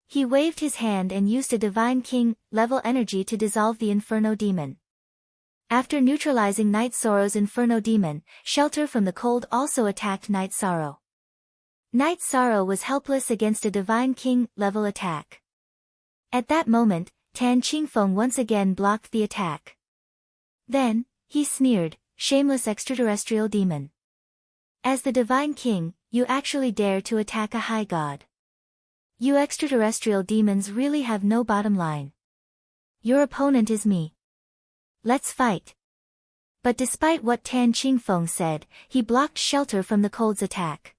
He waved his hand and used a Divine King-level energy to dissolve the Inferno Demon. After neutralizing Night Sorrow's Inferno Demon, Shelter from the Cold also attacked Night Sorrow. Night Sorrow was helpless against a Divine King-level attack. At that moment, Tan Qingfeng once again blocked the attack. Then, he sneered, shameless extraterrestrial demon. As the Divine King, you actually dare to attack a high god. You extraterrestrial demons really have no bottom line. Your opponent is me. Let's fight. But despite what Tan Qingfeng said, he blocked Shelter from the Cold's attack.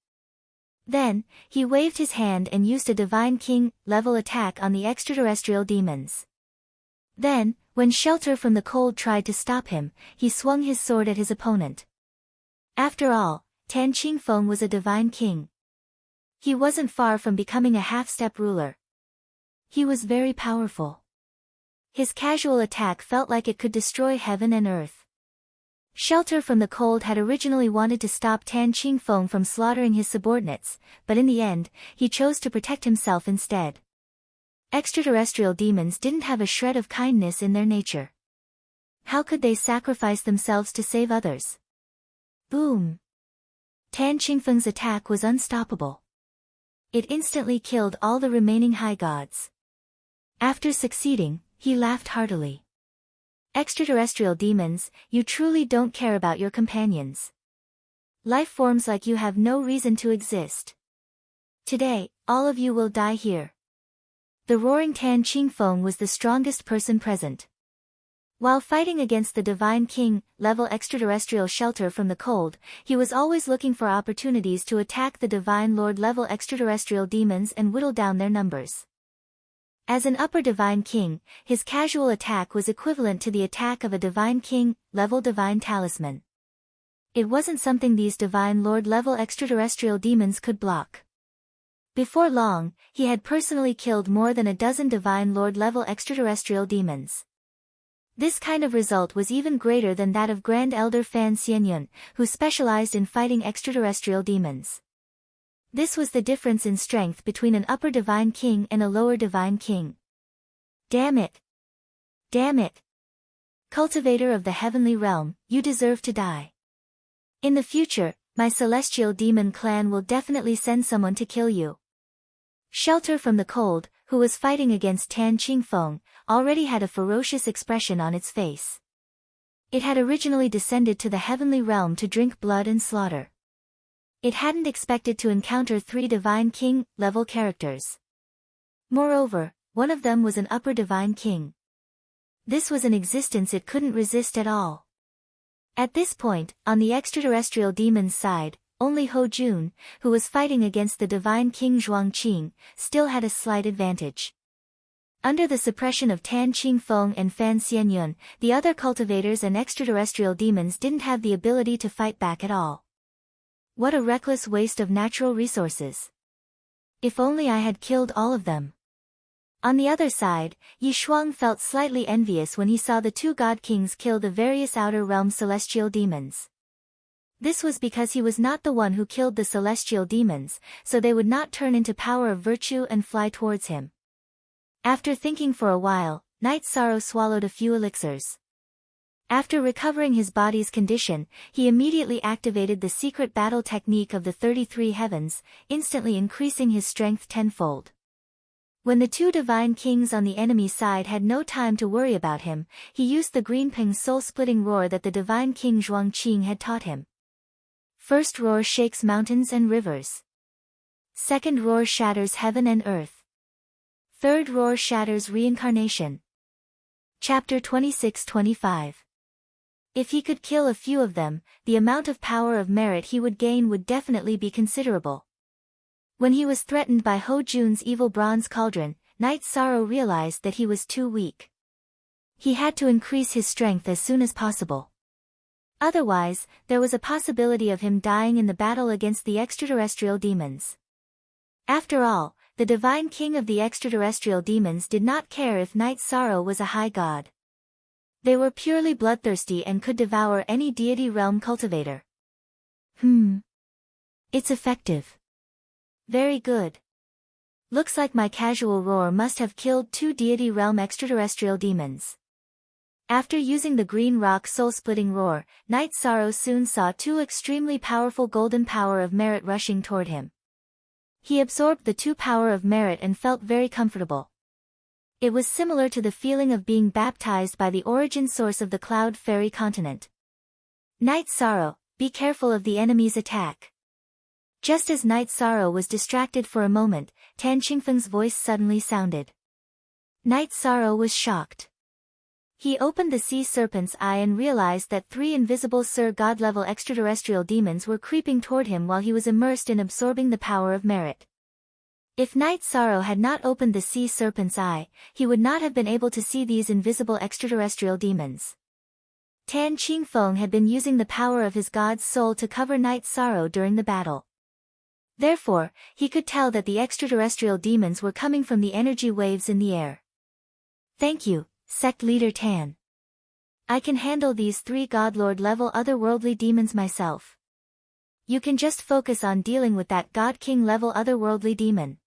Then, he waved his hand and used a Divine King-level attack on the extraterrestrial demons. Then, when Shelter from the Cold tried to stop him, he swung his sword at his opponent. After all, Tan Qingfeng was a Divine King. He wasn't far from becoming a half-step ruler. He was very powerful. His casual attack felt like it could destroy heaven and earth. Shelter from the Cold had originally wanted to stop Tan Qingfeng from slaughtering his subordinates, but in the end, he chose to protect himself instead. Extraterrestrial demons didn't have a shred of kindness in their nature. How could they sacrifice themselves to save others? Boom! Tan Qingfeng's attack was unstoppable. It instantly killed all the remaining high gods. After succeeding, he laughed heartily. Extraterrestrial demons, you truly don't care about your companions. Life forms like you have no reason to exist. Today, all of you will die here. The roaring Tan Qingfeng was the strongest person present. While fighting against the Divine King, level extraterrestrial shelter from the cold, he was always looking for opportunities to attack the Divine Lord level extraterrestrial demons and whittle down their numbers. As an upper Divine King, his casual attack was equivalent to the attack of a Divine King, level Divine Talisman. It wasn't something these Divine Lord level extraterrestrial demons could block. Before long, he had personally killed more than a dozen Divine Lord level extraterrestrial demons. This kind of result was even greater than that of Grand Elder Fan Xianyun, who specialized in fighting extraterrestrial demons. This was the difference in strength between an upper Divine King and a lower Divine King. Damn it! Damn it! Cultivator of the heavenly realm, you deserve to die. In the future, my celestial demon clan will definitely send someone to kill you. Shelter from the cold, who was fighting against Tan Qingfeng, already had a ferocious expression on its face. It had originally descended to the heavenly realm to drink blood and slaughter. It hadn't expected to encounter 3 Divine King level characters. Moreover, one of them was an upper Divine King. This was an existence it couldn't resist at all. At this point, on the extraterrestrial demon's side, only Ho Jun, who was fighting against the Divine King Zhuangqing, still had a slight advantage. Under the suppression of Tan Qingfeng and Fan Xianyun, the other cultivators and extraterrestrial demons didn't have the ability to fight back at all. What a reckless waste of natural resources. If only I had killed all of them. On the other side, Yi Shuang felt slightly envious when he saw the 2 God Kings kill the various outer realm celestial demons. This was because he was not the one who killed the celestial demons, so they would not turn into power of virtue and fly towards him. After thinking for a while, Night Sorrow swallowed a few elixirs. After recovering his body's condition, he immediately activated the secret battle technique of the 33 heavens, instantly increasing his strength tenfold. When the 2 Divine Kings on the enemy side had no time to worry about him, he used the Greenping soul-splitting roar that the Divine King Zhuangqing had taught him. First roar shakes mountains and rivers. Second roar shatters heaven and earth. Third roar shatters reincarnation. Chapter 26-25. If he could kill a few of them, the amount of power of merit he would gain would definitely be considerable. When he was threatened by Ho Jun's evil bronze cauldron, Night Sorrow realized that he was too weak. He had to increase his strength as soon as possible. Otherwise, there was a possibility of him dying in the battle against the extraterrestrial demons. After all, the Divine King of the extraterrestrial demons did not care if Night Sorrow was a high god. They were purely bloodthirsty and could devour any deity realm cultivator. It's effective. Very good. Looks like my casual roar must have killed 2 deity realm extraterrestrial demons. After using the green rock soul-splitting roar, Night Sorrow soon saw 2 extremely powerful golden power of merit rushing toward him. He absorbed the 2 power of merit and felt very comfortable. It was similar to the feeling of being baptized by the origin source of the Cloud Fairy continent. Night Sorrow, be careful of the enemy's attack. Just as Night Sorrow was distracted for a moment, Tan Qingfeng's voice suddenly sounded. Night Sorrow was shocked. He opened the sea serpent's eye and realized that 3 invisible Sir God-level extraterrestrial demons were creeping toward him while he was immersed in absorbing the power of merit. If Night Sorrow had not opened the sea serpent's eye, he would not have been able to see these invisible extraterrestrial demons. Tan Qingfeng had been using the power of his god's soul to cover Night Sorrow during the battle. Therefore, he could tell that the extraterrestrial demons were coming from the energy waves in the air. Thank you, Sect Leader Tan. I can handle these 3 Godlord level otherworldly demons myself. You can just focus on dealing with that God King level otherworldly demon.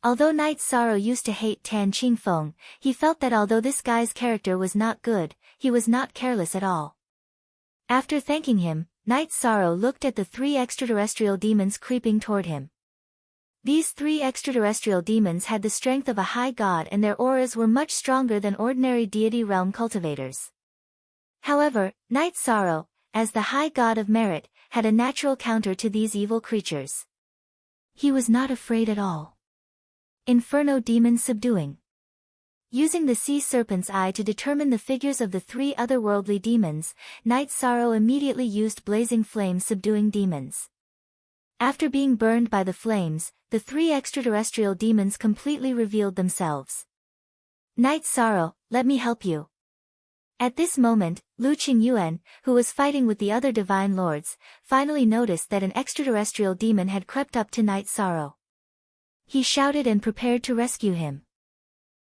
Although Night Sorrow used to hate Tan Qingfeng, he felt that although this guy's character was not good, he was not careless at all. After thanking him, Night Sorrow looked at the 3 extraterrestrial demons creeping toward him. These 3 extraterrestrial demons had the strength of a high god and their auras were much stronger than ordinary deity realm cultivators. However, Night Sorrow, as the high god of merit, had a natural counter to these evil creatures. He was not afraid at all. Inferno demon subduing. Using the sea serpent's eye to determine the figures of the three otherworldly demons, Night Sorrow immediately used blazing flames subduing demons. After being burned by the flames, the three extraterrestrial demons completely revealed themselves. Night Sorrow, let me help you. At this moment, Lu Qingyuan, who was fighting with the other divine lords, finally noticed that an extraterrestrial demon had crept up to Night Sorrow. He shouted and prepared to rescue him.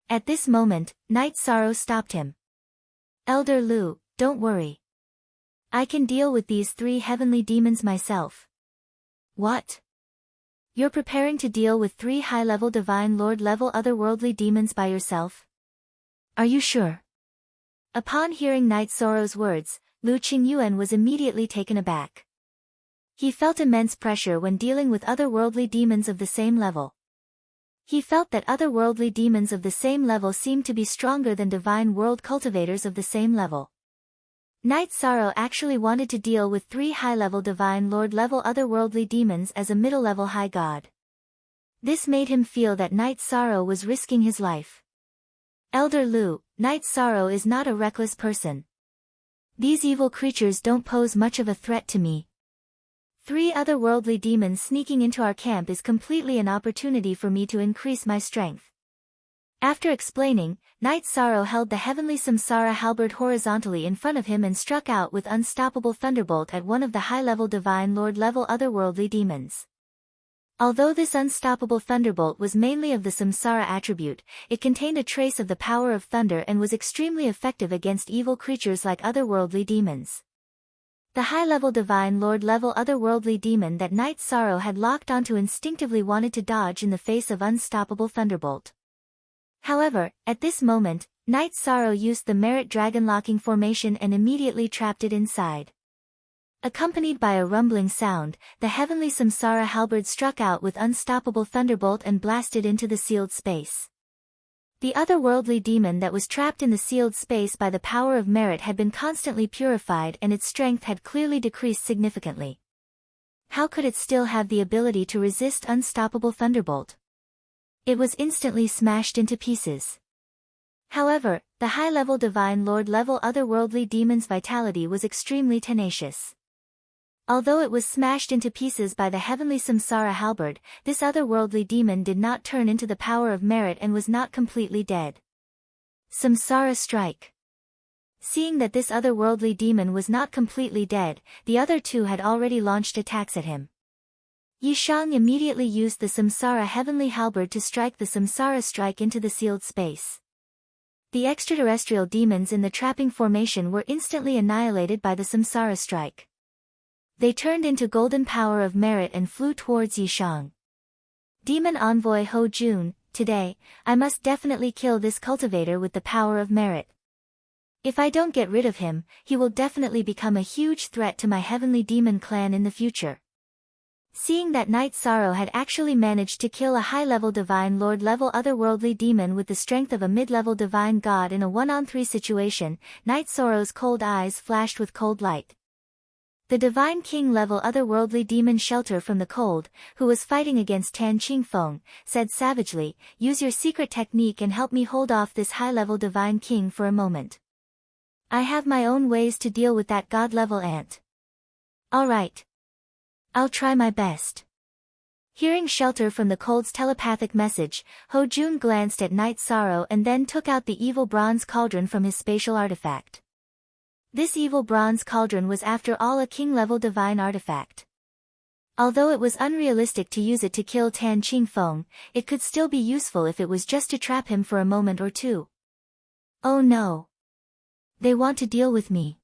At this moment, Night Sorrow stopped him. Elder Lu, don't worry. I can deal with these three heavenly demons myself. What? You're preparing to deal with three high-level divine lord-level otherworldly demons by yourself? Are you sure? Upon hearing Night Sorrow's words, Lu Qingyuan was immediately taken aback. He felt immense pressure when dealing with otherworldly demons of the same level. He felt that otherworldly demons of the same level seemed to be stronger than divine world cultivators of the same level. Night Sorrow actually wanted to deal with three high-level divine lord-level otherworldly demons as a middle-level high god. This made him feel that Night Sorrow was risking his life. Elder Lu, Night Sorrow is not a reckless person. These evil creatures don't pose much of a threat to me. Three otherworldly demons sneaking into our camp is completely an opportunity for me to increase my strength. After explaining, Night Sorrow held the heavenly Samsara halberd horizontally in front of him and struck out with unstoppable thunderbolt at one of the high-level divine lord-level otherworldly demons. Although this unstoppable thunderbolt was mainly of the Samsara attribute, it contained a trace of the power of thunder and was extremely effective against evil creatures like otherworldly demons. The high-level divine lord-level otherworldly demon that Night Sorrow had locked onto instinctively wanted to dodge in the face of unstoppable thunderbolt. However, at this moment, Night Sorrow used the Merit Dragon locking formation and immediately trapped it inside. Accompanied by a rumbling sound, the heavenly Samsara halberd struck out with unstoppable thunderbolt and blasted into the sealed space. The otherworldly demon that was trapped in the sealed space by the power of merit had been constantly purified and its strength had clearly decreased significantly. How could it still have the ability to resist unstoppable thunderbolt? It was instantly smashed into pieces. However, the high-level divine lord-level otherworldly demon's vitality was extremely tenacious. Although it was smashed into pieces by the heavenly Samsara halberd, this otherworldly demon did not turn into the power of merit and was not completely dead. Samsara strike. Seeing that this otherworldly demon was not completely dead, the other two had already launched attacks at him. Yishang immediately used the Samsara heavenly halberd to strike the Samsara strike into the sealed space. The extraterrestrial demons in the trapping formation were instantly annihilated by the Samsara strike. They turned into golden power of merit and flew towards Yishang. Demon Envoy Ho Jun, today, I must definitely kill this cultivator with the power of merit. If I don't get rid of him, he will definitely become a huge threat to my heavenly demon clan in the future. Seeing that Night Sorrow had actually managed to kill a high-level divine lord-level otherworldly demon with the strength of a mid-level divine god in a 1-on-3 situation, Night Sorrow's cold eyes flashed with cold light. The Divine King-level otherworldly demon Shelter from the Cold, who was fighting against Tan Qingfeng, said savagely, "Use your secret technique and help me hold off this high-level Divine King for a moment. I have my own ways to deal with that god-level ant." "Alright. I'll try my best." Hearing Shelter from the Cold's telepathic message, Ho Jun glanced at Night Sorrow and then took out the evil bronze cauldron from his spatial artifact. This evil bronze cauldron was after all a king-level divine artifact. Although it was unrealistic to use it to kill Tan Qingfeng, it could still be useful if it was just to trap him for a moment or two. Oh no! They want to deal with me.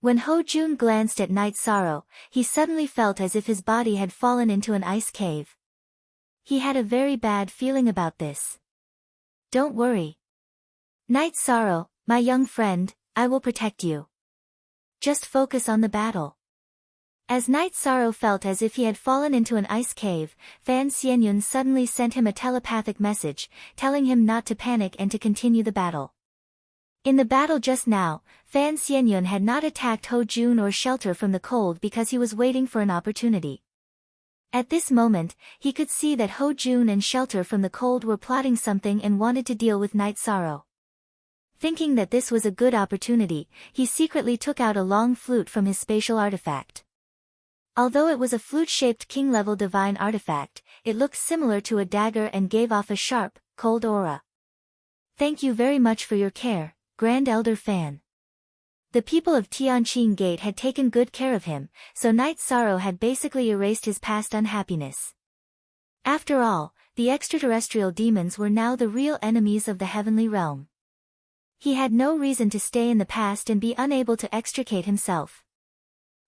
When Ho Jun glanced at Night Sorrow, he suddenly felt as if his body had fallen into an ice cave. He had a very bad feeling about this. Don't worry. Night Sorrow, my young friend, I will protect you. Just focus on the battle. As Night Sorrow felt as if he had fallen into an ice cave, Fan Xianyun suddenly sent him a telepathic message, telling him not to panic and to continue the battle. In the battle just now, Fan Xianyun had not attacked Ho Jun or Shelter from the Cold because he was waiting for an opportunity. At this moment, he could see that Ho Jun and Shelter from the Cold were plotting something and wanted to deal with Night Sorrow. Thinking that this was a good opportunity, he secretly took out a long flute from his spatial artifact. Although it was a flute-shaped king-level divine artifact, it looked similar to a dagger and gave off a sharp, cold aura. "Thank you very much for your care, Grand Elder Fan." The people of Tianqing Gate had taken good care of him, so Night Sorrow had basically erased his past unhappiness. After all, the extraterrestrial demons were now the real enemies of the heavenly realm. He had no reason to stay in the past and be unable to extricate himself.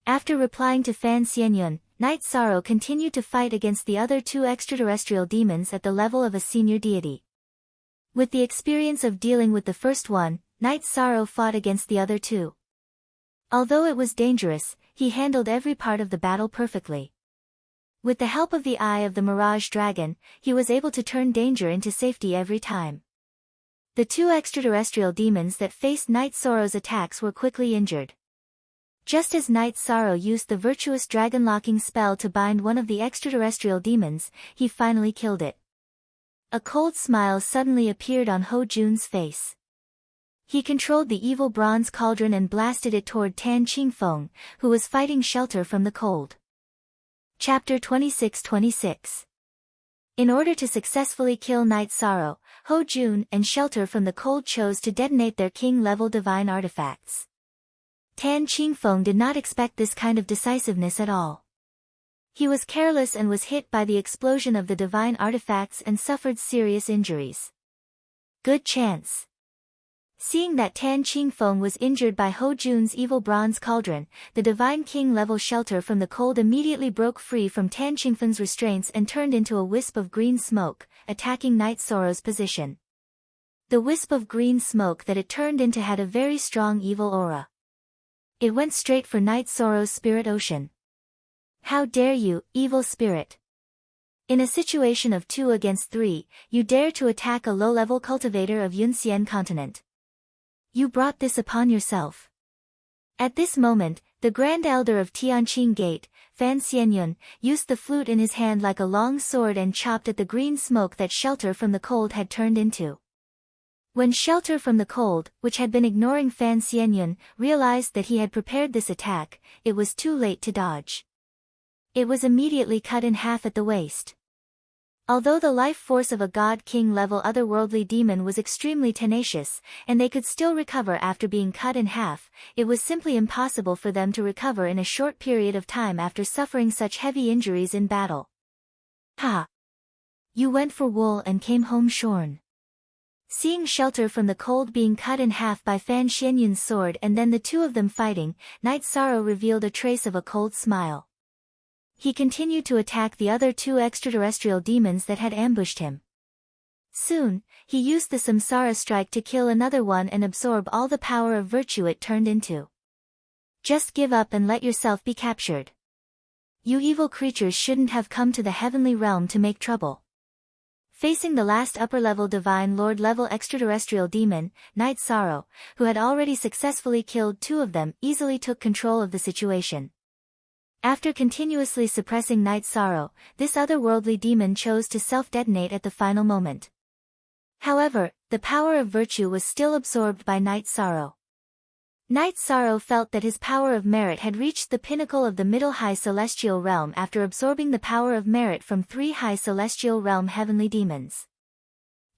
After replying to Fan Xianyun, Night Sorrow continued to fight against the other two extraterrestrial demons at the level of a senior deity. With the experience of dealing with the first one, Night Sorrow fought against the other two. Although it was dangerous, he handled every part of the battle perfectly. With the help of the eye of the Mirage Dragon, he was able to turn danger into safety every time. The two extraterrestrial demons that faced Night Sorrow's attacks were quickly injured. Just as Night Sorrow used the virtuous dragon-locking spell to bind one of the extraterrestrial demons, he finally killed it. A cold smile suddenly appeared on Ho Jun's face. He controlled the evil bronze cauldron and blasted it toward Tan Qingfeng, who was fighting Shelter from the Cold. Chapter 26-26. In order to successfully kill Night Sorrow, Ho Jun and Shelter from the Cold chose to detonate their king-level divine artifacts. Tan Qingfeng did not expect this kind of decisiveness at all. He was careless and was hit by the explosion of the divine artifacts and suffered serious injuries. Good chance. Seeing that Tan Qingfeng was injured by Ho Jun's evil bronze cauldron, the divine king-level Shelter from the Cold immediately broke free from Tan Qingfeng's restraints and turned into a wisp of green smoke, attacking Night Sorrow's position. The wisp of green smoke that it turned into had a very strong evil aura. It went straight for Night Sorrow's spirit ocean. "How dare you, evil spirit! In a situation of 2 against 3, you dare to attack a low-level cultivator of Yunxian continent. You brought this upon yourself." At this moment, the Grand Elder of Tianqing Gate, Fan Xianyun, used the flute in his hand like a long sword and chopped at the green smoke that Shelter from the Cold had turned into. When Shelter from the Cold, which had been ignoring Fan Xianyun, realized that he had prepared this attack, it was too late to dodge. It was immediately cut in half at the waist. Although the life force of a God-King level otherworldly demon was extremely tenacious, and they could still recover after being cut in half, it was simply impossible for them to recover in a short period of time after suffering such heavy injuries in battle. "Ha! You went for wool and came home shorn." Seeing Shelter from the Cold being cut in half by Fan Xianyun's sword and then the two of them fighting, Night Sorrow revealed a trace of a cold smile. He continued to attack the other two extraterrestrial demons that had ambushed him. Soon, he used the Samsara Strike to kill another one and absorb all the power of virtue it turned into. "Just give up and let yourself be captured. You evil creatures shouldn't have come to the heavenly realm to make trouble." Facing the last upper-level Divine Lord-level extraterrestrial demon, Night Sorrow, who had already successfully killed 2 of them, easily took control of the situation. After continuously suppressing Night Sorrow, this otherworldly demon chose to self-detonate at the final moment. However, the power of virtue was still absorbed by Night Sorrow. Night Sorrow felt that his power of merit had reached the pinnacle of the middle high celestial realm after absorbing the power of merit from 3 high celestial realm heavenly demons.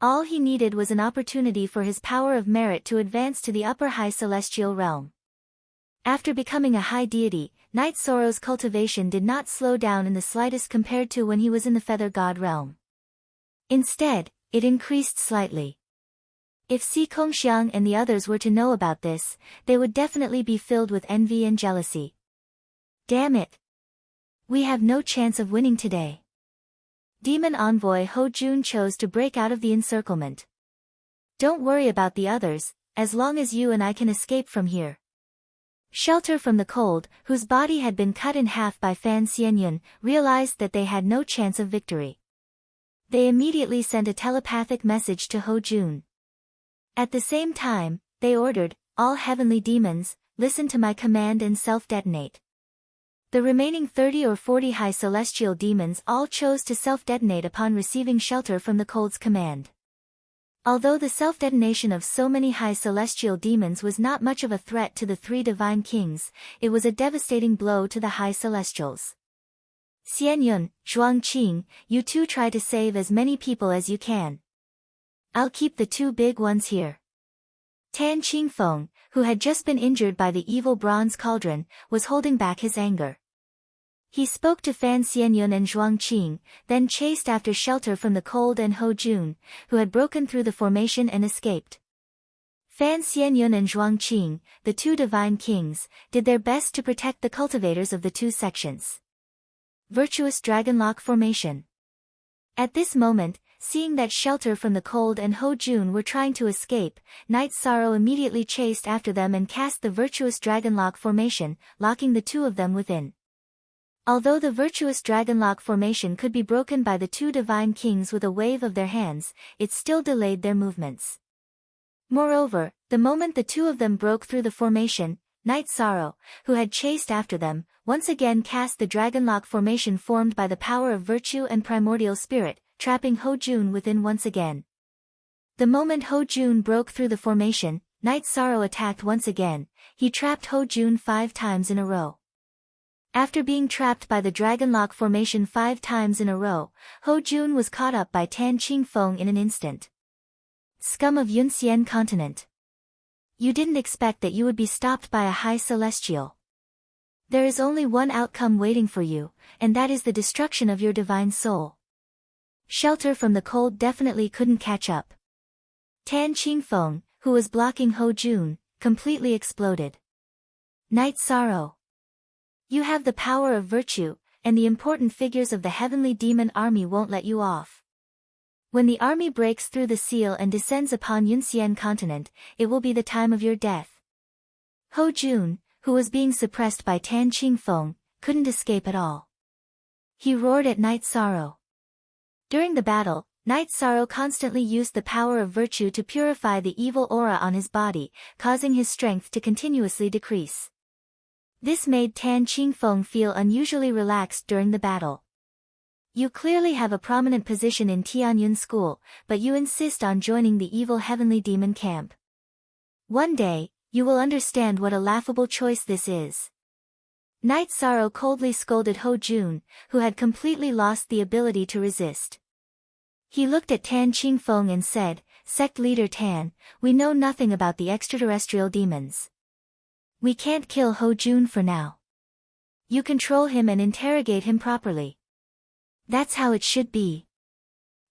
All he needed was an opportunity for his power of merit to advance to the upper high celestial realm. After becoming a high deity, Night Sorrow's cultivation did not slow down in the slightest compared to when he was in the Feather God realm. Instead, it increased slightly. If Si Kongxiang and the others were to know about this, they would definitely be filled with envy and jealousy. "Damn it! We have no chance of winning today." Demon Envoy Ho Jun chose to break out of the encirclement. "Don't worry about the others, as long as you and I can escape from here." Shelter from the Cold, whose body had been cut in half by Fan Xianyun, realized that they had no chance of victory. They immediately sent a telepathic message to Ho Jun. At the same time, they ordered, "All heavenly demons, listen to my command and self-detonate." The remaining 30 or 40 high celestial demons all chose to self-detonate upon receiving shelter from the cold's command. Although the self-detonation of so many high celestial demons was not much of a threat to the three divine kings, it was a devastating blow to the high celestials. Xianyun, Zhuangqing, you two try to save as many people as you can. I'll keep the two big ones here. Tan Qingfeng, who had just been injured by the evil bronze cauldron, was holding back his anger. He spoke to Fan Xianyun and Zhuangqing, then chased after shelter from the cold and Ho Jun, who had broken through the formation and escaped. Fan Xianyun and Zhuangqing, the two divine kings, did their best to protect the cultivators of the two sections. Virtuous Dragonlock Formation. At this moment, seeing that shelter from the cold and Ho Jun were trying to escape, Night Sorrow immediately chased after them and cast the Virtuous Dragonlock Formation, locking the two of them within. Although the Virtuous Dragonlock Formation could be broken by the two divine kings with a wave of their hands, it still delayed their movements. Moreover, the moment the two of them broke through the formation, Night Sorrow, who had chased after them, once again cast the Dragonlock Formation formed by the power of virtue and primordial spirit, trapping Ho Jun within once again. The moment Ho Jun broke through the formation, Night Sorrow attacked once again. He trapped Ho Jun 5 times in a row. After being trapped by the Dragonlock Formation 5 times in a row, Ho Jun was caught up by Tan Qingfeng in an instant. Scum of Yunxian continent. You didn't expect that you would be stopped by a high celestial. There is only one outcome waiting for you, and that is the destruction of your divine soul. Shelter from the cold definitely couldn't catch up. Tan Qingfeng, who was blocking Ho Jun, completely exploded. Night Sorrow. You have the power of virtue, and the important figures of the heavenly demon army won't let you off. When the army breaks through the seal and descends upon Yunxian continent, it will be the time of your death. Ho Jun, who was being suppressed by Tan Qingfeng, couldn't escape at all. He roared at Night Sorrow. During the battle, Night Sorrow constantly used the power of virtue to purify the evil aura on his body, causing his strength to continuously decrease. This made Tan Qingfeng feel unusually relaxed during the battle. You clearly have a prominent position in Tianyun School, but you insist on joining the evil heavenly demon camp. One day, you will understand what a laughable choice this is. Night Sorrow coldly scolded Ho Jun, who had completely lost the ability to resist. He looked at Tan Qingfeng and said, Sect Leader Tan, we know nothing about the extraterrestrial demons. We can't kill Ho Jun for now. You control him and interrogate him properly. That's how it should be.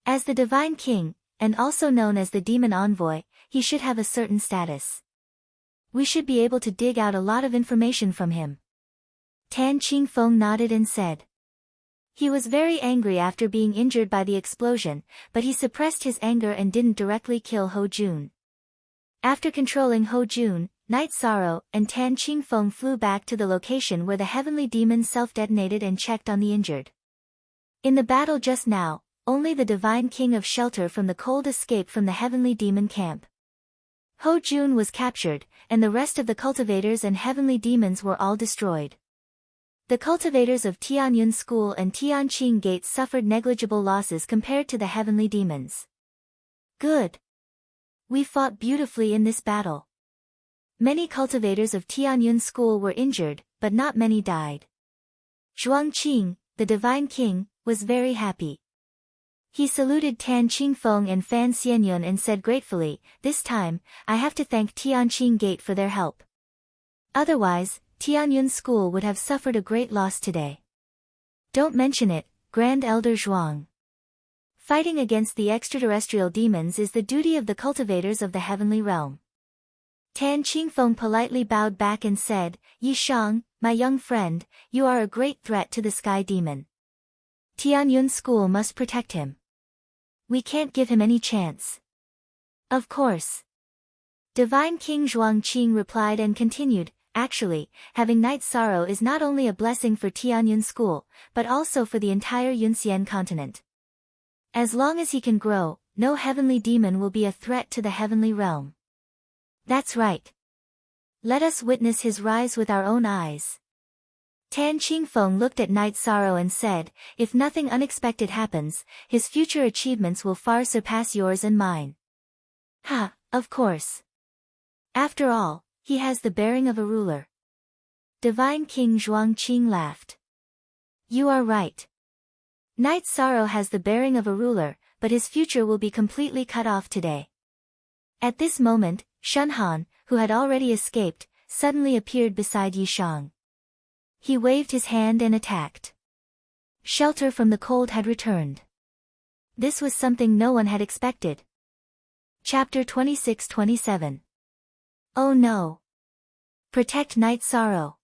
As the Divine King, and also known as the Demon Envoy, he should have a certain status. We should be able to dig out a lot of information from him. Tan Qingfeng nodded and said. He was very angry after being injured by the explosion, but he suppressed his anger and didn't directly kill Ho Jun. After controlling Ho Jun, Night Sorrow and Tan Qingfeng flew back to the location where the heavenly demons self-detonated and checked on the injured. In the battle just now, only the Divine King of Shelter from the Cold escaped from the heavenly demon camp. Ho Jun was captured, and the rest of the cultivators and heavenly demons were all destroyed. The cultivators of Tianyun School and Tianqing Gate suffered negligible losses compared to the heavenly demons. Good. We fought beautifully in this battle. Many cultivators of Tianyun School were injured, but not many died. Zhuangqing, the Divine King, was very happy. He saluted Tan Qingfeng and Fan Xianyun and said gratefully, This time, I have to thank Tianqing Gate for their help. Otherwise, Tianyun School would have suffered a great loss today. Don't mention it, Grand Elder Zhuang. Fighting against the extraterrestrial demons is the duty of the cultivators of the heavenly realm. Tan Qingfeng politely bowed back and said, Yi Shang, my young friend, you are a great threat to the sky demon. Tianyun School must protect him. We can't give him any chance. Of course. Divine King Zhuangqing replied and continued, Actually, having Night Sorrow is not only a blessing for Tianyun School, but also for the entire Yunxian continent. As long as he can grow, no heavenly demon will be a threat to the heavenly realm. That's right. Let us witness his rise with our own eyes. Tan Qingfeng looked at Night Sorrow and said, "If nothing unexpected happens, his future achievements will far surpass yours and mine." "Ha, of course. After all, he has the bearing of a ruler." Divine King Zhuangqing laughed. "You are right. Night Sorrow has the bearing of a ruler, but his future will be completely cut off today." At this moment, Shunhan, who had already escaped, suddenly appeared beside Yishang. He waved his hand and attacked. Shelter from the cold had returned. This was something no one had expected. Chapter 26-27. Oh no! Protect Night Sorrow!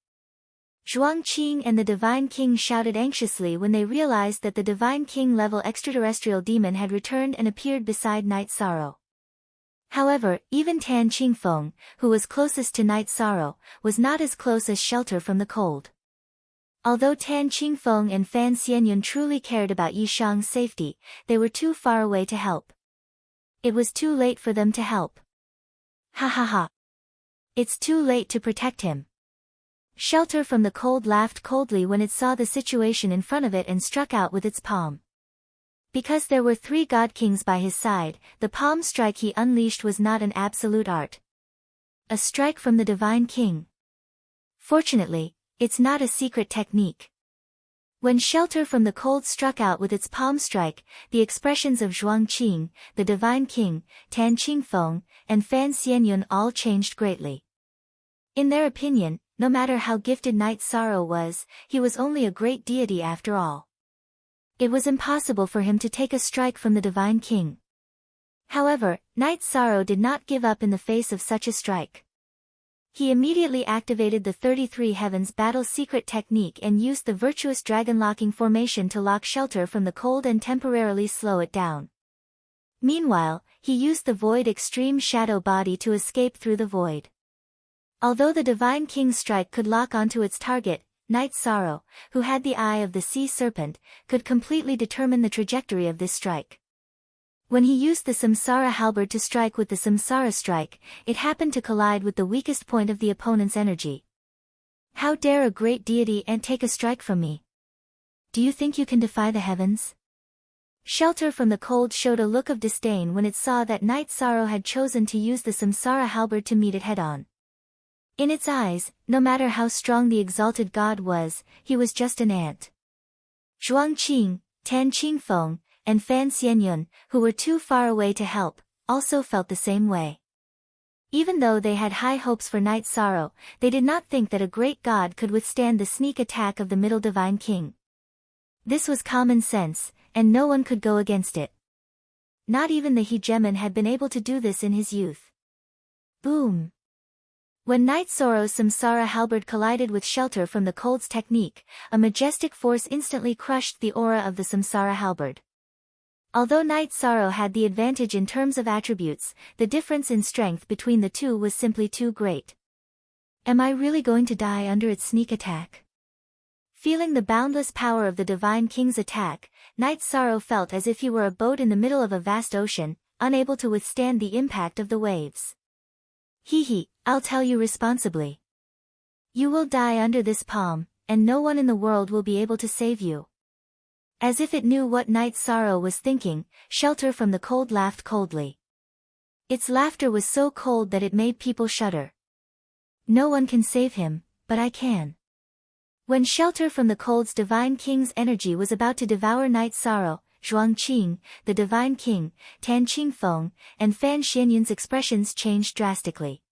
Zhuangqing and the Divine King shouted anxiously when they realized that the Divine King-level extraterrestrial demon had returned and appeared beside Night Sorrow. However, even Tan Qingfeng, who was closest to Night Sorrow, was not as close as Shelter from the cold. Although Tan Qingfeng and Fan Xianyun truly cared about Yishang's safety, they were too far away to help. It was too late for them to help. Ha ha ha. It's too late to protect him. Shelter from the cold laughed coldly when it saw the situation in front of it and struck out with its palm. Because there were 3 God Kings by his side, the palm strike he unleashed was not an absolute art. A strike from the Divine King. Fortunately, it's not a secret technique. When Shelter from the cold struck out with its palm strike, the expressions of Zhuangqing, the Divine King, Tan Qingfeng, and Fan Xianyun all changed greatly. In their opinion, no matter how gifted Night Sorrow was, he was only a great deity after all. It was impossible for him to take a strike from the Divine King. However, Night Sorrow did not give up in the face of such a strike. He immediately activated the 33 Heavens Battle Secret Technique and used the virtuous dragon-locking formation to lock Shelter from the cold and temporarily slow it down. Meanwhile, he used the Void Extreme Shadow Body to escape through the void. Although the Divine King's strike could lock onto its target, Night Sorrow, who had the eye of the sea serpent, could completely determine the trajectory of this strike. When he used the Samsara halberd to strike with the Samsara strike, it happened to collide with the weakest point of the opponent's energy. How dare a great deity take a strike from me? Do you think you can defy the heavens? Shelter from the cold showed a look of disdain when it saw that Night Sorrow had chosen to use the Samsara halberd to meet it head-on. In its eyes, no matter how strong the exalted god was, he was just an ant. Zhuangqing, Tan Qingfeng, and Fan Xianyun, who were too far away to help, also felt the same way. Even though they had high hopes for Night Sorrow, they did not think that a great god could withstand the sneak attack of the Middle Divine King. This was common sense, and no one could go against it. Not even the hegemon had been able to do this in his youth. Boom! When Night Sorrow's Samsara halberd collided with Shelter from the cold's technique, a majestic force instantly crushed the aura of the Samsara halberd. Although Night Sorrow had the advantage in terms of attributes, the difference in strength between the two was simply too great. Am I really going to die under its sneak attack? Feeling the boundless power of the Divine King's attack, Night Sorrow felt as if he were a boat in the middle of a vast ocean, unable to withstand the impact of the waves. Hee, I'll tell you responsibly. You will die under this palm, and no one in the world will be able to save you. As if it knew what Night Sorrow was thinking, Shelter from the cold laughed coldly. Its laughter was so cold that it made people shudder. No one can save him, but I can. When Shelter from the cold's Divine King's energy was about to devour Night Sorrow, Zhuangqing, the Divine King, Tan Qingfeng, and Fan Xianyun's expressions changed drastically.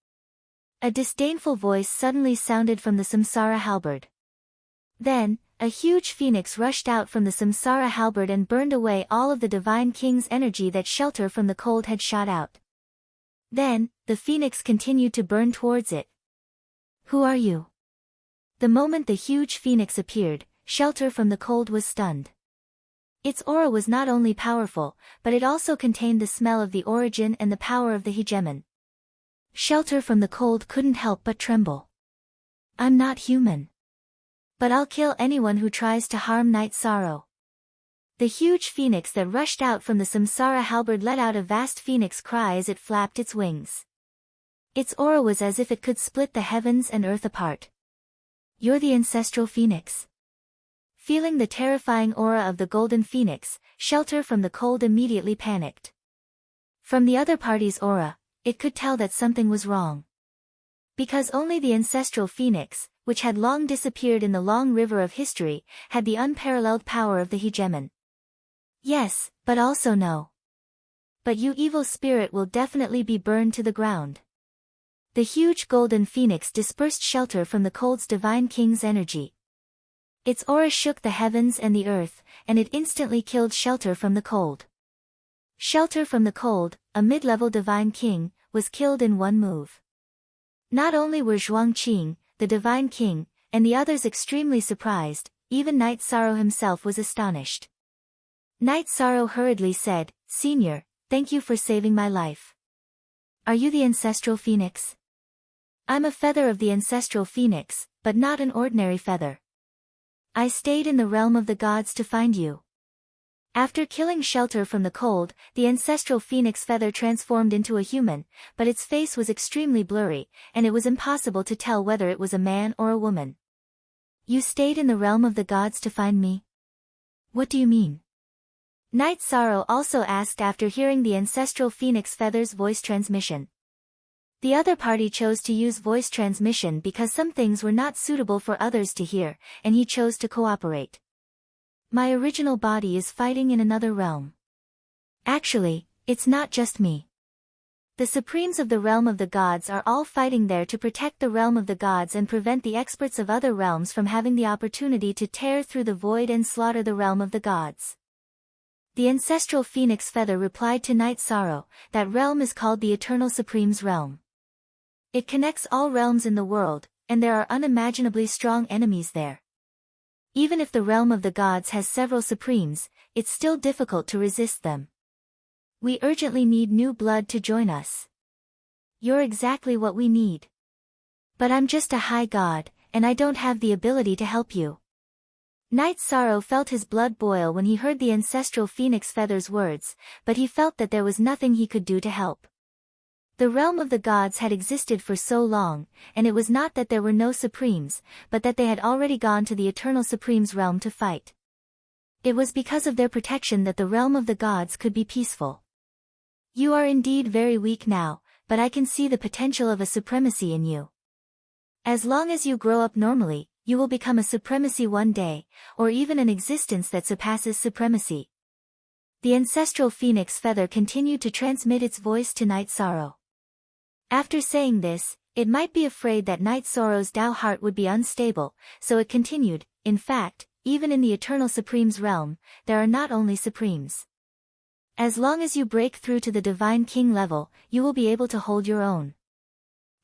A disdainful voice suddenly sounded from the Samsara halberd. Then, a huge phoenix rushed out from the Samsara halberd and burned away all of the Divine King's energy that Shelter from the cold had shot out. Then, the phoenix continued to burn towards it. Who are you? The moment the huge phoenix appeared, Shelter from the cold was stunned. Its aura was not only powerful, but it also contained the smell of the origin and the power of the hegemon. Shelter from the cold couldn't help but tremble. I'm not human. But I'll kill anyone who tries to harm Night Sorrow. The huge phoenix that rushed out from the Samsara halberd let out a vast phoenix cry as it flapped its wings. Its aura was as if it could split the heavens and earth apart. You're the ancestral phoenix. Feeling the terrifying aura of the golden phoenix, Shelter from the Cold immediately panicked. From the other party's aura, it could tell that something was wrong. Because only the ancestral phoenix, which had long disappeared in the long river of history, had the unparalleled power of the hegemon. Yes, but also no. But you evil spirit will definitely be burned to the ground. The huge golden phoenix dispersed Shelter from the Cold's divine king's energy. Its aura shook the heavens and the earth, and it instantly killed Shelter from the Cold. Shelter from the Cold, a mid-level divine king, was killed in one move. Not only were Zhuangqing, the divine king, and the others extremely surprised, even Knight Sorrow himself was astonished. Knight Sorrow hurriedly said, "Senior, thank you for saving my life. Are you the ancestral phoenix?" "I'm a feather of the ancestral phoenix, but not an ordinary feather. I stayed in the realm of the gods to find you." After killing Shelter from the Cold, the ancestral phoenix feather transformed into a human, but its face was extremely blurry, and it was impossible to tell whether it was a man or a woman. "You stayed in the realm of the gods to find me? What do you mean?" Knight Sorrow also asked after hearing the ancestral phoenix feather's voice transmission. The other party chose to use voice transmission because some things were not suitable for others to hear, and he chose to cooperate. "My original body is fighting in another realm. Actually, it's not just me. The supremes of the realm of the gods are all fighting there to protect the realm of the gods and prevent the experts of other realms from having the opportunity to tear through the void and slaughter the realm of the gods." The ancestral phoenix feather replied to Knight Sorrow, "That realm is called the Eternal Supreme's realm. It connects all realms in the world, and there are unimaginably strong enemies there. Even if the realm of the gods has several supremes, it's still difficult to resist them. We urgently need new blood to join us. You're exactly what we need. But I'm just a high god, and I don't have the ability to help you." Knight Sorrow felt his blood boil when he heard the ancestral phoenix feather's words, but he felt that there was nothing he could do to help. The realm of the gods had existed for so long, and it was not that there were no supremes, but that they had already gone to the Eternal Supreme's realm to fight. It was because of their protection that the realm of the gods could be peaceful. "You are indeed very weak now, but I can see the potential of a supremacy in you. As long as you grow up normally, you will become a supremacy one day, or even an existence that surpasses supremacy." The ancestral phoenix feather continued to transmit its voice to Knight Sorrow. After saying this, it might be afraid that Knight Sorrow's Tao heart would be unstable, so it continued, "In fact, even in the Eternal Supreme's realm, there are not only supremes. As long as you break through to the Divine King level, you will be able to hold your own."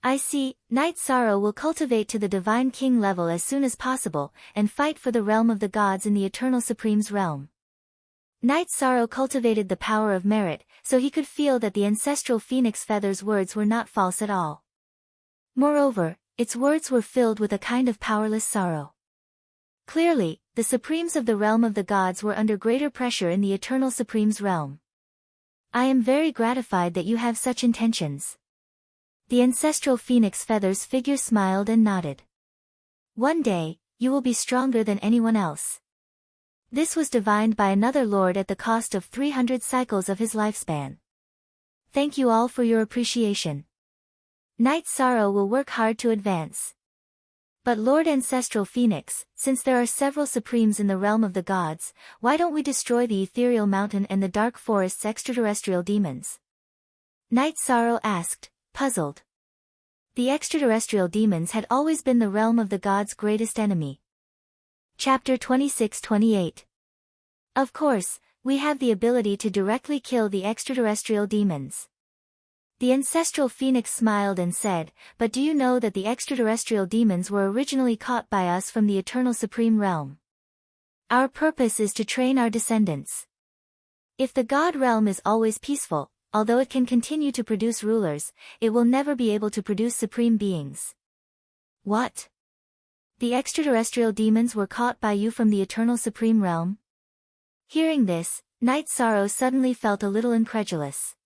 "I see, Knight Sorrow will cultivate to the Divine King level as soon as possible, and fight for the realm of the gods in the Eternal Supreme's realm." Knight Sorrow cultivated the power of merit, so he could feel that the ancestral phoenix feather's words were not false at all. Moreover, its words were filled with a kind of powerless sorrow. Clearly, the supremes of the realm of the gods were under greater pressure in the Eternal Supreme's realm. "I am very gratified that you have such intentions." The ancestral phoenix feather's figure smiled and nodded. "One day, you will be stronger than anyone else." This was divined by another lord at the cost of 300 cycles of his lifespan. "Thank you all for your appreciation. Knight Sorrow will work hard to advance. But Lord Ancestral Phoenix, since there are several supremes in the realm of the gods, why don't we destroy the ethereal mountain and the dark forest's extraterrestrial demons?" Knight Sorrow asked, puzzled. The extraterrestrial demons had always been the realm of the gods' greatest enemy. Chapter 26-28. Of course, we have the ability to directly kill the extraterrestrial demons. The ancestral phoenix smiled and said, "But do you know that the extraterrestrial demons were originally caught by us from the Eternal Supreme Realm? Our purpose is to train our descendants. If the God realm is always peaceful, although it can continue to produce rulers, it will never be able to produce supreme beings." What? The extraterrestrial demons were caught by you from the Eternal Supreme Realm? Hearing this, Knight Sorrow suddenly felt a little incredulous.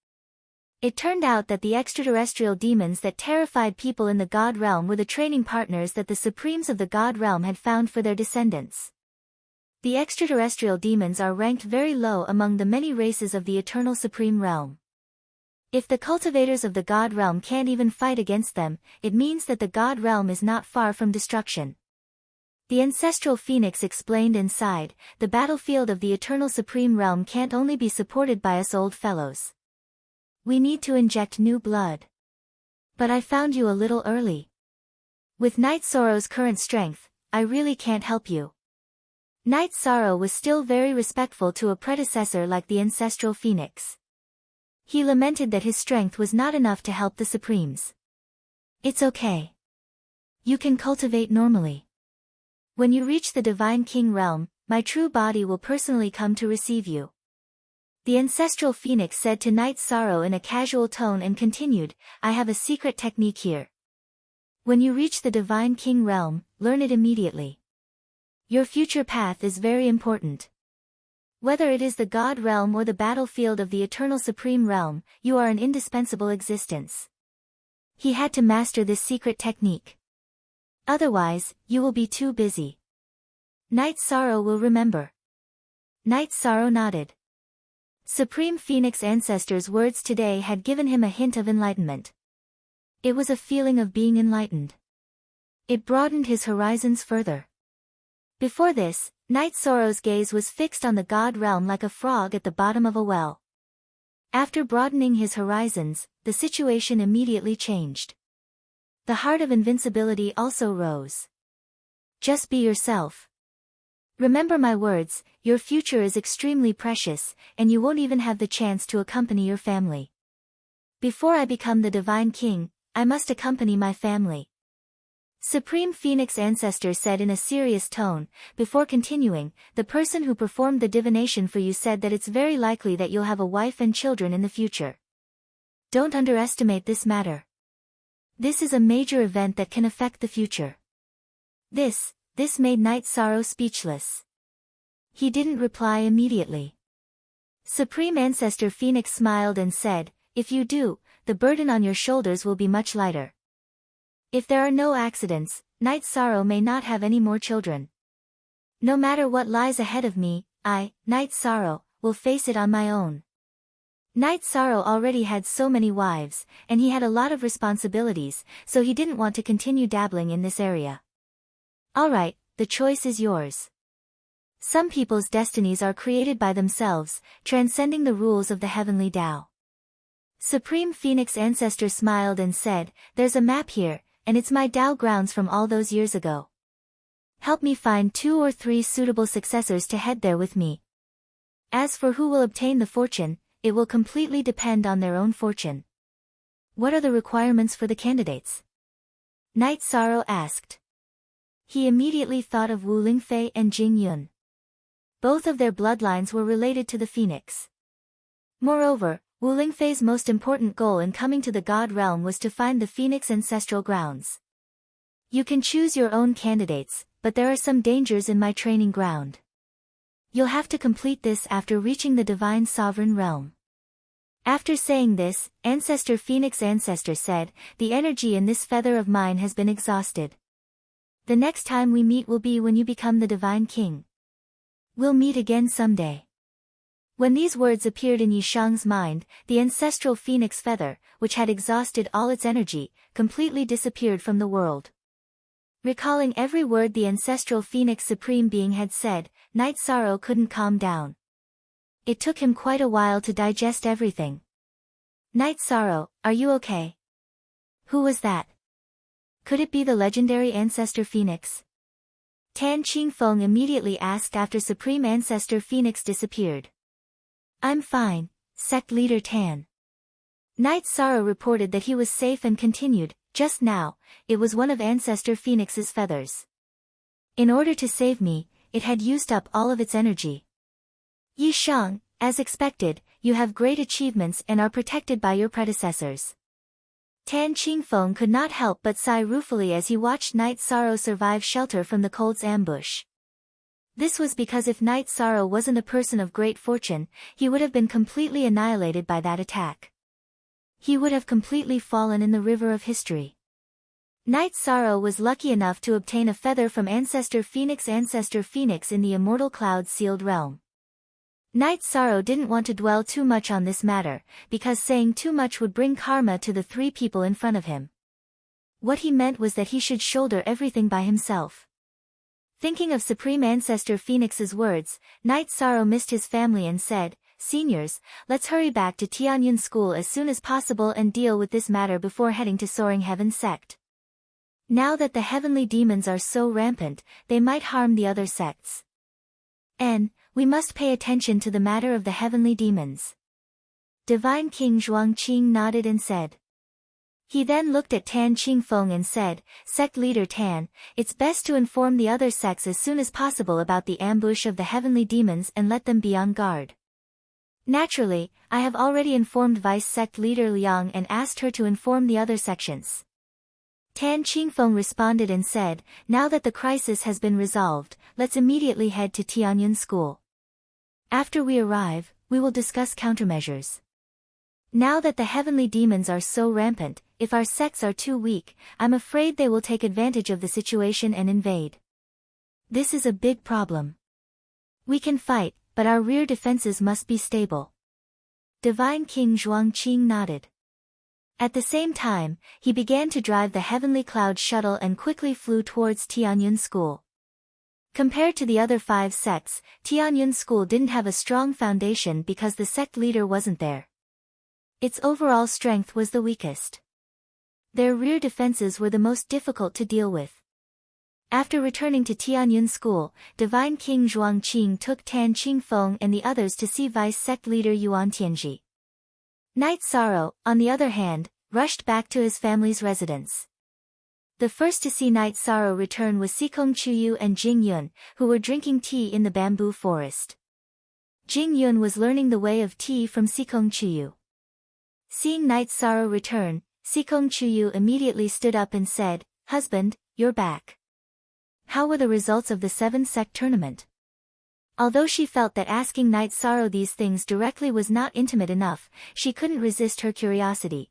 It turned out that the extraterrestrial demons that terrified people in the God realm were the training partners that the Supremes of the God realm had found for their descendants. The extraterrestrial demons are ranked very low among the many races of the Eternal Supreme Realm. If the cultivators of the God realm can't even fight against them, it means that the God realm is not far from destruction. The ancestral phoenix explained and sighed, the battlefield of the Eternal Supreme Realm can't only be supported by us old fellows. We need to inject new blood. But I found you a little early. With Night Sorrow's current strength, I really can't help you. Night Sorrow was still very respectful to a predecessor like the ancestral phoenix. He lamented that his strength was not enough to help the Supremes. It's okay. You can cultivate normally. When you reach the Divine King realm, my true body will personally come to receive you. The ancestral phoenix said to Night Sorrow in a casual tone and continued, I have a secret technique here. When you reach the Divine King realm, learn it immediately. Your future path is very important. Whether it is the God realm or the battlefield of the Eternal Supreme Realm, you are an indispensable existence. He had to master this secret technique. Otherwise, you will be too busy. Night Sorrow will remember. Night Sorrow nodded. Supreme Phoenix Ancestor's words today had given him a hint of enlightenment. It was a feeling of being enlightened. It broadened his horizons further. Before this, Night Sorrow's gaze was fixed on the God realm like a frog at the bottom of a well. After broadening his horizons, the situation immediately changed. The heart of invincibility also rose. Just be yourself. Remember my words, your future is extremely precious, and you won't even have the chance to accompany your family. Before I become the Divine King, I must accompany my family. Supreme Phoenix Ancestor said in a serious tone, before continuing, the person who performed the divination for you said that it's very likely that you'll have a wife and children in the future. Don't underestimate this matter. This is a major event that can affect the future. This made Night Sorrow speechless. He didn't reply immediately. Supreme Ancestor Phoenix smiled and said, if you do, the burden on your shoulders will be much lighter. If there are no accidents, Night Sorrow may not have any more children. No matter what lies ahead of me, I, Night Sorrow, will face it on my own. Night Sorrow already had so many wives, and he had a lot of responsibilities, so he didn't want to continue dabbling in this area. Alright, the choice is yours. Some people's destinies are created by themselves, transcending the rules of the heavenly Tao. Supreme Phoenix Ancestor smiled and said, there's a map here, and it's my Tao grounds from all those years ago. Help me find 2 or 3 suitable successors to head there with me. As for who will obtain the fortune, it will completely depend on their own fortune. What are the requirements for the candidates? Night Sorrow asked. He immediately thought of Wu Lingfei and Jing Yun. Both of their bloodlines were related to the Phoenix. Moreover, Wu Lingfei's most important goal in coming to the God realm was to find the Phoenix ancestral grounds. You can choose your own candidates, but there are some dangers in my training ground. You'll have to complete this after reaching the Divine Sovereign Realm. After saying this, Ancestor Phoenix Ancestor said, the energy in this feather of mine has been exhausted. The next time we meet will be when you become the Divine King. We'll meet again someday. When these words appeared in Yishang's mind, the ancestral phoenix feather, which had exhausted all its energy, completely disappeared from the world. Recalling every word the ancestral phoenix supreme being had said, Night Sorrow couldn't calm down. It took him quite a while to digest everything. Night Sorrow, are you okay? Who was that? Could it be the legendary ancestor phoenix? Tan Qingfeng immediately asked after Supreme Ancestor Phoenix disappeared. I'm fine, Sect Leader Tan. Night Sorrow reported that he was safe and continued, just now, it was one of Ancestor Phoenix's feathers. In order to save me, it had used up all of its energy. Yishang, as expected, you have great achievements and are protected by your predecessors. Tan Qingfeng could not help but sigh ruefully as he watched Night Sorrow survive shelter from the cold's ambush. This was because if Night Sorrow wasn't a person of great fortune, he would have been completely annihilated by that attack. he would have completely fallen in the river of history. Night Sorrow was lucky enough to obtain a feather from Ancestor Phoenix in the immortal cloud-sealed realm. Night Sorrow didn't want to dwell too much on this matter, because saying too much would bring karma to the three people in front of him. What he meant was that he should shoulder everything by himself. Thinking of Supreme Ancestor Phoenix's words, Night Sorrow missed his family and said, "Seniors, let's hurry back to Tianyun School as soon as possible and deal with this matter before heading to Soaring Heaven sect. Now that the heavenly demons are so rampant, they might harm the other sects. We must pay attention to the matter of the heavenly demons." Divine King Zhuangqing nodded and said. He then looked at Tan Qingfeng and said, "Sect leader Tan, it's best to inform the other sects as soon as possible about the ambush of the heavenly demons and let them be on guard." Naturally, I have already informed Vice Sect leader Liang and asked her to inform the other sections. Tan Qingfeng responded and said, "Now that the crisis has been resolved, let's immediately head to Tianyun School. After we arrive, we will discuss countermeasures. Now that the heavenly demons are so rampant, if our sects are too weak, I'm afraid they will take advantage of the situation and invade. This is a big problem. We can fight, but our rear defenses must be stable." Divine King Zhuangqing nodded. At the same time, he began to drive the heavenly cloud shuttle and quickly flew towards Tianyun School. Compared to the other 5 sects, Tianyun School didn't have a strong foundation because the sect leader wasn't there. Its overall strength was the weakest. Their rear defenses were the most difficult to deal with. After returning to Tianyun School, Divine King Zhuangqing took Tan Qingfeng and the others to see Vice Sect leader Yuan Tianji. Night Sorrow, on the other hand, rushed back to his family's residence. The first to see Night Sorrow return was Sikong Chuyu and Jing Yun, who were drinking tea in the bamboo forest. Jing Yun was learning the way of tea from Sikong Chuyu. Seeing Night Sorrow return, Sikong Chuyu immediately stood up and said, "Husband, you're back. How were the results of the 7-sect tournament?" Although she felt that asking Night Sorrow these things directly was not intimate enough, she couldn't resist her curiosity.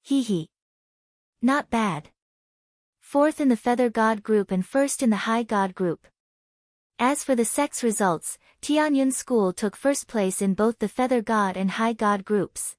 "Hee. Not bad. 4th in the Feather God group and 1st in the High God group." As for the sect's results, Tianyun School took 1st place in both the Feather God and High God groups.